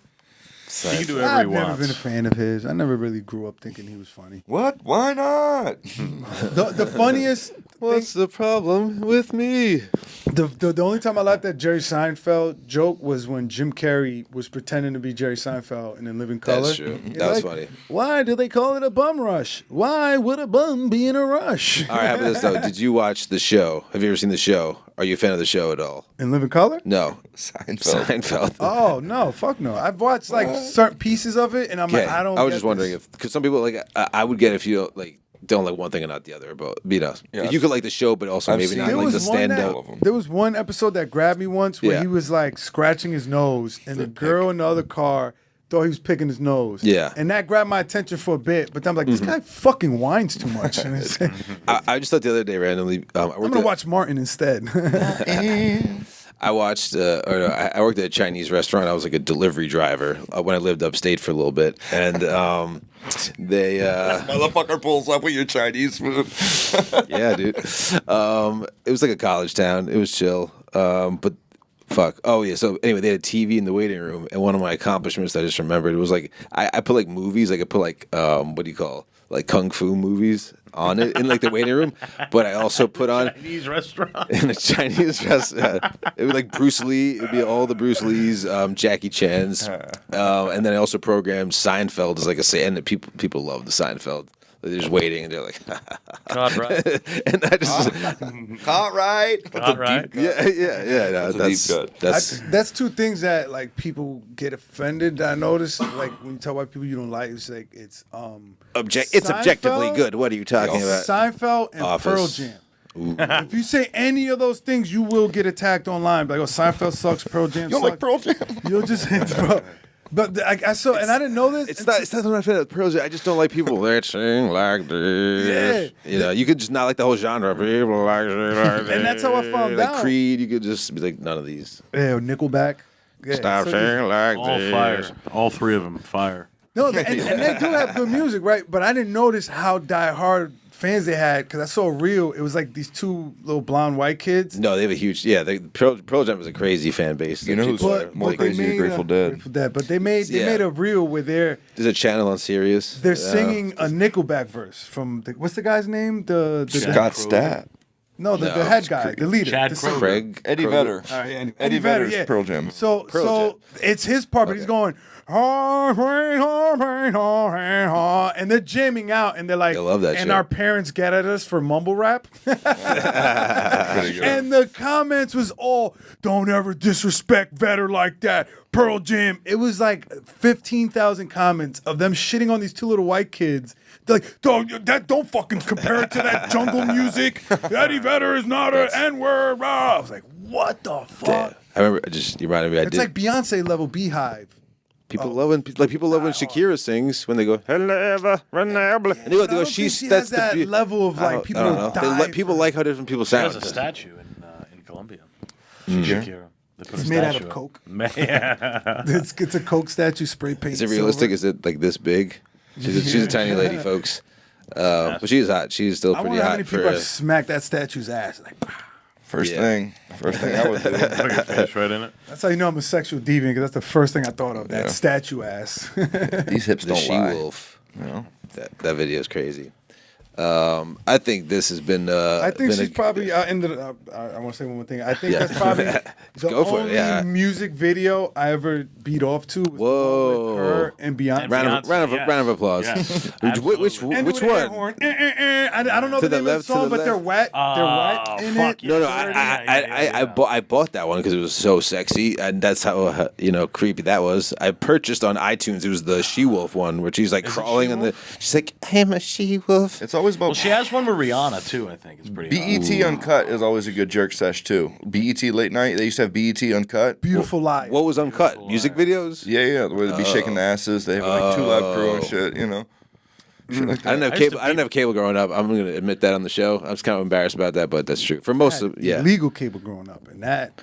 Speaker 2: He can do whatever
Speaker 8: I've
Speaker 2: he
Speaker 8: never
Speaker 2: wants.
Speaker 8: been a fan of his. I never really grew up thinking he was funny.
Speaker 9: What? Why not?
Speaker 8: The funniest.
Speaker 7: What's the problem with me?
Speaker 8: The only time I laughed at Jerry Seinfeld joke was when Jim Carrey was pretending to be Jerry Seinfeld in Living Color.
Speaker 7: That's true.
Speaker 8: He's
Speaker 7: That was
Speaker 8: like,
Speaker 7: funny.
Speaker 8: Why do they call it a bum rush? Why would a bum be in a rush?
Speaker 7: All right, how about this though? Did you watch the show? Have you ever seen the show? Are you a fan of the show at all?
Speaker 8: In Living Color?
Speaker 7: No.
Speaker 9: Seinfeld.
Speaker 8: Oh no, fuck no! I've watched like certain pieces of it, and I'm like, I don't.
Speaker 7: I was
Speaker 8: get
Speaker 7: just wondering
Speaker 8: this.
Speaker 7: because some people like I would get if you don't like one thing and not the other. But
Speaker 9: Yeah,
Speaker 7: you could like the show, but also
Speaker 9: I've
Speaker 7: maybe
Speaker 9: seen
Speaker 7: not
Speaker 9: it.
Speaker 7: like the
Speaker 8: was one
Speaker 7: stand
Speaker 8: that-
Speaker 7: up.
Speaker 8: There was one episode that grabbed me once where
Speaker 7: Yeah.
Speaker 8: he was like scratching his nose, and the girl in the other car thought he was picking his nose.
Speaker 7: Yeah.
Speaker 8: and that grabbed my attention for a bit. But then I'm like, this guy fucking whines too much. And it's-
Speaker 7: I just thought the other day randomly.
Speaker 8: I'm gonna watch Martin instead.
Speaker 7: I watched, I worked at a Chinese restaurant. I was like a delivery driver when I lived upstate for a little bit, and they.
Speaker 9: Motherfucker pulls up with your Chinese food.
Speaker 7: Yeah, dude. It was like a college town. It was chill, but. Fuck. Oh yeah. So anyway, they had a TV in the waiting room, and one of my accomplishments that I just remembered was like I put like movies. Like I put like what do you call like kung fu movies on it in like the waiting room, but I also put on
Speaker 2: Chinese restaurant.
Speaker 7: in a Chinese restaurant. It was like Bruce Lee. It would be all the Bruce Lees, Jackie Chan's, and then I also programmed Seinfeld as like and people love the Seinfeld. They're just waiting, and they're like,
Speaker 2: God, right.
Speaker 7: and I just
Speaker 9: Caught right.
Speaker 2: God, right.
Speaker 7: yeah. No,
Speaker 9: That's a deep cut.
Speaker 8: That's two things that like people get offended. I notice like when you talk about people you don't like, it's like it's
Speaker 7: it's objectively
Speaker 8: Seinfeld,
Speaker 7: good. What are you talking about?
Speaker 8: Seinfeld and
Speaker 7: Office.
Speaker 8: Pearl Jam. If you say any of those things, you will get attacked online. Like, oh, Seinfeld sucks, Pearl Jam
Speaker 9: You
Speaker 8: sucks.
Speaker 9: don't like Pearl Jam?
Speaker 8: You'll just bro. But I saw, and I didn't know this.
Speaker 7: It's not that I'm not a fan of Pearl Jam. I just don't like people that sing like this.
Speaker 8: Yeah.
Speaker 7: You know, you could just not like the whole genre. People like this.
Speaker 8: And that's how I found
Speaker 7: like
Speaker 8: out.
Speaker 7: Creed, you could just be like, none of these.
Speaker 8: Yeah, Nickelback. Yeah,
Speaker 7: Stop
Speaker 8: so
Speaker 7: singing like
Speaker 2: All
Speaker 7: this.
Speaker 2: fire. All three of them fire.
Speaker 8: No, and they do have good music, right? But I didn't notice how diehard fans they had because I saw a reel. It was like these two little blonde white kids.
Speaker 7: No, they have a huge, Pearl Jam is a crazy fan base.
Speaker 9: You know who's
Speaker 7: People
Speaker 9: more
Speaker 8: they
Speaker 9: crazy than
Speaker 8: made
Speaker 9: Grateful Dead?
Speaker 8: But they made a reel where they're
Speaker 7: There's a channel on Sirius.
Speaker 8: they're singing a Nickelback verse from what's the guy's name? The
Speaker 9: Scott Stapp.
Speaker 8: No, the
Speaker 7: No,
Speaker 8: head
Speaker 7: it's
Speaker 8: guy, the leader.
Speaker 2: Chad
Speaker 8: the
Speaker 2: Kroger.
Speaker 8: singer.
Speaker 7: Craig.
Speaker 9: Eddie
Speaker 7: Kroger.
Speaker 9: Vedder.
Speaker 8: All right,
Speaker 9: Eddie
Speaker 8: Vedder,
Speaker 9: Vedder's
Speaker 8: yeah.
Speaker 9: Pearl Jam.
Speaker 8: So it's his part, but he's going, and they're jamming out, and they're like,
Speaker 7: I love that
Speaker 8: and
Speaker 7: shit.
Speaker 8: our parents get at us for mumble rap.
Speaker 9: Pretty good.
Speaker 8: And the comments was all, don't ever disrespect Vedder like that. Pearl Jam. It was like 15,000 comments of them shitting on these two little white kids. They're like, don't fucking compare it to that jungle music. Eddie Vedder is not an N-word. I was like, what the fuck?
Speaker 7: Yeah. I remember, you reminded me,
Speaker 8: It's like Beyonce level Beehive.
Speaker 7: people love when Shakira sings when they go, hello, and they go,
Speaker 8: I don't think she has that level of like people
Speaker 7: I don't know.
Speaker 8: die.
Speaker 7: People like how different people
Speaker 2: There's
Speaker 7: sound.
Speaker 2: a statue in Colombia.
Speaker 9: Mm-hmm.
Speaker 2: Shakira. They put
Speaker 8: It's
Speaker 2: a
Speaker 8: made out
Speaker 2: statue
Speaker 8: of
Speaker 2: up.
Speaker 8: coke.
Speaker 2: Yeah.
Speaker 8: It's a Coke statue, spray paint.
Speaker 7: Is it realistic?
Speaker 8: silver.
Speaker 7: Is it like this big? She's a tiny lady, folks. But she's hot. She's still
Speaker 8: I
Speaker 7: pretty
Speaker 8: wonder how
Speaker 7: hot
Speaker 8: many
Speaker 7: for
Speaker 8: people have smacked that statue's ass. Like,
Speaker 9: First
Speaker 7: Yeah.
Speaker 9: thing I would do.
Speaker 2: Put your face right in it.
Speaker 8: that's how you know I'm a sexual deviant, because that's the first thing I thought of. That
Speaker 9: Yeah.
Speaker 8: statue ass.
Speaker 9: These hips
Speaker 7: the
Speaker 9: don't lie.
Speaker 7: she-wolf.
Speaker 9: You know?
Speaker 7: That video is crazy. I think this has been.
Speaker 8: I think
Speaker 7: been
Speaker 8: she's probably in the. I want to say one more thing. I think that's probably the
Speaker 7: go for it,
Speaker 8: only
Speaker 7: yeah.
Speaker 8: music video I ever beat off to. Was
Speaker 7: Whoa.
Speaker 8: with her and Beyonce.
Speaker 7: Round of applause.
Speaker 2: Yeah.
Speaker 7: Which
Speaker 8: And
Speaker 7: which
Speaker 8: with an air
Speaker 7: one?
Speaker 8: horn. I don't know
Speaker 7: To
Speaker 8: the
Speaker 7: the
Speaker 8: name
Speaker 7: left,
Speaker 8: of the
Speaker 7: to
Speaker 8: song,
Speaker 7: the
Speaker 8: but they're
Speaker 7: left.
Speaker 8: wet. They're wet in it.
Speaker 2: Fuck
Speaker 7: No,
Speaker 2: yeah.
Speaker 7: I bought that one because it was so sexy, and that's how creepy that was. I purchased on iTunes. It was the she-wolf one, where she's like crawling on the. She's like, I'm a she-wolf.
Speaker 9: It's always about.
Speaker 2: Well, she has one with Rihanna too. I think it's pretty.
Speaker 9: BET Uncut is always a good jerk sesh too. BET Late Night, they used to have BET Uncut.
Speaker 8: Beautiful Life.
Speaker 7: What was uncut? Music videos?
Speaker 9: Yeah, where they'd be shaking the asses. They have like 2 Live Crew and shit, you know. Shit like that.
Speaker 7: I didn't have cable growing up. I'm going to admit that on the show. I was kind of embarrassed about that, but that's true. For most of
Speaker 8: illegal cable growing up, and that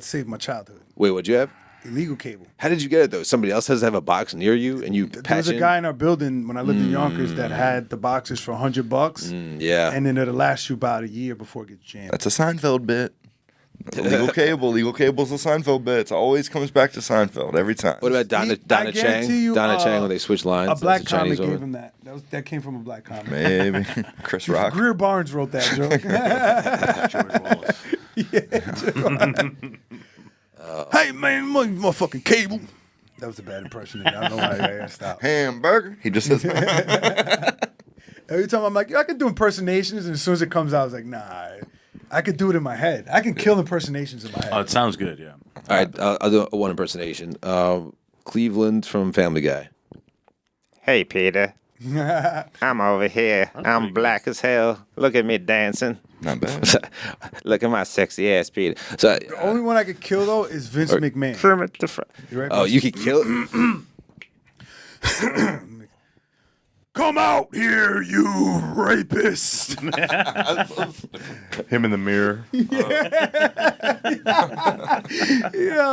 Speaker 8: saved my childhood.
Speaker 7: Wait, what'd you have?
Speaker 8: Illegal cable.
Speaker 7: How did you get it though? Somebody else has to have a box near you, and you
Speaker 8: There
Speaker 7: patch
Speaker 8: was a
Speaker 7: in?
Speaker 8: guy in our building when I lived in Yonkers that had the boxes for $100.
Speaker 7: Yeah.
Speaker 8: And then it'll last you about a year before it gets jammed.
Speaker 9: That's a Seinfeld bit. Legal cable's a Seinfeld bit. It always comes back to Seinfeld every time.
Speaker 7: What about Donna
Speaker 8: guarantee
Speaker 7: Chang?
Speaker 8: you,
Speaker 7: Donna Chang when they switch lines.
Speaker 8: A black
Speaker 7: That's a Chinese
Speaker 8: comic gave
Speaker 7: woman.
Speaker 8: him that. That came from a black comic.
Speaker 9: Maybe. Chris Rock.
Speaker 8: Greer Barnes wrote that joke.
Speaker 2: George Wallace.
Speaker 8: Hey man, motherfucking cable. That was a bad impression. I don't know why I stopped.
Speaker 9: Hamburger. He just says.
Speaker 8: Every time I'm like, I can do impersonations, and as soon as it comes out, I was like, nah. I could do it in my head. I can kill impersonations in my head.
Speaker 2: Oh, it sounds good. Yeah.
Speaker 7: All right, I'll do one impersonation. Cleveland from Family Guy.
Speaker 12: Hey, Peter. I'm over here. I'm black as hell. Look at me dancing.
Speaker 9: Not bad.
Speaker 7: Look at my sexy ass, Peter. So,
Speaker 8: The only one I could kill though is Vince McMahon.
Speaker 12: Kermit the Frog.
Speaker 8: You ready?
Speaker 7: oh, you could kill it.
Speaker 8: Come out here, you rapist.
Speaker 10: Him in the mirror.
Speaker 8: Yeah,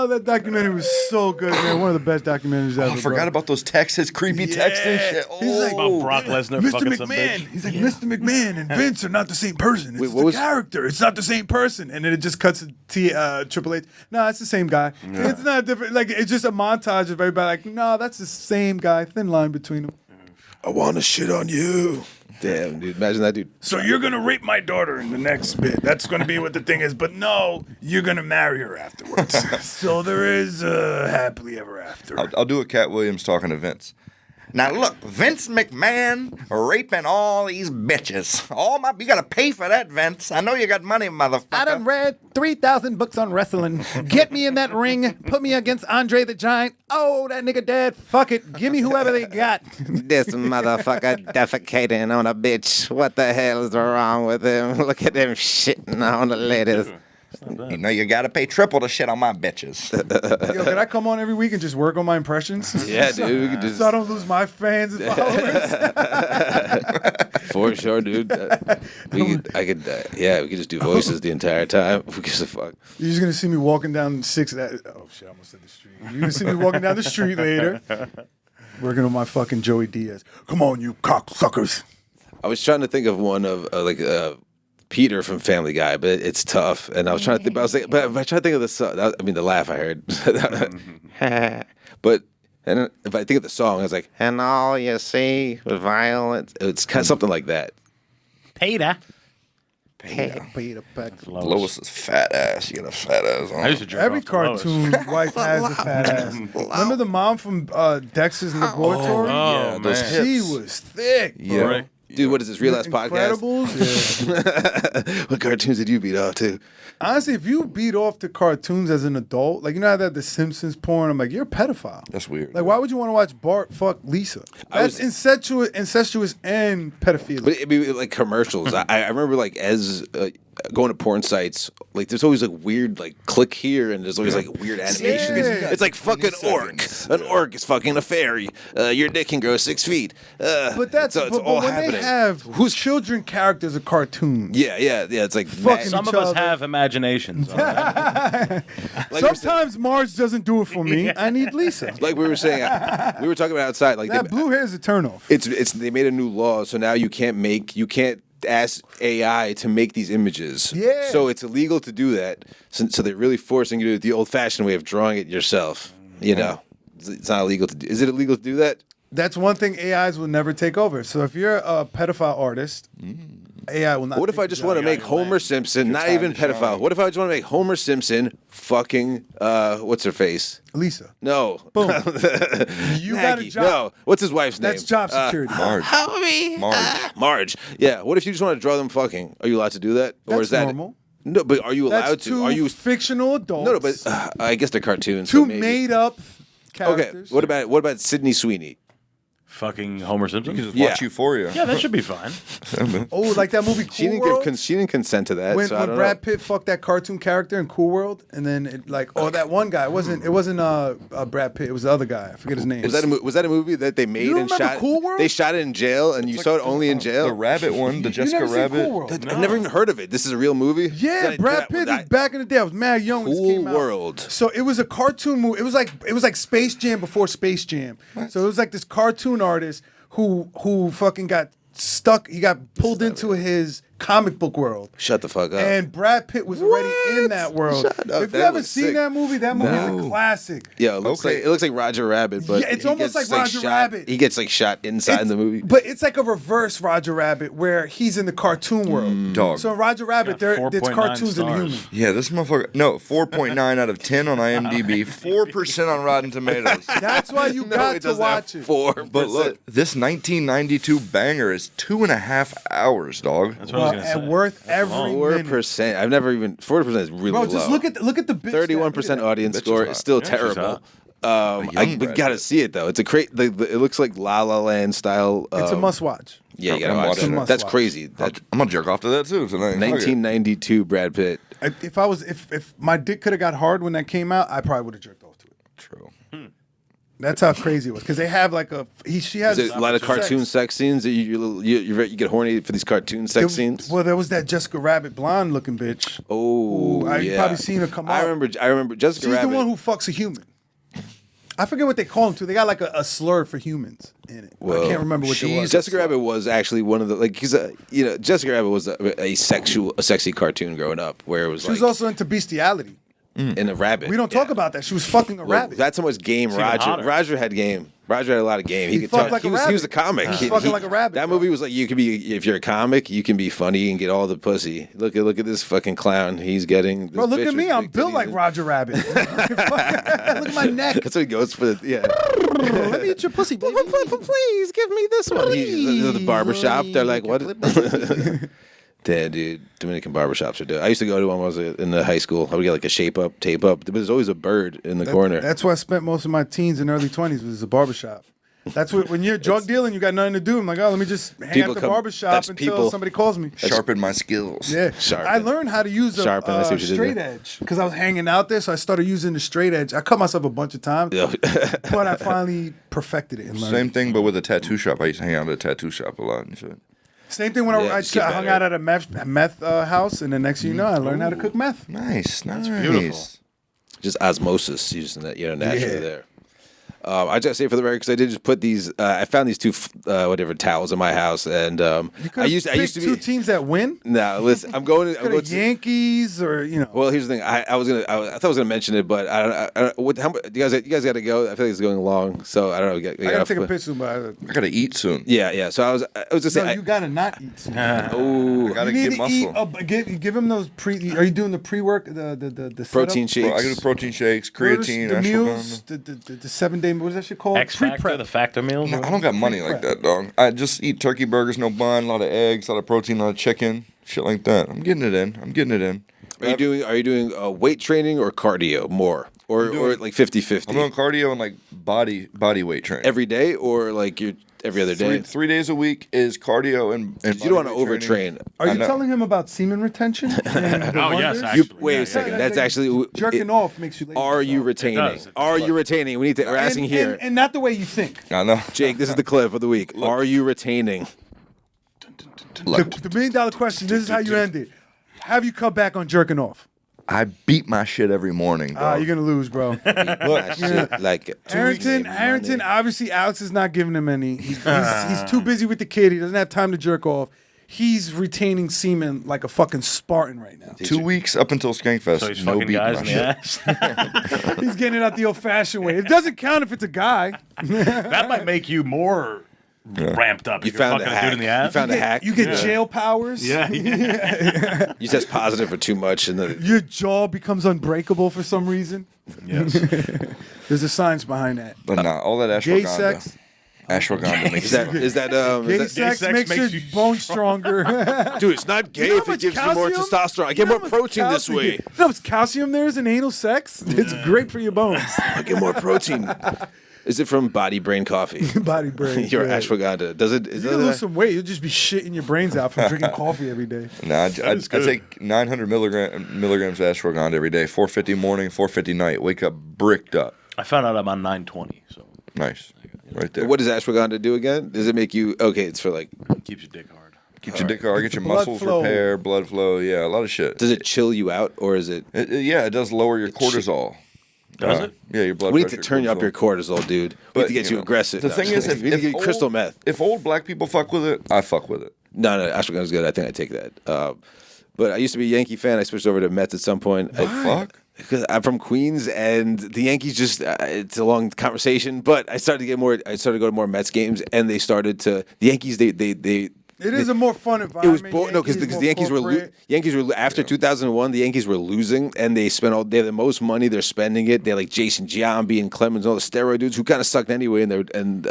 Speaker 8: that documentary was so good, man. One of the best documentaries ever.
Speaker 9: I forgot about those texts, his creepy texts and shit.
Speaker 8: He's like,
Speaker 2: About Brock Lesnar
Speaker 8: Mr.
Speaker 2: fucking some
Speaker 8: McMahon.
Speaker 2: bitch.
Speaker 8: He's like, Mr. McMahon and Vince are not the same person. It's
Speaker 7: Wait,
Speaker 8: the
Speaker 7: what was-
Speaker 8: character. It's not the same person. And then it just cuts to Triple H. No, it's the same guy. It's not different. Like, it's just a montage of everybody like, no, that's the same guy. Thin line between them.
Speaker 7: I want to shit on you. Damn, dude. Imagine that dude.
Speaker 8: So you're going to rape my daughter in the next bit. That's going to be what the thing is. But no, you're going to marry her afterwards. So there is happily ever after.
Speaker 9: I'll do a Cat Williams talking to Vince. Now look, Vince McMahon raping all these bitches. You gotta pay for that, Vince. I know you got money, motherfucker.
Speaker 8: I done read 3,000 books on wrestling. Get me in that ring. Put me against Andre the Giant. Oh, that nigga dead. Fuck it. Give me whoever they got.
Speaker 12: This motherfucker defecating on a bitch. What the hell is wrong with him? Look at him shitting on the ladies.
Speaker 9: You know you gotta pay triple to shit on my bitches.
Speaker 8: Yo, can I come on every week and just work on my impressions?
Speaker 7: Yeah, dude. We could just...
Speaker 8: So I don't lose my fans and followers.
Speaker 7: For sure, dude. We could just do voices the entire time. Who gives a fuck?
Speaker 8: You're just gonna see me walking down oh shit, I almost said the street. You're gonna see me walking down the street later, working on my fucking Joey Diaz. Come on, you cocksuckers.
Speaker 7: I was trying to think of one of Peter from Family Guy, but it's tough. And I was trying to think, but I was like, but I tried to think of the song. The laugh I heard. But and if I think of the song, I was like,
Speaker 12: And all you see with violence.
Speaker 7: it's kind of something like that.
Speaker 2: Peter.
Speaker 8: Peter Peck.
Speaker 9: Lois's fat ass. You got a fat ass on.
Speaker 2: I used to jerk
Speaker 8: Every
Speaker 2: off to Lois.
Speaker 8: cartoon wife has a fat ass. Remember the mom from Dexter's Laboratory?
Speaker 2: Oh,
Speaker 9: those
Speaker 2: man.
Speaker 8: She was thick, bro.
Speaker 7: Yeah.
Speaker 2: Right.
Speaker 7: Dude, what is this, Real Ass Podcast?
Speaker 8: Incredibles? Yeah.
Speaker 7: What cartoons did you beat off to?
Speaker 8: Honestly, if you beat off to cartoons as an adult, like, you know how that The Simpsons porn, I'm like, you're a pedophile.
Speaker 9: That's weird.
Speaker 8: Like, why would you want to watch Bart fuck Lisa? That's incestuous and pedophilia.
Speaker 7: But it'd be like commercials. I remember like as going to porn sites, like there's always like weird like click here, and there's always like weird animations.
Speaker 8: Yeah.
Speaker 7: It's like fucking orc. An orc is fucking a fairy. Your dick can grow 6 feet.
Speaker 8: But that's
Speaker 7: it's
Speaker 8: but
Speaker 7: all
Speaker 8: when
Speaker 7: happening.
Speaker 8: they have children characters of cartoons.
Speaker 7: Yeah. It's like
Speaker 8: Fucking
Speaker 2: Some of us have imaginations. all right?
Speaker 8: Sometimes Marge doesn't do it for me. I need Lisa.
Speaker 7: like we were saying, we were talking about outside. Like
Speaker 8: That blue hair is a turnoff.
Speaker 7: it's they made a new law, so now you can't ask AI to make these images.
Speaker 8: Yeah.
Speaker 7: So it's illegal to do that. So they're really forcing you to do it the old-fashioned way of drawing it yourself. You know, it's not illegal to do. Is it illegal to do that?
Speaker 8: That's one thing AIs will never take over. So if you're a pedophile artist, AI will not.
Speaker 7: What if I just want to make Homer Simpson, not even pedophile? What if I just want to make Homer Simpson fucking what's her face?
Speaker 8: Lisa.
Speaker 7: No.
Speaker 8: Boom. You got a job.
Speaker 7: No. What's his wife's name?
Speaker 8: That's job security.
Speaker 9: Marge. Marge.
Speaker 7: Yeah. What if you just want to draw them fucking? Are you allowed to do that? Or
Speaker 8: That's
Speaker 7: is that
Speaker 8: normal.
Speaker 7: No, but are you allowed
Speaker 8: That's
Speaker 7: to?
Speaker 8: two
Speaker 7: Are you
Speaker 8: fictional adults?
Speaker 7: No, but I guess they're cartoons.
Speaker 8: Two
Speaker 7: so maybe.
Speaker 8: made up
Speaker 7: Okay.
Speaker 8: characters.
Speaker 7: What about Sydney Sweeney?
Speaker 2: Fucking Homer Simpson?
Speaker 9: You can just watch Euphoria.
Speaker 2: Yeah, that should be fine.
Speaker 8: Oh, like that movie Cool
Speaker 7: She didn't
Speaker 8: World?
Speaker 7: she didn't consent to that.
Speaker 8: when
Speaker 7: so I don't
Speaker 8: Brad
Speaker 7: know.
Speaker 8: Pitt fucked that cartoon character in Cool World, and then it that one guy. It wasn't Brad Pitt. It was the other guy. I forget his name.
Speaker 7: Was that a movie that they made
Speaker 8: You
Speaker 7: and
Speaker 8: don't remember
Speaker 7: shot?
Speaker 8: Cool World?
Speaker 7: They shot it in jail, and you saw it only in jail.
Speaker 9: The rabbit one, the Jessica
Speaker 8: never seen
Speaker 9: Rabbit.
Speaker 8: Cool World?
Speaker 7: I've never even heard of it. This is a real movie.
Speaker 8: Yeah, Brad Pitt was back in the day. I was mad young when this
Speaker 7: Cool
Speaker 8: came out.
Speaker 7: World.
Speaker 8: So it was a cartoon movie. It was like Space Jam before Space Jam. So it was like this cartoon artist who fucking got stuck. He got pulled into his comic book world.
Speaker 7: Shut the fuck up.
Speaker 8: And Brad Pitt was already in that world.
Speaker 7: Shut up.
Speaker 8: If you
Speaker 7: That
Speaker 8: haven't
Speaker 7: was
Speaker 8: seen
Speaker 7: sick.
Speaker 8: that movie is a classic.
Speaker 7: Yeah, it looks like Roger Rabbit, but
Speaker 8: Yeah, it's
Speaker 7: he
Speaker 8: almost
Speaker 7: gets,
Speaker 8: like Roger
Speaker 7: shot,
Speaker 8: Rabbit.
Speaker 7: He gets shot inside the movie.
Speaker 8: But it's like a reverse Roger Rabbit where he's in the cartoon world.
Speaker 9: Dog.
Speaker 8: So in Roger Rabbit, it's
Speaker 2: 4.9
Speaker 8: cartoons and
Speaker 2: stars.
Speaker 8: humans.
Speaker 9: Yeah, this motherfucker. No, 4.9 out of 10 on IMDb, 4% on Rotten Tomatoes.
Speaker 8: That's why you got to watch it.
Speaker 7: 4%.
Speaker 9: But look, this 1992 banger is 2.5 hours, dog.
Speaker 2: That's what I was going to
Speaker 8: And
Speaker 2: say.
Speaker 8: worth every minute.
Speaker 7: 4%. I've never even 4% is really
Speaker 8: Bro,
Speaker 7: low.
Speaker 8: just look at the bitch.
Speaker 7: 31% audience
Speaker 9: Bitch is
Speaker 7: score
Speaker 9: hot.
Speaker 7: is still
Speaker 2: she's
Speaker 7: terrible.
Speaker 2: hot.
Speaker 7: I gotta see it though. It's a it looks like La La Land style.
Speaker 8: It's a must watch.
Speaker 7: Yeah, you gotta
Speaker 9: I'm
Speaker 7: watch
Speaker 9: watching
Speaker 7: it.
Speaker 9: it.
Speaker 7: That's
Speaker 8: Must
Speaker 7: crazy.
Speaker 9: I'm gonna jerk off to that too tonight.
Speaker 7: 1992 Brad Pitt.
Speaker 8: If my dick could have got hard when that came out, I probably would have jerked off to it.
Speaker 9: True.
Speaker 8: That's how crazy it was. Because they have like she has
Speaker 7: Is it a lot of cartoon sex scenes that you get horny for these cartoon sex scenes?
Speaker 8: Well, there was that Jessica Rabbit blonde looking bitch.
Speaker 7: Oh,
Speaker 8: You've
Speaker 7: yeah.
Speaker 8: probably seen her come
Speaker 7: I
Speaker 8: up.
Speaker 7: remember Jessica
Speaker 8: She's
Speaker 7: Rabbit.
Speaker 8: the one who fucks a human. I forget what they call them too. They got like a slur for humans in it. I can't remember what it was.
Speaker 7: Jessica Rabbit was actually one of the Jessica Rabbit was a sexy cartoon growing up where it was
Speaker 8: She was also into bestiality.
Speaker 7: in a rabbit.
Speaker 8: We don't talk about that. She was fucking a rabbit.
Speaker 7: That's how much game
Speaker 2: It's even
Speaker 7: Roger.
Speaker 2: hotter.
Speaker 7: Roger had game. Roger had a lot of game.
Speaker 8: He
Speaker 7: could
Speaker 8: fucked
Speaker 7: talk.
Speaker 8: like a
Speaker 7: He was
Speaker 8: rabbit.
Speaker 7: a comic.
Speaker 8: He was fucking like a rabbit,
Speaker 7: That
Speaker 8: bro.
Speaker 7: movie was like you could be if you're a comic, you can be funny and get all the pussy. Look at this fucking clown. He's getting. This
Speaker 8: Bro, look
Speaker 7: bitch
Speaker 8: at me.
Speaker 7: with
Speaker 8: I'm
Speaker 7: big
Speaker 8: built
Speaker 7: titties.
Speaker 8: like Roger Rabbit. Look at my neck.
Speaker 7: That's what he goes for. Yeah.
Speaker 8: Let me eat your pussy, baby.
Speaker 12: Please give me this one.
Speaker 7: The barbershop. They're like, what? Damn, dude. Dominican barbershops are dope. I used to go to one when I was in the high school. I would get like a shape up, tape up. But there's always a bird in the corner.
Speaker 8: That's where I spent most of my teens and early 20s was a barbershop. That's what when you're drug dealing, you got nothing to do. I'm like, let me just hang
Speaker 7: People
Speaker 8: at the
Speaker 7: come-
Speaker 8: barbershop
Speaker 7: that's
Speaker 8: until
Speaker 7: people-
Speaker 8: somebody calls me.
Speaker 9: Sharpen my skills.
Speaker 8: Yeah,
Speaker 7: Sharpen.
Speaker 8: I learned how to use a
Speaker 7: Sharpen, I see what you did
Speaker 8: straight
Speaker 7: there.
Speaker 8: edge because I was hanging out there, so I started using the straight edge. I cut myself a bunch of times, but I finally perfected it and learned.
Speaker 9: Same thing, but with a tattoo shop. I used to hang out at a tattoo shop a lot and shit.
Speaker 8: Same thing when
Speaker 7: Yeah,
Speaker 8: I
Speaker 7: just get
Speaker 8: hung
Speaker 7: better.
Speaker 8: out at a meth house, and the next thing you know, I learned how to cook meth.
Speaker 9: Nice.
Speaker 2: beautiful.
Speaker 7: Just osmosis, naturally
Speaker 8: Yeah.
Speaker 7: there. I just say for the record because I did just put these. I found these two whatever towels in my house, and I used to
Speaker 8: pick
Speaker 7: be.
Speaker 8: two teams that win.
Speaker 7: No, listen, I'm going
Speaker 8: Could have
Speaker 7: to.
Speaker 8: Yankees or
Speaker 7: Well, here's the thing. I thought I was gonna mention it, but I don't. You guys got to go. I feel like it's going long, so I don't know.
Speaker 8: I gotta take a piss soon, but
Speaker 9: I gotta eat soon.
Speaker 7: Yeah. So I was just
Speaker 8: no,
Speaker 7: saying.
Speaker 8: you gotta not eat. Soon.
Speaker 7: Oh,
Speaker 9: I gotta
Speaker 8: You need
Speaker 9: get
Speaker 8: to eat.
Speaker 9: muscle.
Speaker 8: Give him those pre. Are you doing the pre-work? The
Speaker 7: protein
Speaker 8: setup?
Speaker 9: Bro, I
Speaker 7: shakes.
Speaker 9: do protein shakes,
Speaker 8: Notice
Speaker 9: creatine,
Speaker 8: the
Speaker 9: ashwagandha.
Speaker 8: meals, the 7-day. What is that shit called?
Speaker 2: X Factor,
Speaker 8: Pre-prep.
Speaker 2: the Factor meals.
Speaker 9: No, I don't got money like
Speaker 8: Pre-prep.
Speaker 9: that, dog. I just eat turkey burgers, no bun, a lot of eggs, a lot of protein, a lot of chicken, shit like that. I'm getting it in.
Speaker 7: Are you doing weight training or cardio more, or like 50-50?
Speaker 9: I'm doing cardio and like body weight training.
Speaker 7: Every day, or like you're every other day.
Speaker 9: Three days a week is cardio and
Speaker 7: You don't want to overtrain.
Speaker 8: Are
Speaker 9: I
Speaker 8: you
Speaker 9: know.
Speaker 8: telling him about semen retention?
Speaker 2: Oh, yes, actually.
Speaker 7: Wait
Speaker 2: Yeah,
Speaker 7: a second.
Speaker 2: yeah.
Speaker 7: That's actually
Speaker 8: Jerking off makes you lazy.
Speaker 7: Are you retaining?
Speaker 2: does.
Speaker 7: Are you retaining? We're asking here.
Speaker 8: and not the way you think.
Speaker 9: I know.
Speaker 7: Jake, this is the clip of the week. Are you retaining?
Speaker 8: The $1 million question. This is how you end it. Have you cut back on jerking off?
Speaker 9: I beat my shit every morning, dog.
Speaker 8: You're gonna lose, bro.
Speaker 7: That shit, like
Speaker 8: Harrington, obviously, Alex is not giving him any. He's too busy with the kid. He doesn't have time to jerk off. he's retaining semen like a fucking Spartan right now.
Speaker 9: 2 weeks up until Skankfest.
Speaker 2: So he's
Speaker 9: no
Speaker 2: fucking
Speaker 9: beating
Speaker 2: guys
Speaker 9: my
Speaker 2: in the
Speaker 9: shit.
Speaker 2: ass.
Speaker 8: He's getting it out the old-fashioned way. It doesn't count if it's a guy.
Speaker 2: That might make you more ramped up.
Speaker 7: You
Speaker 2: if
Speaker 7: found
Speaker 2: you're
Speaker 7: a
Speaker 2: fucking a dude in the
Speaker 7: hack.
Speaker 2: ass.
Speaker 7: You found a hack.
Speaker 8: You get jail powers.
Speaker 2: Yeah.
Speaker 7: You test positive for too much, and then
Speaker 8: Your jaw becomes unbreakable for some reason.
Speaker 2: Yes.
Speaker 8: There's a science behind that.
Speaker 9: But nah, all that
Speaker 8: Gay
Speaker 9: ashwagandha.
Speaker 8: sex.
Speaker 9: Ashwagandha makes
Speaker 7: is that
Speaker 8: Gay sex makes your bones stronger.
Speaker 7: dude? It's not gay
Speaker 8: You know
Speaker 7: if
Speaker 8: how
Speaker 7: it
Speaker 8: much
Speaker 7: gives you more
Speaker 8: calcium?
Speaker 7: testosterone. I
Speaker 8: You
Speaker 7: get
Speaker 8: know
Speaker 7: more
Speaker 8: how much
Speaker 7: protein this
Speaker 8: calcium-
Speaker 7: way.
Speaker 8: You know how much calcium there is in anal sex? It's great for your bones.
Speaker 7: I get more protein. Is it from Body Brain Coffee?
Speaker 8: Body brain.
Speaker 7: Your
Speaker 8: yeah.
Speaker 7: ashwagandha. Does it? Is
Speaker 8: You lose some weight. You'll just be shitting your brains out from drinking coffee every day.
Speaker 9: Nah, I take 900 milligrams of ashwagandha every day. 450 morning, 450 night. Wake up bricked up.
Speaker 2: I found out I'm on 920. So
Speaker 9: Nice. Right there.
Speaker 7: What does ashwagandha do again? Does it make you okay? It's for like
Speaker 2: keeps your dick hard.
Speaker 9: Get your dick hard, get your
Speaker 8: blood
Speaker 9: muscles
Speaker 8: flow.
Speaker 9: repair, blood flow. Yeah, a lot of shit.
Speaker 7: Does it chill you out or is it?
Speaker 9: Yeah, it does lower your cortisol.
Speaker 2: Does it?
Speaker 9: Yeah, your blood
Speaker 7: We need
Speaker 9: pressure.
Speaker 7: to turn up your cortisol, dude. We need to get you aggressive.
Speaker 9: The
Speaker 7: No,
Speaker 9: thing is,
Speaker 7: we need to get you crystal
Speaker 9: old,
Speaker 7: meth.
Speaker 9: If old black people fuck with it, I fuck with it.
Speaker 7: No, ashwagandha's good. I think I take that. But I used to be a Yankee fan. I switched over to Mets at some point.
Speaker 9: Fuck.
Speaker 7: Because I'm from Queens, and the Yankees just—it's a long conversation. But I started to get more. I started to go to more Mets games, and they started to the Yankees.
Speaker 8: It is a more fun environment.
Speaker 7: It was no, because the Yankees were after 2001. The Yankees were losing, and they have the most money. They're spending it. They're like Jason Giambi and Clemens, all the steroid dudes who kind of sucked anyway. And I don't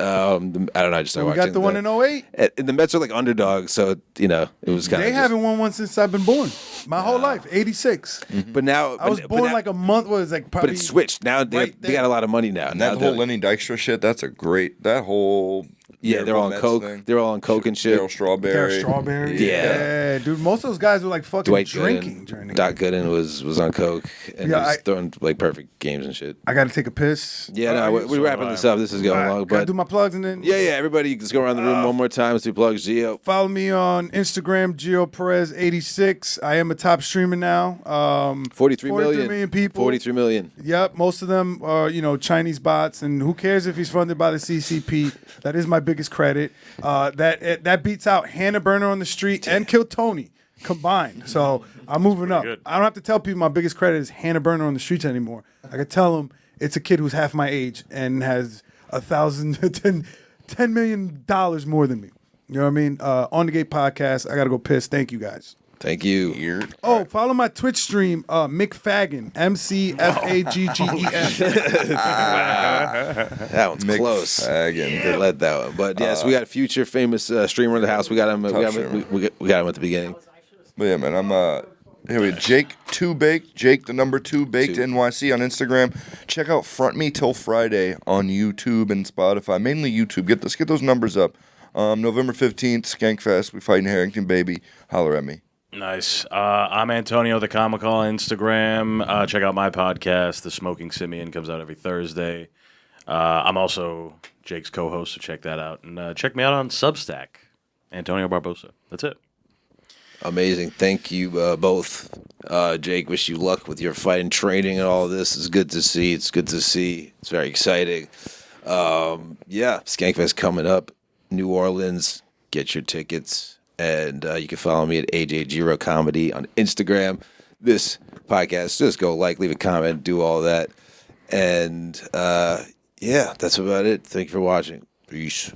Speaker 7: know. I just started
Speaker 8: We
Speaker 7: watching.
Speaker 8: got the one in 08.
Speaker 7: And the Mets are like underdogs, so it was kind of.
Speaker 8: They haven't won one since I've been born. My whole life, 86.
Speaker 7: But now
Speaker 8: I was born like a month. What was like? Probably
Speaker 7: But it switched. Now they got a lot of money now.
Speaker 9: And that whole Lenny Dykstra shit, that's a great. That whole.
Speaker 7: Yeah, they're all on
Speaker 9: Mets
Speaker 7: coke.
Speaker 9: thing.
Speaker 7: They're all on coke and shit.
Speaker 9: Daryl Strawberry.
Speaker 7: Yeah.
Speaker 8: Dude. Most of those guys were like fucking
Speaker 7: Dwight
Speaker 8: drinking
Speaker 7: Gooden.
Speaker 8: during the
Speaker 7: Doc Gooden was on coke and
Speaker 8: Yeah,
Speaker 7: was throwing like perfect games and shit.
Speaker 8: I got to take a piss.
Speaker 7: Yeah, no, we're wrapping this up. This is going long,
Speaker 8: Gotta
Speaker 7: but
Speaker 8: do my plugs and then.
Speaker 7: yeah, everybody, just go around the room one more time. Let's do plugs. Geo.
Speaker 8: Follow me on Instagram, Geo Perez 86. I am a top streamer now.
Speaker 7: 43 million
Speaker 8: people.
Speaker 7: 43 million.
Speaker 8: Yep, most of them are Chinese bots, and who cares if he's funded by the CCP? That is my biggest credit. That beats out Hannah Burner on the Street and Kill Tony combined. So I'm moving up.
Speaker 2: good.
Speaker 8: I don't have to tell people my biggest credit is Hannah Burner on the Streets anymore. I can tell them it's a kid who's half my age and has $10 million more than me. You know what I mean? On the Gate podcast. I gotta go piss. Thank you guys.
Speaker 7: Thank you.
Speaker 8: Oh, follow my Twitch stream, McFaggen, McFaggen.
Speaker 7: That one's close. They led that one, but yes, we got a future famous streamer in the house. We got him. We got him at the beginning.
Speaker 9: But yeah, man, I'm here we Jake2Baked, Jake the number 2 Baked NYC on Instagram. Check out Front Me Till Friday on YouTube and Spotify, mainly YouTube. Get those numbers up. November 15th, Skankfest. We fight in Harrington, baby. Holler at me.
Speaker 2: Nice. I'm Antonio the Comical on Instagram. Check out my podcast, The Smoking Simeon, comes out every Thursday. I'm also Jake's co-host, so check that out. And check me out on Substack, Antonio Barbosa. That's it.
Speaker 7: Amazing. Thank you both. Jake, wish you luck with your fight and training and all of this. It's good to see. It's very exciting. Skankfest coming up. New Orleans. Get your tickets. And you can follow me at AJ Giro Comedy on Instagram. This podcast, just go leave a comment, do all that. And that's about it. Thank you for watching. Peace.